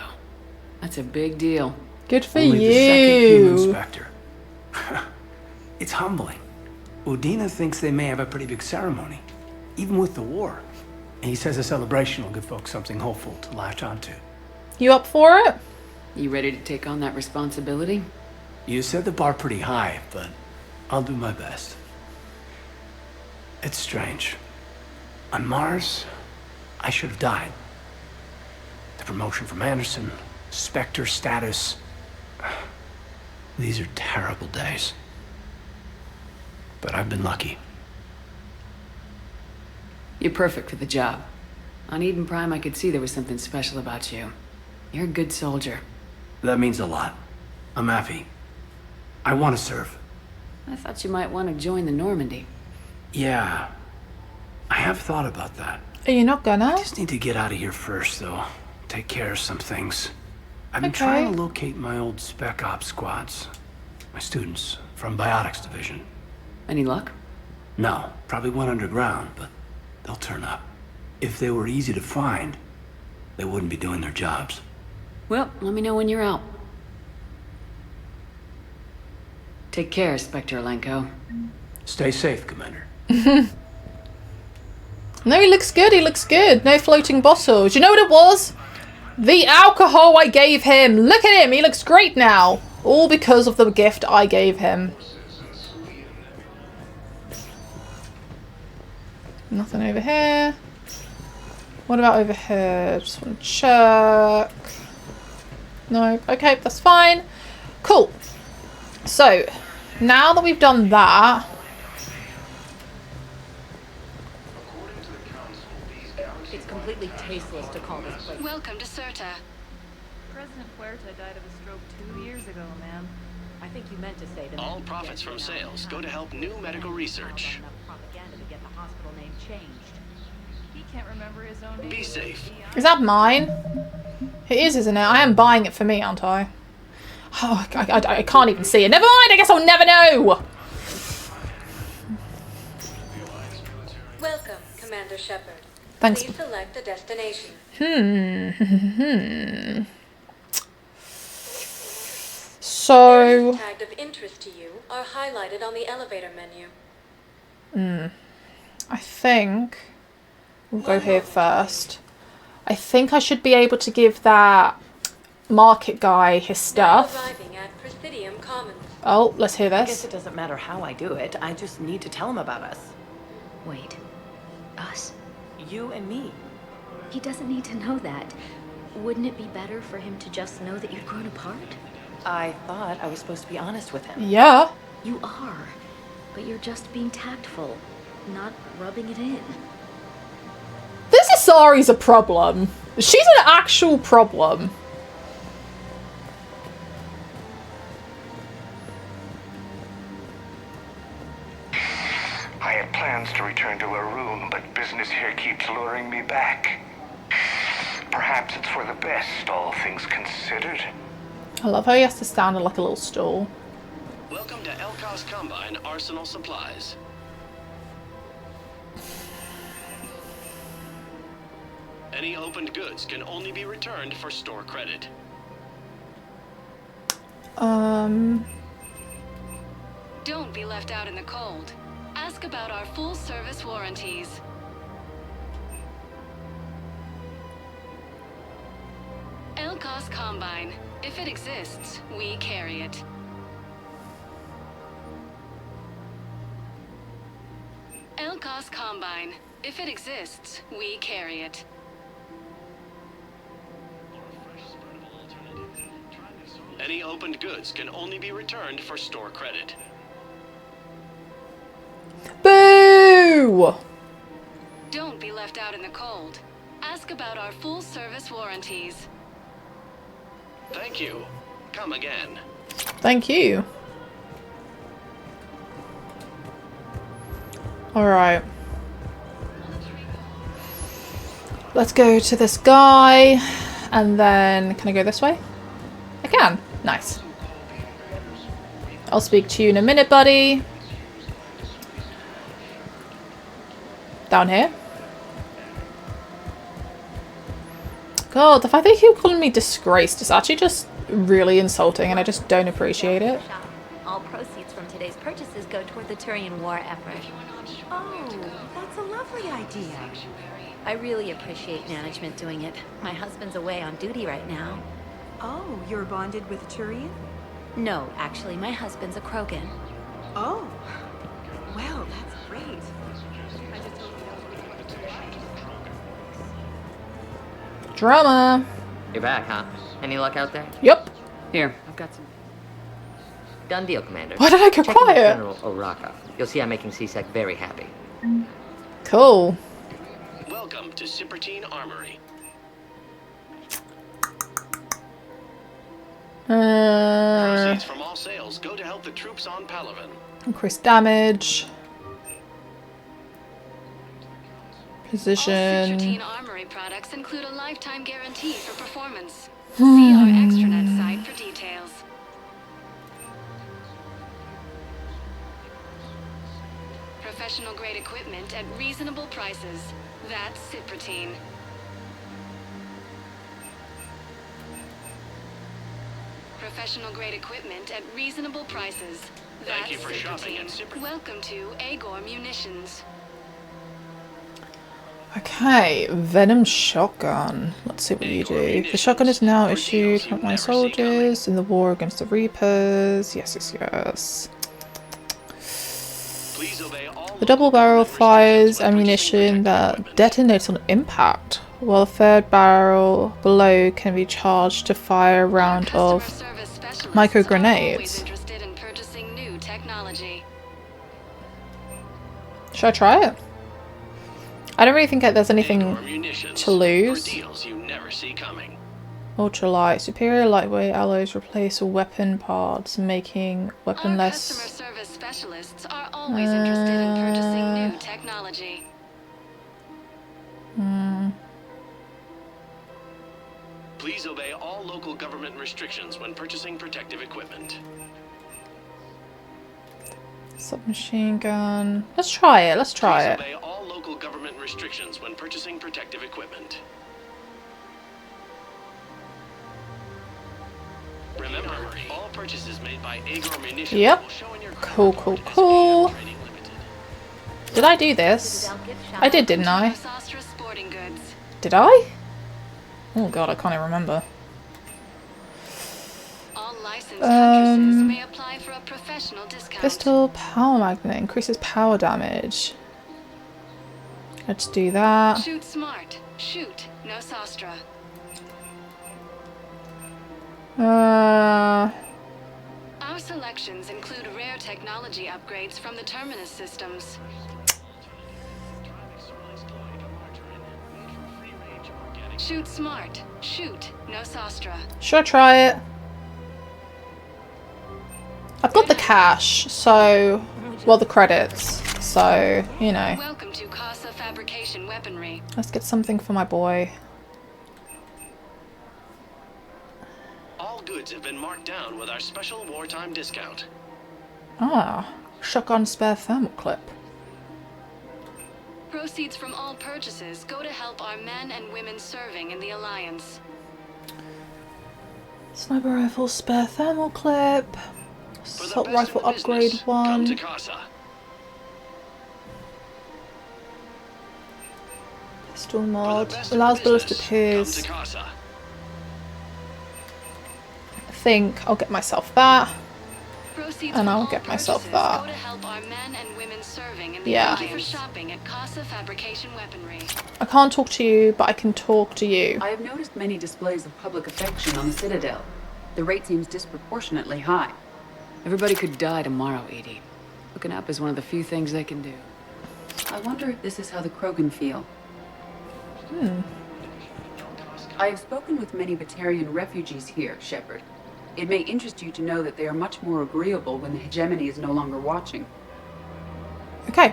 [SPEAKER 3] That's a big deal.
[SPEAKER 1] Good for
[SPEAKER 10] Only
[SPEAKER 1] you.
[SPEAKER 10] the second human Spectre. It's humbling. Udina thinks they may have a pretty big ceremony, even with the war. And he says a celebration will give folks something hopeful to latch onto.
[SPEAKER 1] You up for it?
[SPEAKER 3] You ready to take on that responsibility?
[SPEAKER 10] You set the bar pretty high, but I'll do my best. It's strange. On Mars, I should have died. The promotion from Anderson, Spectre status. These are terrible days. But I've been lucky.
[SPEAKER 3] You're perfect for the job. On Eden Prime, I could see there was something special about you. You're a good soldier.
[SPEAKER 10] That means a lot. I'm happy. I want to serve.
[SPEAKER 3] I thought you might want to join the Normandy.
[SPEAKER 10] Yeah. I have thought about that.
[SPEAKER 1] Are you not gonna?
[SPEAKER 10] I just need to get out of here first, though. Take care of some things. I've been
[SPEAKER 1] Okay.
[SPEAKER 10] trying to locate my old Spec Ops squads. My students from Biotics Division.
[SPEAKER 3] Any luck?
[SPEAKER 10] No. Probably went underground, but they'll turn up. If they were easy to find, they wouldn't be doing their jobs.
[SPEAKER 3] Well, let me know when you're out. Take care, Spectre Lenko.
[SPEAKER 10] Stay safe, Commander.
[SPEAKER 1] No, he looks good. He looks good. No floating bottles. You know what it was? The alcohol I gave him. Look at him. He looks great now. All because of the gift I gave him. Nothing over here. What about over here? Just want to check. No. Okay, that's fine. Cool. So, now that we've done that...
[SPEAKER 22] It's completely tasteless to call this place.
[SPEAKER 9] Welcome to Serta.
[SPEAKER 17] President Huerta died of a stroke 2 years ago, ma'am.
[SPEAKER 22] I think you meant to say to
[SPEAKER 18] All profits from sales go to help new medical research.
[SPEAKER 22] propaganda to get the hospital name changed.
[SPEAKER 17] He can't remember his own name.
[SPEAKER 18] Be safe.
[SPEAKER 1] Is that mine? It is, isn't it? I am buying it for me, aren't I? Oh, I can't even see it. Never mind, I guess I'll never know.
[SPEAKER 9] Welcome, Commander Shepard.
[SPEAKER 1] Thanks.
[SPEAKER 9] Please select a destination.
[SPEAKER 1] So...
[SPEAKER 9] Areas tagged of interest to you are highlighted on the elevator menu.
[SPEAKER 1] I think... We'll go here first. I think I should be able to give that market guy his stuff.
[SPEAKER 9] Arriving at Prothean Commons.
[SPEAKER 1] Oh, let's hear
[SPEAKER 21] I guess
[SPEAKER 1] this.
[SPEAKER 21] it doesn't matter how I do it. I just need to tell him about us.
[SPEAKER 7] Wait. Us?
[SPEAKER 21] You and me.
[SPEAKER 7] He doesn't need to know that. Wouldn't it be better for him to just know that you'd grown apart?
[SPEAKER 21] I thought I was supposed to be honest with him.
[SPEAKER 1] Yeah.
[SPEAKER 7] You are. But you're just being tactful, not rubbing it in.
[SPEAKER 1] This Asari's a problem. She's an actual problem.
[SPEAKER 20] I had plans to return to Arun, but business here keeps luring me back. Perhaps it's for the best, all things considered.
[SPEAKER 1] I love how he has to stand on like a little stool.
[SPEAKER 18] Welcome to Elkos Combine Arsenal Supplies. Any opened goods can only be returned for store credit.
[SPEAKER 9] Don't be left out in the cold. Ask about our full service warranties. Elkos Combine. If it exists, we carry it. Elkos Combine. If it exists, we carry it.
[SPEAKER 18] Any opened goods can only be returned for store credit.
[SPEAKER 1] Boo!
[SPEAKER 9] Don't be left out in the cold. Ask about our full service warranties.
[SPEAKER 18] Thank you. Come again.
[SPEAKER 1] Thank you. Alright. Let's go to this guy. And then, can I go this way? I can. Nice. I'll speak to you in a minute, buddy. Down here. God, the fact that you keep calling me disgraced is actually just really insulting, and I just don't appreciate it.
[SPEAKER 11] All proceeds from today's purchases go toward the Turian war effort.
[SPEAKER 22] Oh, that's a lovely idea.
[SPEAKER 11] I really appreciate management doing it. My husband's away on duty right now.
[SPEAKER 22] Oh, you're bonded with Turian?
[SPEAKER 11] No, actually, my husband's a Krogan.
[SPEAKER 22] Oh, well, that's great. I just hope
[SPEAKER 1] Drama.
[SPEAKER 16] You're back, huh? Any luck out there?
[SPEAKER 1] Yep.
[SPEAKER 3] Here, I've got some.
[SPEAKER 16] Done deal, Commander.
[SPEAKER 1] Why did I go
[SPEAKER 16] Check in with
[SPEAKER 1] quiet?
[SPEAKER 16] General Oraka. You'll see I'm making C-Sec very happy.
[SPEAKER 1] Cool.
[SPEAKER 18] Welcome to Cypertine Armory. Proceeds from all sales go to help the troops on Palaven.
[SPEAKER 1] Increase damage. Position.
[SPEAKER 9] Cypertine Armory products include a lifetime guarantee for performance. See our extranet site for details. professional grade equipment at reasonable prices. That's Prothean. Professional grade equipment at reasonable prices.
[SPEAKER 18] Thank you for shopping at Prothean.
[SPEAKER 9] Welcome to Agor Munitions.
[SPEAKER 1] Okay, Venom Shotgun. Let's see what you do. The shotgun is now issued from my soldiers in the war against the Reapers. Yes, yes, yes. The double barrel fires ammunition that detonates on impact, while the third barrel below can be charged to fire a round of micro grenades. Should I try it? I don't really think there's anything to lose. Ultralight. Superior lightweight alloys replace weapon parts, making weapon less...
[SPEAKER 9] Customer service specialists are always interested in purchasing new technology.
[SPEAKER 18] Please obey all local government restrictions when purchasing protective equipment.
[SPEAKER 1] Submachine gun. Let's try it. Let's try it.
[SPEAKER 18] Please obey all local government restrictions when purchasing protective equipment. Remember, all purchases made by Agor Munitions will show in your
[SPEAKER 1] Cool, cool, cool. Did I do this? I did, didn't I? Did I? Oh god, I can't even remember. Pistol power magnet increases power damage. Let's do that.
[SPEAKER 9] Shoot smart. Shoot. No Sastra. Our selections include rare technology upgrades from the Terminus systems. Shoot smart. Shoot. No Sastra.
[SPEAKER 1] Should I try it? I've got the cash, so... well, the credits, so, you know.
[SPEAKER 9] Welcome to Casa Fabrication Weaponry.
[SPEAKER 1] Let's get something for my boy.
[SPEAKER 18] All goods have been marked down with our special wartime discount.
[SPEAKER 1] Ah, shotgun spare thermal clip.
[SPEAKER 9] Proceeds from all purchases go to help our men and women serving in the Alliance.
[SPEAKER 1] Sniper rifle spare thermal clip. Assault rifle upgrade 1. Pistol mod. Allows bullets to pierce. I think I'll get myself that. And I'll get myself that. Yeah.
[SPEAKER 9] Thank you for shopping at Casa Fabrication Weaponry.
[SPEAKER 1] I can't talk to you, but I can talk to you.
[SPEAKER 5] I have noticed many displays of public affection on the Citadel. The rate seems disproportionately high.
[SPEAKER 3] Everybody could die tomorrow, Edie. Hooking up is one of the few things they can do.
[SPEAKER 5] I wonder if this is how the Krogan feel. I have spoken with many Batarian refugees here, Shepard. It may interest you to know that they are much more agreeable when the hegemony is no longer watching.
[SPEAKER 1] Okay.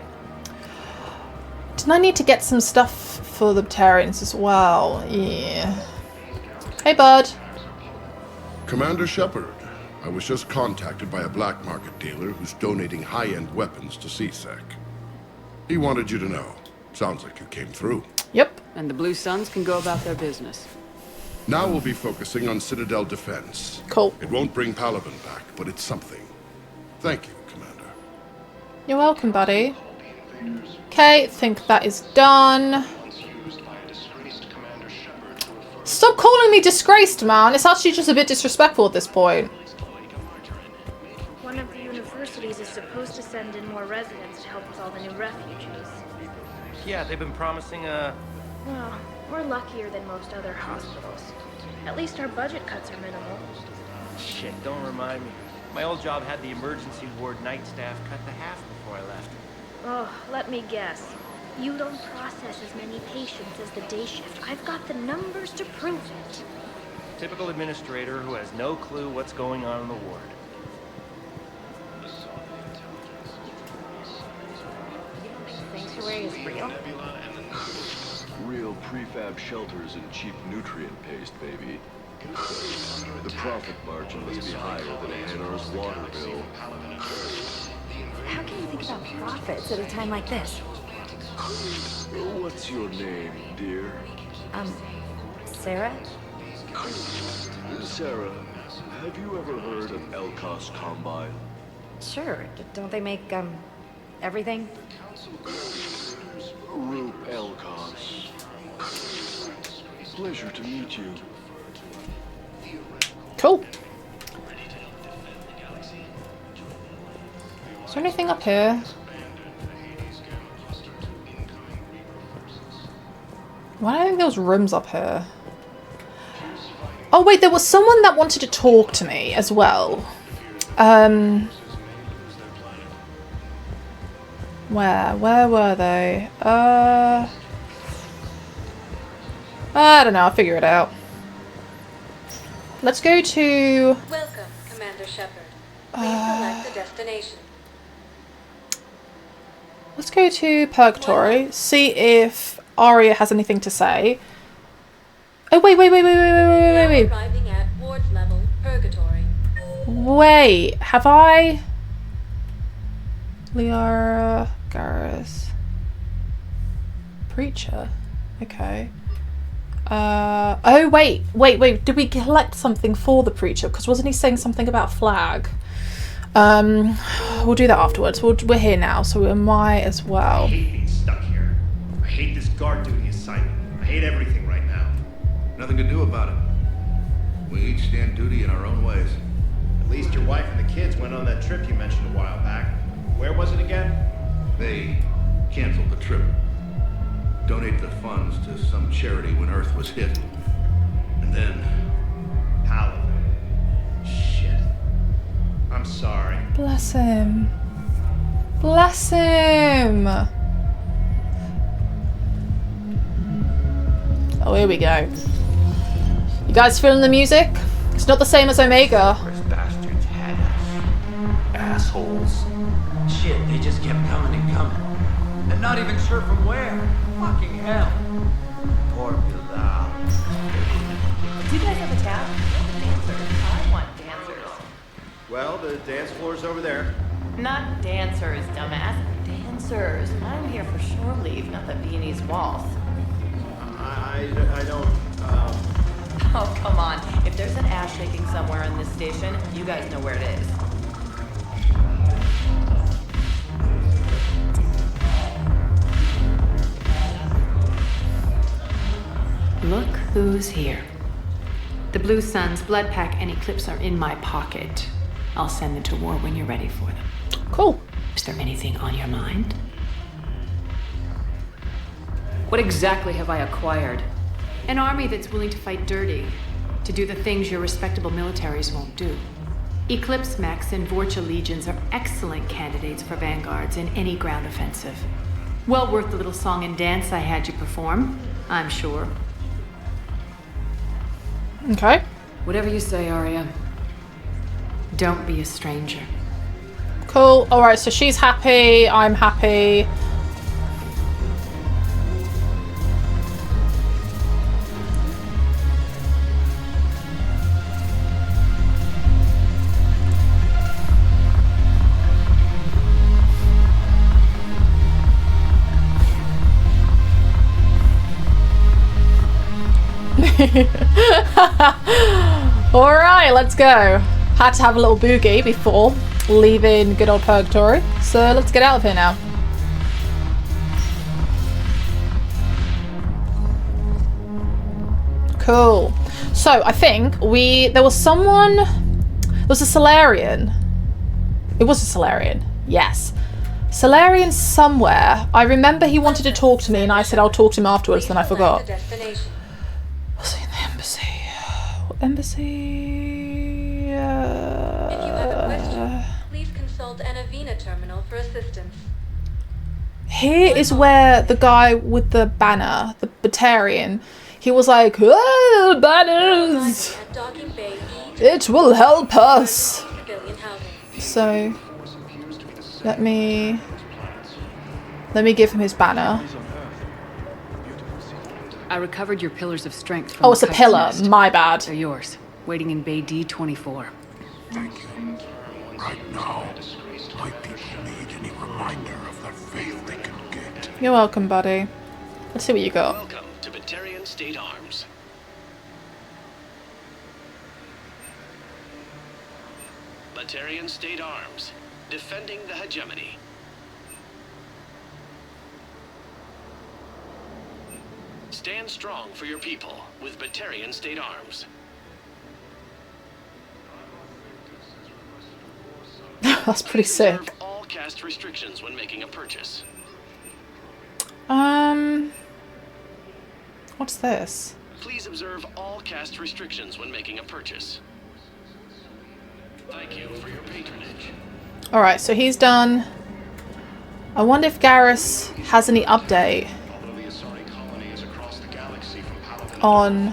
[SPEAKER 1] Didn't I need to get some stuff for the Batarians as well? Yeah. Hey, bud.
[SPEAKER 4] Commander Shepard, I was just contacted by a black market dealer who's donating high-end weapons to CSEC. He wanted you to know. Sounds like you came through.
[SPEAKER 1] Yep.
[SPEAKER 3] And the Blue Suns can go about their business.
[SPEAKER 4] Now we'll be focusing on Citadel defense.
[SPEAKER 1] Cool.
[SPEAKER 4] It won't bring Palaven back, but it's something. Thank you, Commander.
[SPEAKER 1] You're welcome, buddy. Okay, think that is done. Stop calling me disgraced, man. It's actually just a bit disrespectful at this point.
[SPEAKER 8] One of the universities is supposed to send in more residents to help with all the new refugees.
[SPEAKER 12] Yeah, they've been promising
[SPEAKER 8] Well, we're luckier than most other hospitals. At least our budget cuts are minimal.
[SPEAKER 12] Shit, don't remind me. My old job had the emergency ward night staff cut to half before I left.
[SPEAKER 8] Oh, let me guess. You don't process as many patients as the day shift. I've got the numbers to prove it.
[SPEAKER 12] Typical administrator who has no clue what's going on in the ward.
[SPEAKER 8] Sanctuary is real?
[SPEAKER 13] Real prefab shelters and cheap nutrient paste, baby. The profit margin must be higher than a Hanor's water bill.
[SPEAKER 7] How can you think about profits at a time like this?
[SPEAKER 13] What's your name, dear?
[SPEAKER 7] Sarah?
[SPEAKER 13] Sarah, have you ever heard of Elkos Combine?
[SPEAKER 7] Sure. Don't they make, everything?
[SPEAKER 13] Roop Elkos. Pleasure to meet you.
[SPEAKER 1] Cool. Is there anything up here? Why do I think there was rooms up here? Oh wait, there was someone that wanted to talk to me as well. Where were they? I don't know, I'll figure it out. Let's go to...
[SPEAKER 2] Welcome, Commander Shepard. Please select a destination.
[SPEAKER 1] Let's go to Purgatory, see if Arya has anything to say. Oh, wait.
[SPEAKER 2] Arriving at ward level, Purgatory.
[SPEAKER 1] Wait, have I... Liara Garrus. Preacher. Okay. Oh, wait. Did we collect something for the Preacher? Because wasn't he saying something about flag? We'll do that afterwards. We're here now, so we might as well.
[SPEAKER 12] I hate being stuck here. I hate this guard duty assignment. I hate everything right now.
[SPEAKER 6] Nothing to do about it. We each stand duty in our own ways.
[SPEAKER 12] At least your wife and the kids went on that trip you mentioned a while back. Where was it again?
[SPEAKER 6] They canceled the trip. Donated the funds to some charity when Earth was hit. And then...
[SPEAKER 12] Paladin. Shit. I'm sorry.
[SPEAKER 1] Bless him. Bless him. Oh, here we go. You guys feeling the music? It's not the same as Omega.
[SPEAKER 10] Bastards had us. Assholes. Shit, they just kept coming and coming. And not even sure from where. Fucking hell. Poor Bilal.
[SPEAKER 21] Do you guys have a tab? Dancers. I want dancers.
[SPEAKER 12] Well, the dance floor's over there.
[SPEAKER 21] Not dancers, dumbass. Dancers. I'm here for shore leave, not the Viennese waltz.
[SPEAKER 12] I don't,
[SPEAKER 21] Oh, come on. If there's an ass shaking somewhere in this station, you guys know where it is.
[SPEAKER 14] Look who's here. The Blue Suns, Blood Pack, and Eclipse are in my pocket. I'll send them to war when you're ready for them.
[SPEAKER 1] Cool.
[SPEAKER 14] Is there anything on your mind?
[SPEAKER 22] What exactly have I acquired?
[SPEAKER 14] An army that's willing to fight dirty, to do the things your respectable militaries won't do. Eclipse Mechs and Vorcha Legions are excellent candidates for vanguards in any ground offensive. Well worth the little song and dance I had you perform, I'm sure.
[SPEAKER 1] Okay.
[SPEAKER 22] Whatever you say, Arya.
[SPEAKER 14] Don't be a stranger.
[SPEAKER 1] Cool. Alright, so she's happy, I'm happy. Alright, let's go. Had to have a little boogie before leaving good old Purgatory. So let's get out of here now. Cool. So I think there was someone, it was a Solarian. It was a Solarian, yes. Solarian somewhere. I remember he wanted to talk to me and I said I'll talk to him afterwards, then I forgot. Was he in the embassy? What embassy?
[SPEAKER 2] If you have a question, please consult Anavina terminal for assistance.
[SPEAKER 1] Here is where the guy with the banner, the Batarian, he was like, "Oh, banners! It will help us." So let me give him his banner.
[SPEAKER 22] I recovered your pillars of strength from
[SPEAKER 1] Oh, it's a pillar. My bad.
[SPEAKER 22] They're yours. Waiting in Bay D24.
[SPEAKER 15] Thank you. Right now, my people need
[SPEAKER 4] reminder of the faith they can get.
[SPEAKER 1] You're welcome, buddy. Let's see what you got.
[SPEAKER 18] Welcome to Batarian State Arms. Batarian State Arms, defending the hegemony. Stand strong for your people with Batarian State Arms.
[SPEAKER 1] That's pretty sick.
[SPEAKER 18] Observe all caste restrictions when making a purchase.
[SPEAKER 1] What's this?
[SPEAKER 18] Please observe all caste restrictions when making a purchase. Thank you for your patronage.
[SPEAKER 1] Alright, so he's done. I wonder if Garrus has any update on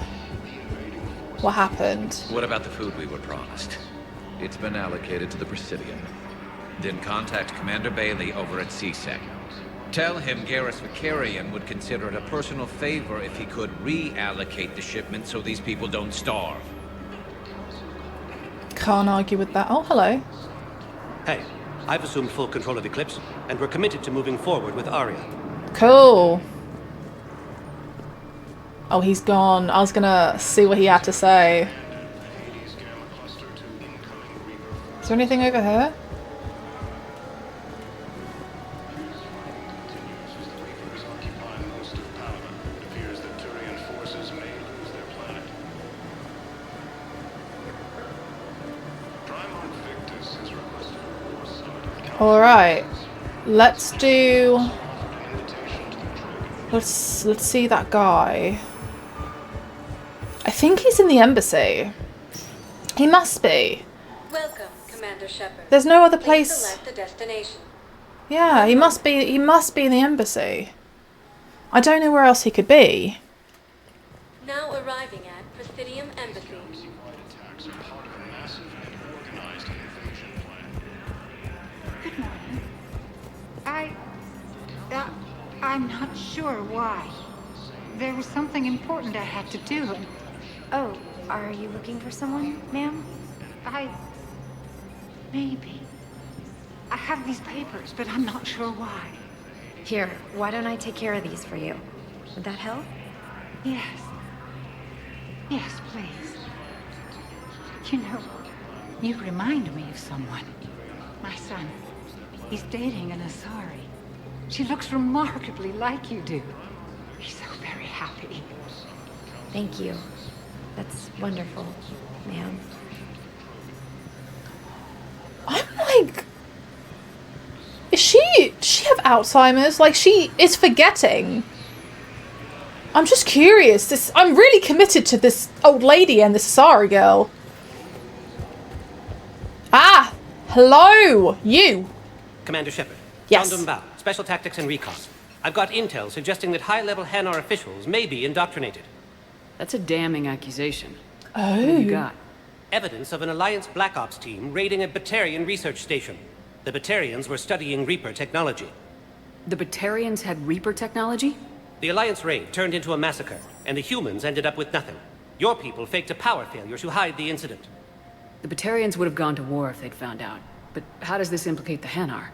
[SPEAKER 1] what happened.
[SPEAKER 17] What about the food we were promised? It's been allocated to the Prothean. Then contact Commander Bailey over at CSEC. Tell him Garrus Vicarian would consider it a personal favor if he could reallocate the shipment so these people don't starve.
[SPEAKER 1] Can't argue with that. Oh, hello.
[SPEAKER 19] Hey, I've assumed full control of Eclipse, and we're committed to moving forward with Arya.
[SPEAKER 1] Cool. Oh, he's gone. I was gonna see what he had to say. Is there anything over here? Alright, let's see that guy. I think he's in the embassy. He must be.
[SPEAKER 2] Welcome, Commander Shepard.
[SPEAKER 1] There's no other
[SPEAKER 2] Please
[SPEAKER 1] place.
[SPEAKER 2] select the destination.
[SPEAKER 1] Yeah, he must be in the embassy. I don't know where else he could be.
[SPEAKER 2] Now arriving at Prothean Embassy.
[SPEAKER 23] I'm not sure why. There was something important I had to do.
[SPEAKER 22] Oh, are you looking for someone, ma'am?
[SPEAKER 23] Maybe. I have these papers, but I'm not sure why.
[SPEAKER 22] Here, why don't I take care of these for you? Would that help?
[SPEAKER 23] Yes. Yes, please. You know, you remind me of someone. My son. He's dating an Asari. She looks remarkably like you do. He's so very happy.
[SPEAKER 22] Thank you. That's wonderful, ma'am.
[SPEAKER 1] I'm like, does she have Alzheimer's? Like, she is forgetting. I'm just curious. I'm really committed to this old lady and this Asari girl. Ah, hello, you.
[SPEAKER 19] Commander Shepard.
[SPEAKER 1] Yes.
[SPEAKER 19] John Dumbao, Special Tactics and Recon. I've got intel suggesting that high-level Hanar officials may be indoctrinated.
[SPEAKER 3] That's a damning accusation.
[SPEAKER 1] Oh.
[SPEAKER 3] What have you got?
[SPEAKER 19] Evidence of an Alliance Black Ops team raiding a Batarian research station. The Batarians were studying Reaper technology.
[SPEAKER 3] The Batarians had Reaper technology?
[SPEAKER 19] The Alliance raid turned into a massacre, and the humans ended up with nothing. Your people faked a power failure to hide the incident.
[SPEAKER 3] The Batarians would have gone to war if they'd found out. But how does this implicate the Hanar?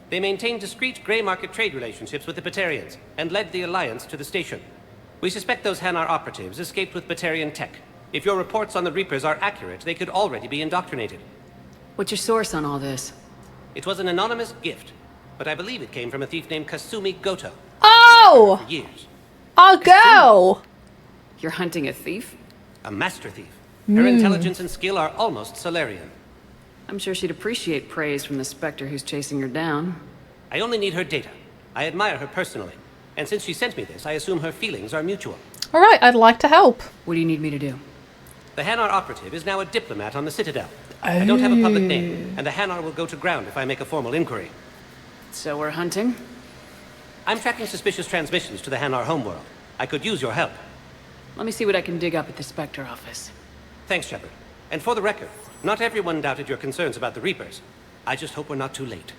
[SPEAKER 19] They maintained discreet gray market trade relationships with the Batarians, and led the Alliance to the station. We suspect those Hanar operatives escaped with Batarian tech. If your reports on the Reapers are accurate, they could already be indoctrinated.
[SPEAKER 3] What's your source on all this?
[SPEAKER 19] It was an anonymous gift, but I believe it came from a thief named Kasumi Goto.
[SPEAKER 1] Oh!
[SPEAKER 19] For years.
[SPEAKER 1] Our girl!
[SPEAKER 3] You're hunting a thief?
[SPEAKER 19] A master thief. Her intelligence and skill are almost Solarian.
[SPEAKER 3] I'm sure she'd appreciate praise from the Spectre who's chasing her down.
[SPEAKER 19] I only need her data. I admire her personally. And since she sent me this, I assume her feelings are mutual.
[SPEAKER 1] Alright, I'd like to help.
[SPEAKER 3] What do you need me to do?
[SPEAKER 19] The Hanar operative is now a diplomat on the Citadel. I don't have a public name, and the Hanar will go to ground if I make a formal inquiry.
[SPEAKER 3] So we're hunting?
[SPEAKER 19] I'm tracking suspicious transmissions to the Hanar homeworld. I could use your help.
[SPEAKER 3] Let me see what I can dig up at the Spectre office.
[SPEAKER 19] Thanks, Shepard. And for the record, not everyone doubted your concerns about the Reapers. I just hope we're not too late.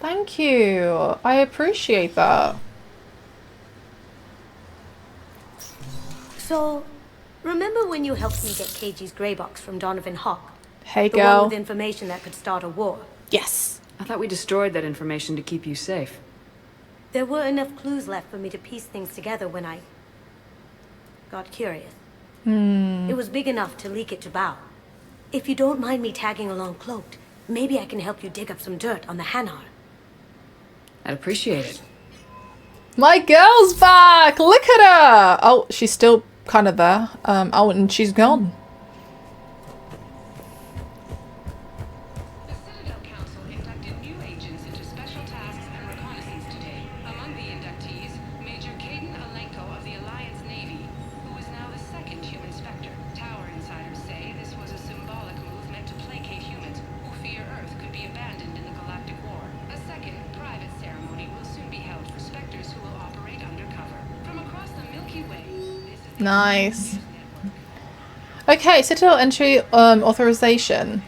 [SPEAKER 1] Thank you. I appreciate that.
[SPEAKER 11] So, remember when you helped me get KG's grey box from Donovan Hawk?
[SPEAKER 1] Hey,
[SPEAKER 11] The
[SPEAKER 1] girl.
[SPEAKER 11] one with information that could start a war?
[SPEAKER 1] Yes.
[SPEAKER 3] I thought we destroyed that information to keep you safe.
[SPEAKER 9] There were enough clues left for me to piece things together when I got curious. It was big enough to leak it to Bao. If you don't mind me tagging along cloaked, maybe I can help you dig up some dirt on the Hanar.
[SPEAKER 3] I'd appreciate it.
[SPEAKER 1] My girl's back! Look at her! Oh, she's still kind of there. Oh, and she's gone. Nice. Okay, Citadel entry authorization.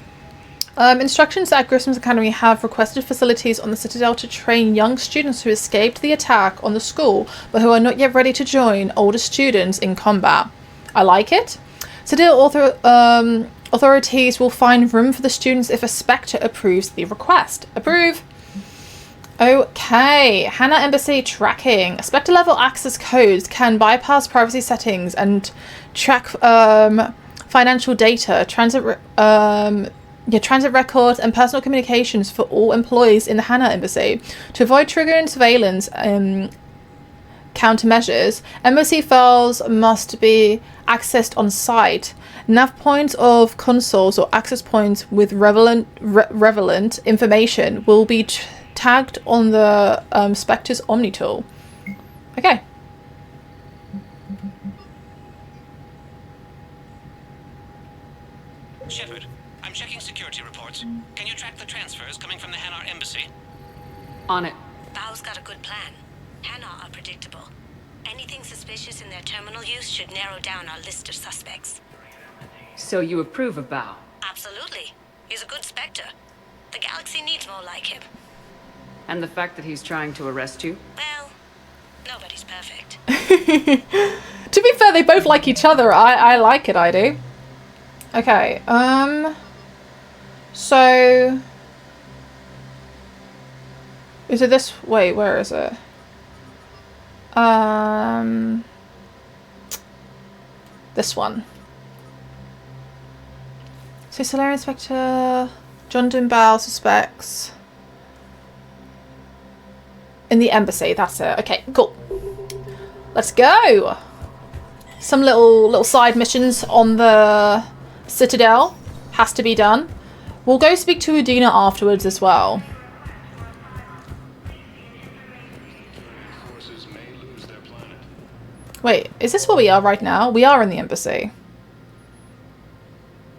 [SPEAKER 1] Instructions at Grissom's Academy have requested facilities on the Citadel to train young students who escaped the attack on the school but who are not yet ready to join older students in combat. I like it. Citadel authorities will find room for the students if a Spectre approves the request. Approve. Okay, Hana Embassy tracking. Spectre level access codes can bypass privacy settings and track financial data, transit records, and personal communications for all employees in the Hana Embassy. To avoid triggering surveillance countermeasures, embassy files must be accessed on site. Nav points of consoles or access points with relevant information will be tagged on the Spectre's Omni tool. Okay.
[SPEAKER 19] Shepard, I'm checking security reports. Can you track the transfers coming from the Hanar Embassy?
[SPEAKER 3] On it.
[SPEAKER 9] Bao's got a good plan. Hanar are predictable. Anything suspicious in their terminal use should narrow down our list of suspects.
[SPEAKER 3] So you approve of Bao?
[SPEAKER 9] Absolutely. He's a good Spectre. The galaxy needs more like him.
[SPEAKER 3] And the fact that he's trying to arrest you?
[SPEAKER 9] Well, nobody's perfect.
[SPEAKER 1] To be fair, they both like each other. I like it, I do. Okay, so is it this? Wait, where is it? This one. So Solarian Inspector John Dunbow suspects in the embassy. That's it. Okay, cool. Let's go. Some little side missions on the Citadel has to be done. We'll go speak to Udina afterwards as well. Wait, is this where we are right now? We are in the embassy.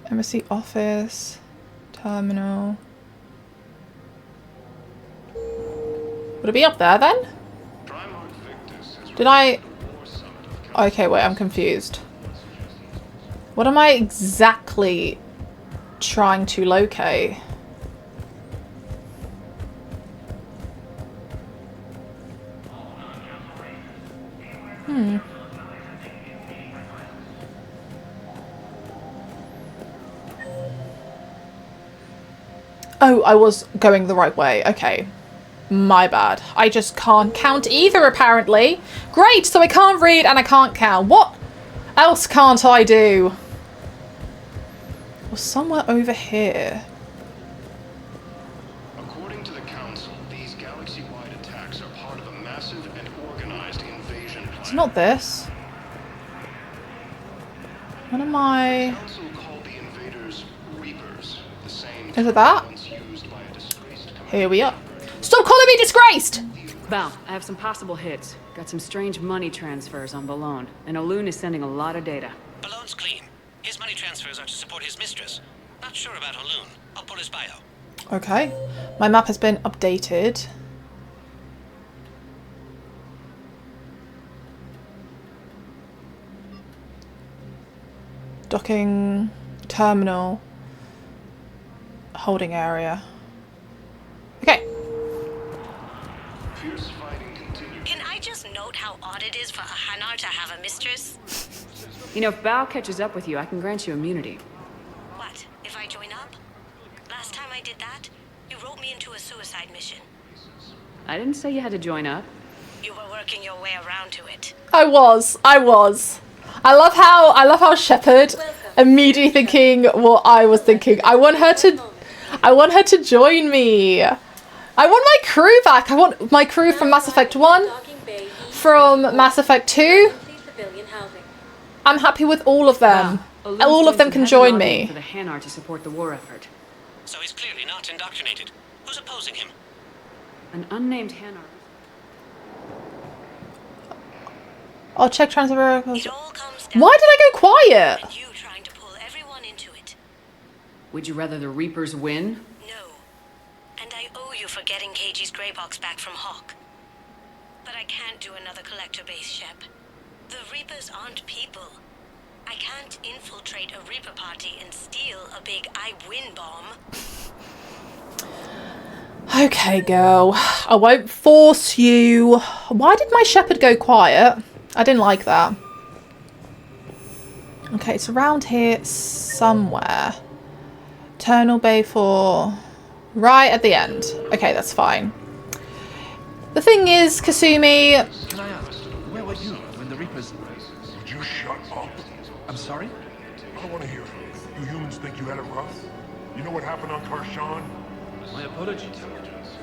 [SPEAKER 1] Embassy office, terminal. Would it be up there then? Did I? Okay, wait, I'm confused. What am I exactly trying to locate? Oh, I was going the right way. Okay. My bad. I just can't count either, apparently. Great, so I can't read and I can't count. What else can't I do? Well, somewhere over here.
[SPEAKER 18] According to the Council, these galaxy-wide attacks are part of a massive and organized invasion plan.
[SPEAKER 1] It's not this. What am I?
[SPEAKER 18] The Council called the invaders Reapers. The same
[SPEAKER 1] Is it that? Here we are. Stop calling me disgraced!
[SPEAKER 3] Bao, I have some possible hits. Got some strange money transfers on Balone, and Aloon is sending a lot of data.
[SPEAKER 19] Balone's clean. His money transfers are to support his mistress. Not sure about Aloon. I'll pull his bio.
[SPEAKER 1] Okay. My map has been updated. Docking terminal. Holding area. Okay.
[SPEAKER 9] Can I just note how odd it is for a Hanar to have a mistress?
[SPEAKER 3] You know, if Bao catches up with you, I can grant you immunity.
[SPEAKER 9] What, if I join up? Last time I did that, you wrote me into a suicide mission.
[SPEAKER 22] I didn't say you had to join up.
[SPEAKER 9] You were working your way around to it.
[SPEAKER 1] I was. I love how Shepard immediately thinking what I was thinking. I want her to join me. I want my crew back. I want my crew from Mass Effect 1, from Mass Effect 2. I'm happy with all of them. All of them can join me.
[SPEAKER 22] For the Hanar to support the war effort.
[SPEAKER 19] So he's clearly not indoctrinated. Who's opposing him?
[SPEAKER 22] An unnamed Hanar.
[SPEAKER 1] I'll check transfer. Why did I go quiet?
[SPEAKER 22] Would you rather the Reapers win?
[SPEAKER 9] No. And I owe you for getting KG's grey box back from Hawk. But I can't do another collector base, Shep. The Reapers aren't people. I can't infiltrate a Reaper party and steal a big I win bomb.
[SPEAKER 1] Okay, girl. I won't force you. Why did my Shepard go quiet? I didn't like that. Okay, it's around here somewhere. Terminal Bay 4. Right at the end. Okay, that's fine. The thing is, Kasumi...
[SPEAKER 5] Can I ask, where were you when the Reapers...
[SPEAKER 16] Would you shut up?
[SPEAKER 5] I'm sorry?
[SPEAKER 16] I don't want to hear it. You humans think you had it rough? You know what happened on Karshan?
[SPEAKER 5] My apologies.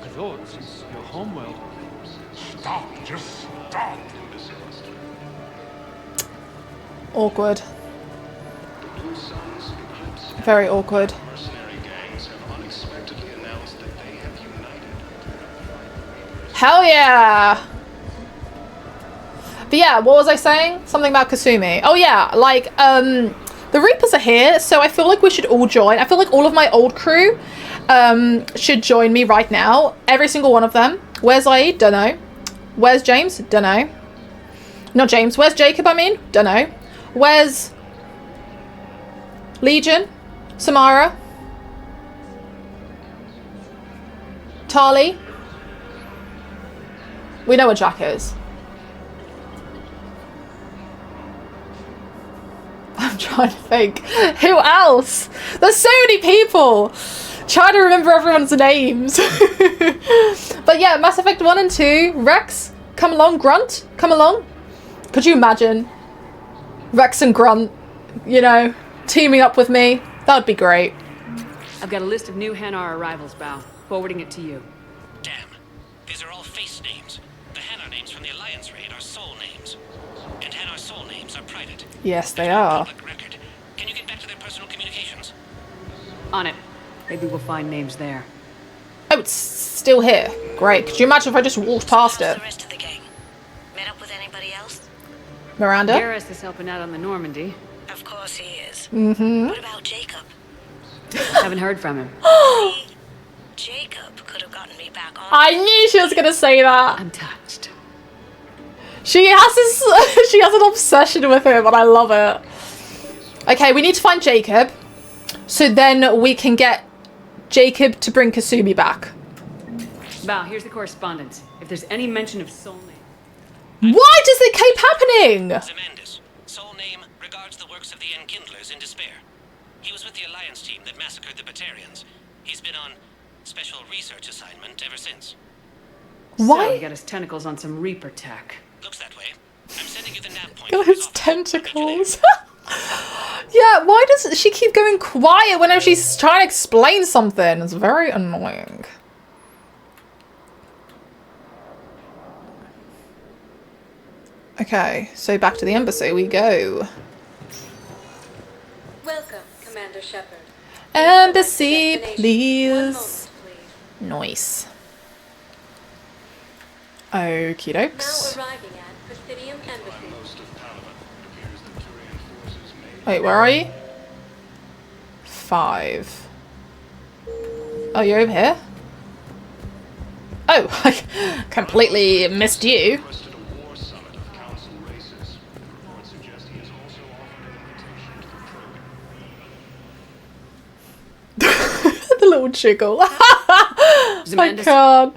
[SPEAKER 5] I thought, since your homeworld...
[SPEAKER 16] Stop. Just stop.
[SPEAKER 1] Awkward. Very awkward. Hell yeah! But yeah, what was I saying? Something about Kasumi. Oh yeah, like, the Reapers are here, so I feel like we should all join. I feel like all of my old crew should join me right now. Every single one of them. Where's Aid? Dunno. Where's James? Dunno. Not James. Where's Jacob, I mean? Dunno. Where's Legion? Samara? Tali? We know where Jack is. I'm trying to think. Who else? There's so many people. Trying to remember everyone's names. But yeah, Mass Effect 1 and 2. Rex, come along. Grunt, come along. Could you imagine Rex and Grunt, you know, teaming up with me? That would be great.
[SPEAKER 22] I've got a list of new Hanar arrivals, Bao. Forwarding it to you.
[SPEAKER 19] Damn. These are all face names. The Hanar names from the Alliance raid are soul names. And Hanar soul names are private.
[SPEAKER 1] Yes, they are.
[SPEAKER 19] Can you get back to their personal communications?
[SPEAKER 22] On it. Maybe we'll find names there.
[SPEAKER 1] Oh, it's still here. Great. Could you imagine if I just walked past it?
[SPEAKER 9] Met up with anybody else?
[SPEAKER 1] Miranda?
[SPEAKER 22] Garrus is helping out on the Normandy.
[SPEAKER 9] Of course he is.
[SPEAKER 1] Mm-hmm.
[SPEAKER 9] What about Jacob?
[SPEAKER 22] Haven't heard from him.
[SPEAKER 9] Jacob could have gotten me back on.
[SPEAKER 1] I knew she was gonna say that.
[SPEAKER 22] I'm touched.
[SPEAKER 1] She has this. She has an obsession with him, and I love it. Okay, we need to find Jacob, so then we can get Jacob to bring Kasumi back.
[SPEAKER 22] Bao, here's the correspondence. If there's any mention of soul name.
[SPEAKER 1] Why does it keep happening?
[SPEAKER 19] Zemandis. Soul name regards the works of the Enkindlers in despair. He was with the Alliance team that massacred the Batarians. He's been on special research assignment ever since.
[SPEAKER 1] Why?
[SPEAKER 22] So he got his tentacles on some Reaper tech.
[SPEAKER 19] Looks that way. I'm sending you the nav point.
[SPEAKER 1] Got his tentacles. Yeah, why does she keep going quiet whenever she's trying to explain something? It's very annoying. Okay, so back to the embassy we go.
[SPEAKER 2] Welcome, Commander Shepard.
[SPEAKER 1] Embassy, please. Nice. Okie dokes.
[SPEAKER 2] Now arriving at Prothean Embassy.
[SPEAKER 1] Wait, where are you? 5. Oh, you're over here? Oh, I completely missed you. The little jiggle. I can't.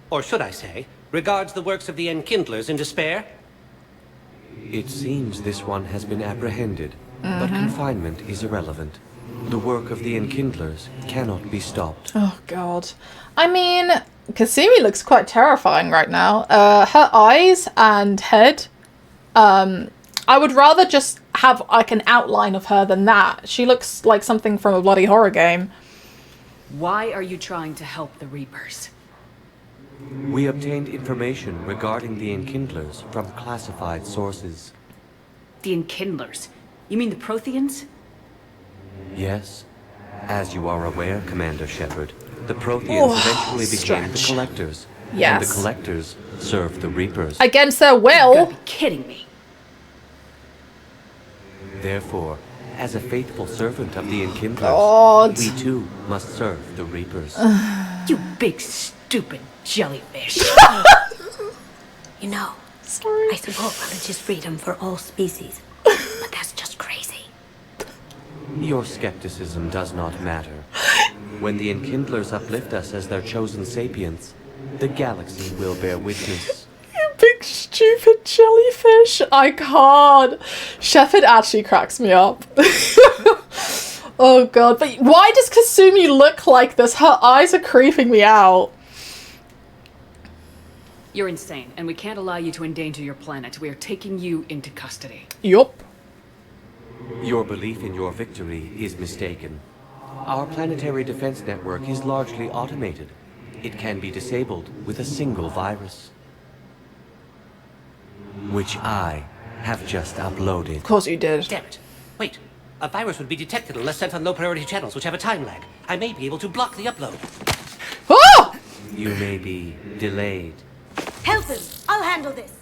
[SPEAKER 19] Or should I say, regards the works of the Enkindlers in despair?
[SPEAKER 20] It seems this one has been apprehended, but confinement is irrelevant.
[SPEAKER 7] The work of the Enkindlers cannot be stopped.
[SPEAKER 1] Oh god. I mean, Kasumi looks quite terrifying right now. Her eyes and head, I would rather just have like an outline of her than that. She looks like something from a bloody horror game.
[SPEAKER 3] Why are you trying to help the Reapers?
[SPEAKER 7] We obtained information regarding the Enkindlers from classified sources.
[SPEAKER 3] The Enkindlers? You mean the Protheans?
[SPEAKER 7] Yes. As you are aware, Commander Shepard, the Protheans eventually became the Collectors.
[SPEAKER 1] Yes.
[SPEAKER 7] And the Collectors served the Reapers.
[SPEAKER 1] Against their will.
[SPEAKER 3] You gotta be kidding me.
[SPEAKER 7] Therefore, as a faithful servant of the Enkindlers,
[SPEAKER 1] God.
[SPEAKER 7] we too must serve the Reapers.
[SPEAKER 3] You big stupid jellyfish.
[SPEAKER 9] You know, I support religious freedom for all species, but that's just crazy.
[SPEAKER 7] Your skepticism does not matter. When the Enkindlers uplift us as their chosen sapients, the galaxy will bear witness.
[SPEAKER 1] You big stupid jellyfish. I can't. Shepard actually cracks me up. Oh god, but why does Kasumi look like this? Her eyes are creeping me out.
[SPEAKER 3] You're insane, and we can't allow you to endanger your planet. We are taking you into custody.
[SPEAKER 1] Yup.
[SPEAKER 7] Your belief in your victory is mistaken. Our planetary defense network is largely automated. It can be disabled with a single virus, which I have just uploaded.
[SPEAKER 1] Of course you did.
[SPEAKER 19] Damn it. Wait. A virus would be detected unless sent on low-priority channels, which have a time lag. I may be able to block the upload.
[SPEAKER 1] Oh!
[SPEAKER 7] You may be delayed.
[SPEAKER 9] Help him! I'll handle this!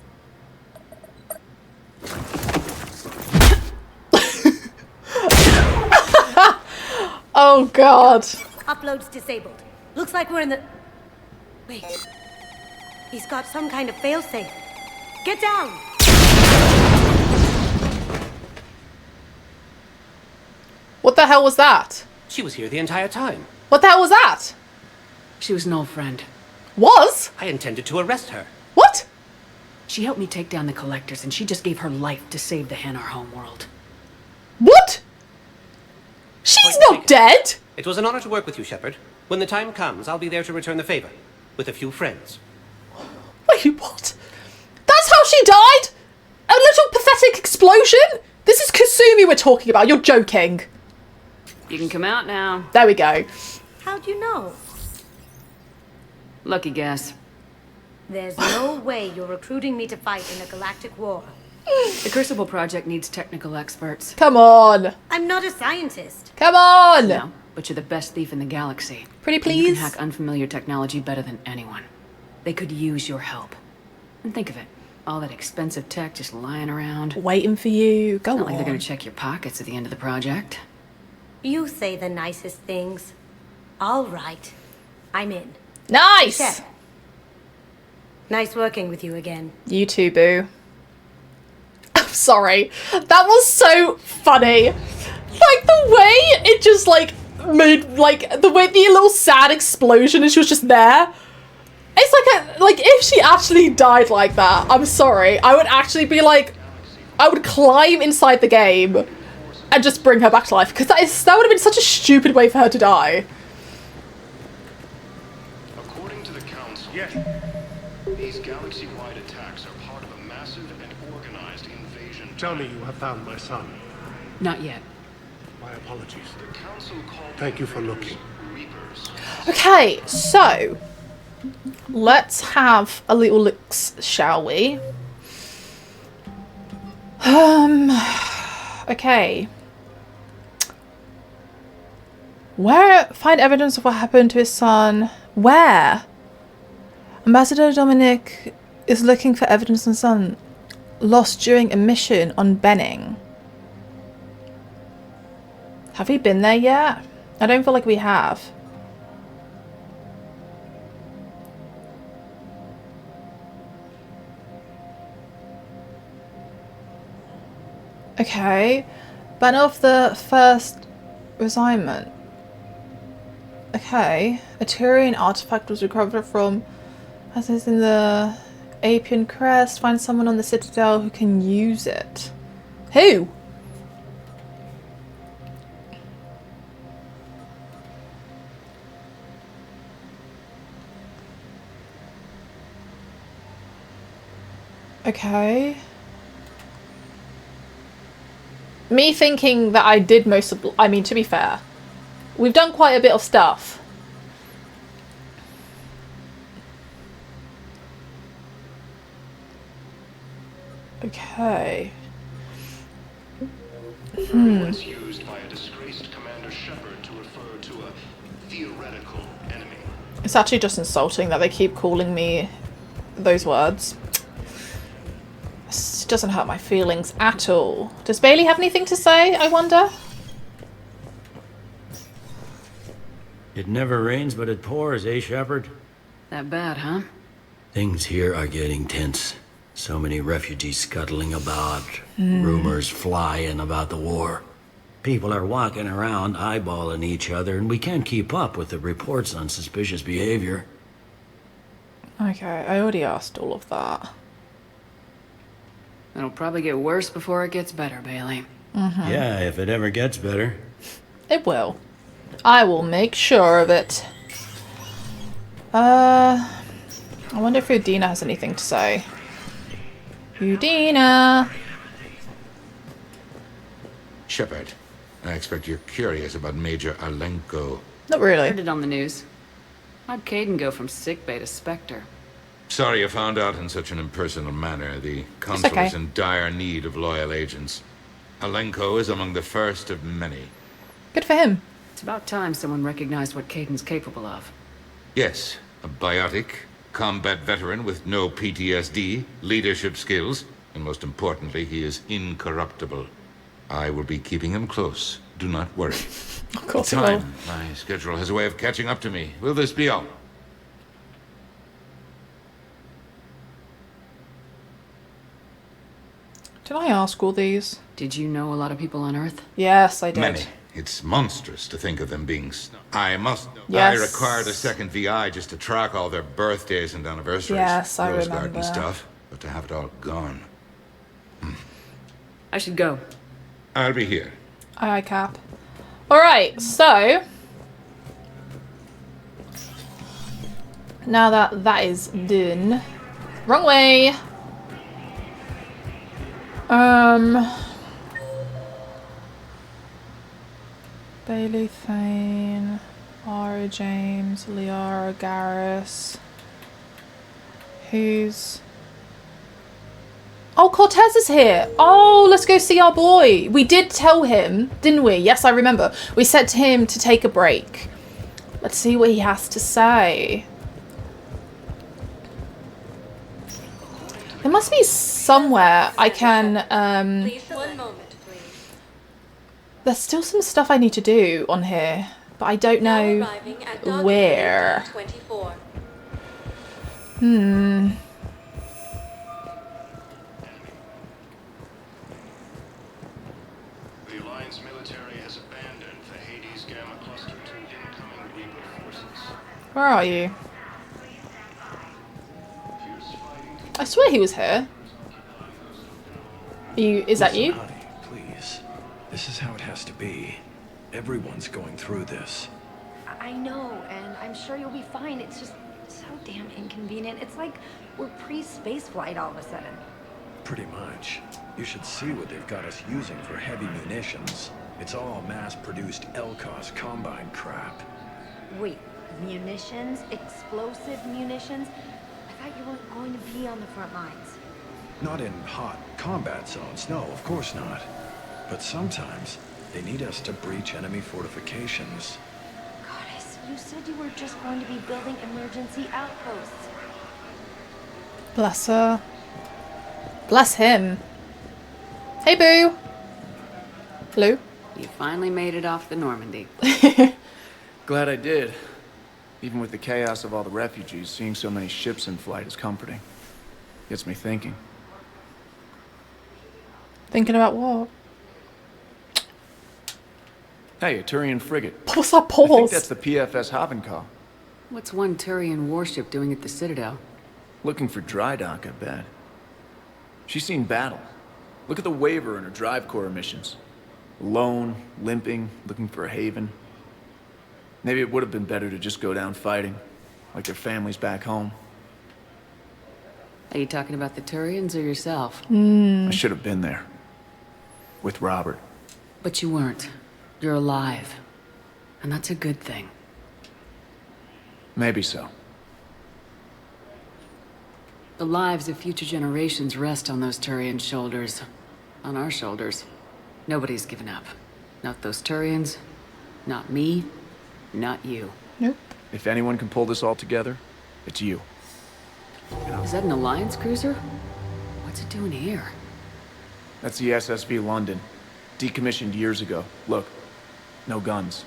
[SPEAKER 1] Oh god.
[SPEAKER 9] Upload's disabled. Looks like we're in the... Wait. He's got some kind of failsafe. Get down!
[SPEAKER 1] What the hell was that?
[SPEAKER 19] She was here the entire time.
[SPEAKER 1] What the hell was that?
[SPEAKER 3] She was an old friend.
[SPEAKER 1] Was?
[SPEAKER 19] I intended to arrest her.
[SPEAKER 1] What?
[SPEAKER 3] She helped me take down the Collectors, and she just gave her life to save the Hanar homeworld.
[SPEAKER 1] What? She's not dead!
[SPEAKER 19] It was an honor to work with you, Shepard. When the time comes, I'll be there to return the favor. With a few friends.
[SPEAKER 1] Wait, what? That's how she died? A little pathetic explosion? This is Kasumi we're talking about. You're joking.
[SPEAKER 3] You can come out now.
[SPEAKER 1] There we go.
[SPEAKER 9] How'd you know?
[SPEAKER 3] Lucky guess.
[SPEAKER 9] There's no way you're recruiting me to fight in a galactic war.
[SPEAKER 3] The Crucible Project needs technical experts.
[SPEAKER 1] Come on.
[SPEAKER 9] I'm not a scientist.
[SPEAKER 1] Come on.
[SPEAKER 3] No, but you're the best thief in the galaxy.
[SPEAKER 1] Pretty
[SPEAKER 3] And
[SPEAKER 1] please.
[SPEAKER 3] you can hack unfamiliar technology better than anyone. They could use your help. And think of it. All that expensive tech just lying around.
[SPEAKER 1] Waiting for you. Go
[SPEAKER 3] Not
[SPEAKER 1] on.
[SPEAKER 3] like they're gonna check your pockets at the end of the project.
[SPEAKER 9] You say the nicest things. All right. I'm in.
[SPEAKER 1] Nice.
[SPEAKER 9] Shep. Nice working with you again.
[SPEAKER 1] You too, boo. I'm sorry. That was so funny. Like the way it just like made like the way the little sad explosion and she was just there. It's like if she actually died like that, I'm sorry. I would actually be like, I would climb inside the game and just bring her back to life because that would have been such a stupid way for her to die.
[SPEAKER 13] According to the Council, these galaxy-wide attacks are part of a massive and organized invasion.
[SPEAKER 15] Tell me you have found my son.
[SPEAKER 3] Not yet.
[SPEAKER 15] My apologies.
[SPEAKER 13] The Council called
[SPEAKER 15] Thank you for looking.
[SPEAKER 13] Reapers.
[SPEAKER 1] Okay, so let's have a little look, shall we? Okay. Where? Find evidence of what happened to his son. Where? Ambassador Dominic is looking for evidence on son lost during a mission on Benning. Have we been there yet? I don't feel like we have. Okay. Banner of the first resignment. Okay. A Turian artifact was recovered from, as is in the Apian Crest. Find someone on the Citadel who can use it. Who? Okay. Me thinking that I did most of... I mean, to be fair, we've done quite a bit of stuff. Okay.
[SPEAKER 13] Once used by a disgraced Commander Shepard to refer to a theoretical enemy.
[SPEAKER 1] It's actually just insulting that they keep calling me those words. This doesn't hurt my feelings at all. Does Bailey have anything to say, I wonder?
[SPEAKER 6] It never rains, but it pours, eh, Shepard?
[SPEAKER 3] That bad, huh?
[SPEAKER 6] Things here are getting tense. So many refugees scuttling about,
[SPEAKER 1] Hmm.
[SPEAKER 6] rumors flying about the war. People are walking around eyeballing each other, and we can't keep up with the reports on suspicious behavior.
[SPEAKER 1] Okay, I already asked all of that.
[SPEAKER 3] It'll probably get worse before it gets better, Bailey.
[SPEAKER 1] Mm-hmm.
[SPEAKER 6] Yeah, if it ever gets better.
[SPEAKER 1] It will. I will make sure of it. I wonder if Udina has anything to say. Udina!
[SPEAKER 8] Shepard, I expect you're curious about Major Alenko.
[SPEAKER 1] Not really.
[SPEAKER 3] Heard it on the news. How'd Caden go from sickbay to Spectre?
[SPEAKER 8] Sorry you found out in such an impersonal manner. The Council
[SPEAKER 1] okay.
[SPEAKER 8] is in dire need of loyal agents. Alenko is among the first of many.
[SPEAKER 1] Good for him.
[SPEAKER 3] It's about time someone recognized what Caden's capable of.
[SPEAKER 8] Yes, a biotic, combat veteran with no PTSD, leadership skills, and most importantly, he is incorruptible. I will be keeping him close. Do not worry.
[SPEAKER 1] Of course
[SPEAKER 8] In
[SPEAKER 1] I will.
[SPEAKER 8] time, my schedule has a way of catching up to me. Will this be all?
[SPEAKER 1] Did I ask all these?
[SPEAKER 3] Did you know a lot of people on Earth?
[SPEAKER 1] Yes, I did.
[SPEAKER 8] Many. It's monstrous to think of them being... I
[SPEAKER 1] Yes.
[SPEAKER 8] required a second VI just to track all their birthdays and anniversaries.
[SPEAKER 1] Yes, I
[SPEAKER 8] Rose
[SPEAKER 1] remember.
[SPEAKER 8] Garden stuff, but to have it all gone.
[SPEAKER 3] I should go.
[SPEAKER 8] I'll be here.
[SPEAKER 1] Aye, aye, Cap. Alright, so... Now that that is done... Wrong way! Bailey Thane, Ara James, Liara Garrus. Who's... Oh, Cortez is here. Oh, let's go see our boy. We did tell him, didn't we? Yes, I remember. We said to him to take a break. Let's see what he has to say. There must be somewhere I can...
[SPEAKER 2] Please, 1 moment, please.
[SPEAKER 1] There's still some stuff I need to do on here, but I don't know
[SPEAKER 2] Arriving at Dog
[SPEAKER 1] where.
[SPEAKER 2] 24.
[SPEAKER 13] The Alliance military has abandoned the Hades Gamma Cluster to incoming Reaper forces.
[SPEAKER 1] Where are you? I swear he was here. Is that you?
[SPEAKER 20] Honey, please. This is how it has to be. Everyone's going through this.
[SPEAKER 22] I know, and I'm sure you'll be fine. It's just so damn inconvenient. It's like we're pre-space flight all of a sudden.
[SPEAKER 20] Pretty much. You should see what they've got us using for heavy munitions. It's all mass-produced LCOS combine crap.
[SPEAKER 22] Wait, munitions? Explosive munitions? I thought you weren't going to be on the front lines.
[SPEAKER 20] Not in hot combat zones, no, of course not. But sometimes, they need us to breach enemy fortifications.
[SPEAKER 22] Goddess, you said you were just going to be building emergency outposts.
[SPEAKER 1] Bless her. Bless him. Hey, Boo. Hello.
[SPEAKER 3] You finally made it off the Normandy.
[SPEAKER 24] Glad I did. Even with the chaos of all the refugees, seeing so many ships in flight is comforting. Gets me thinking.
[SPEAKER 1] Thinking about what?
[SPEAKER 24] Hey, a Turian frigate.
[SPEAKER 1] What's that pause?
[SPEAKER 24] I think that's the PFS Havenkaw.
[SPEAKER 3] What's one Turian warship doing at the Citadel?
[SPEAKER 24] Looking for dry dock, I bet. She's seen battle. Look at the waiver in her drive corps missions. Alone, limping, looking for a haven. Maybe it would have been better to just go down fighting, like their families back home.
[SPEAKER 3] Are you talking about the Turians or yourself?
[SPEAKER 24] I should have been there. With Robert.
[SPEAKER 3] But you weren't. You're alive. And that's a good thing.
[SPEAKER 24] Maybe so.
[SPEAKER 3] The lives of future generations rest on those Turian shoulders. On our shoulders. Nobody's given up. Not those Turians. Not me. Not you.
[SPEAKER 1] Nope.
[SPEAKER 24] If anyone can pull this all together, it's you.
[SPEAKER 3] Is that an Alliance cruiser? What's it doing here?
[SPEAKER 24] That's the SSV London. Decommissioned years ago. Look. No guns.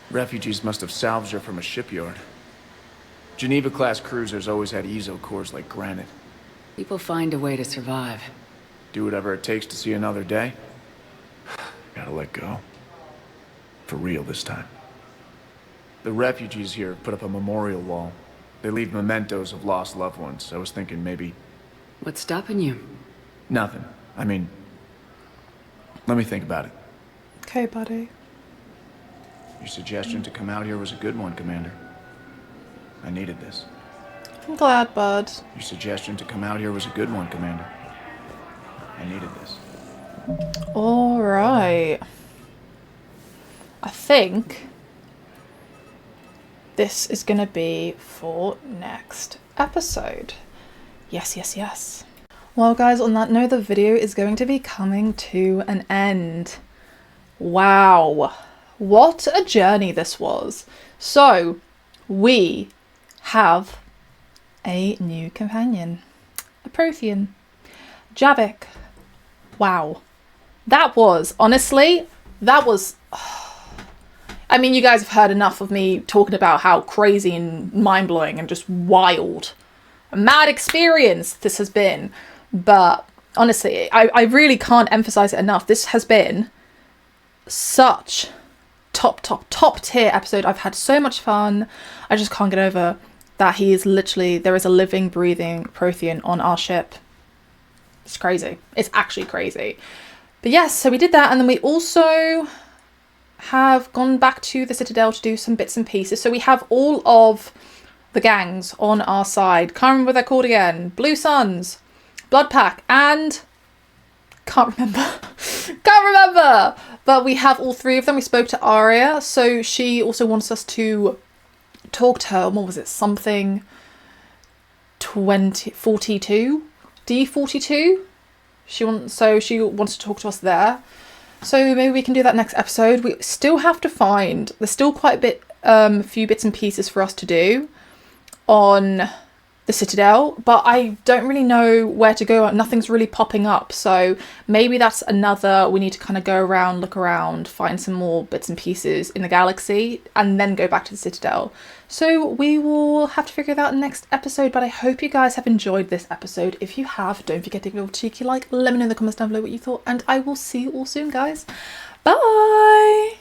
[SPEAKER 24] Refugees must have salvaged her from a shipyard. Geneva-class cruisers always had ezo cores like granite.
[SPEAKER 3] People find a way to survive.
[SPEAKER 24] Do whatever it takes to see another day. Gotta let go. For real this time. The refugees here put up a memorial wall. They leave mementos of lost loved ones. I was thinking maybe...
[SPEAKER 3] What's stopping you?
[SPEAKER 24] Nothing. I mean... Let me think about it.
[SPEAKER 1] Okay, buddy.
[SPEAKER 24] Your suggestion to come out here was a good one, Commander. I needed this.
[SPEAKER 1] I'm glad, bud.
[SPEAKER 24] Your suggestion to come out here was a good one, Commander. I needed this.
[SPEAKER 1] Alright. I think this is going to be for next episode. Yes, yes, yes. Well, guys, on that note, the video is going to be coming to an end. Wow. What a journey this was. So, we have a new companion. A Prothean. Javik. Wow. That was, honestly, that was... I mean, you guys have heard enough of me talking about how crazy and mind-blowing and just wild, a mad experience this has been. But honestly, I really can't emphasize it enough. This has been such top tier episode. I've had so much fun. I just can't get over that he is literally, there is a living, breathing Prothean on our ship. It's crazy. It's actually crazy. But yes, so we did that, and then we also have gone back to the Citadel to do some bits and pieces. So we have all of the gangs on our side. Can't remember what they're called again. Blue Suns, Blood Pack, and can't remember. Can't remember. But we have all three of them. We spoke to Arya, so she also wants us to talk to her. What was it? Something 42? D42? She wants to talk to us there. So maybe we can do that next episode. We still have to find, there's still quite a bit, few bits and pieces for us to do on the Citadel, but I don't really know where to go. Nothing's really popping up, so maybe that's another, we need to kind of go around, look around, find some more bits and pieces in the galaxy, and then go back to the Citadel. So we will have to figure that out in the next episode, but I hope you guys have enjoyed this episode. If you have, don't forget to give it a cheeky like, let me know in the comments down below what you thought, and I will see you all soon, guys. Bye!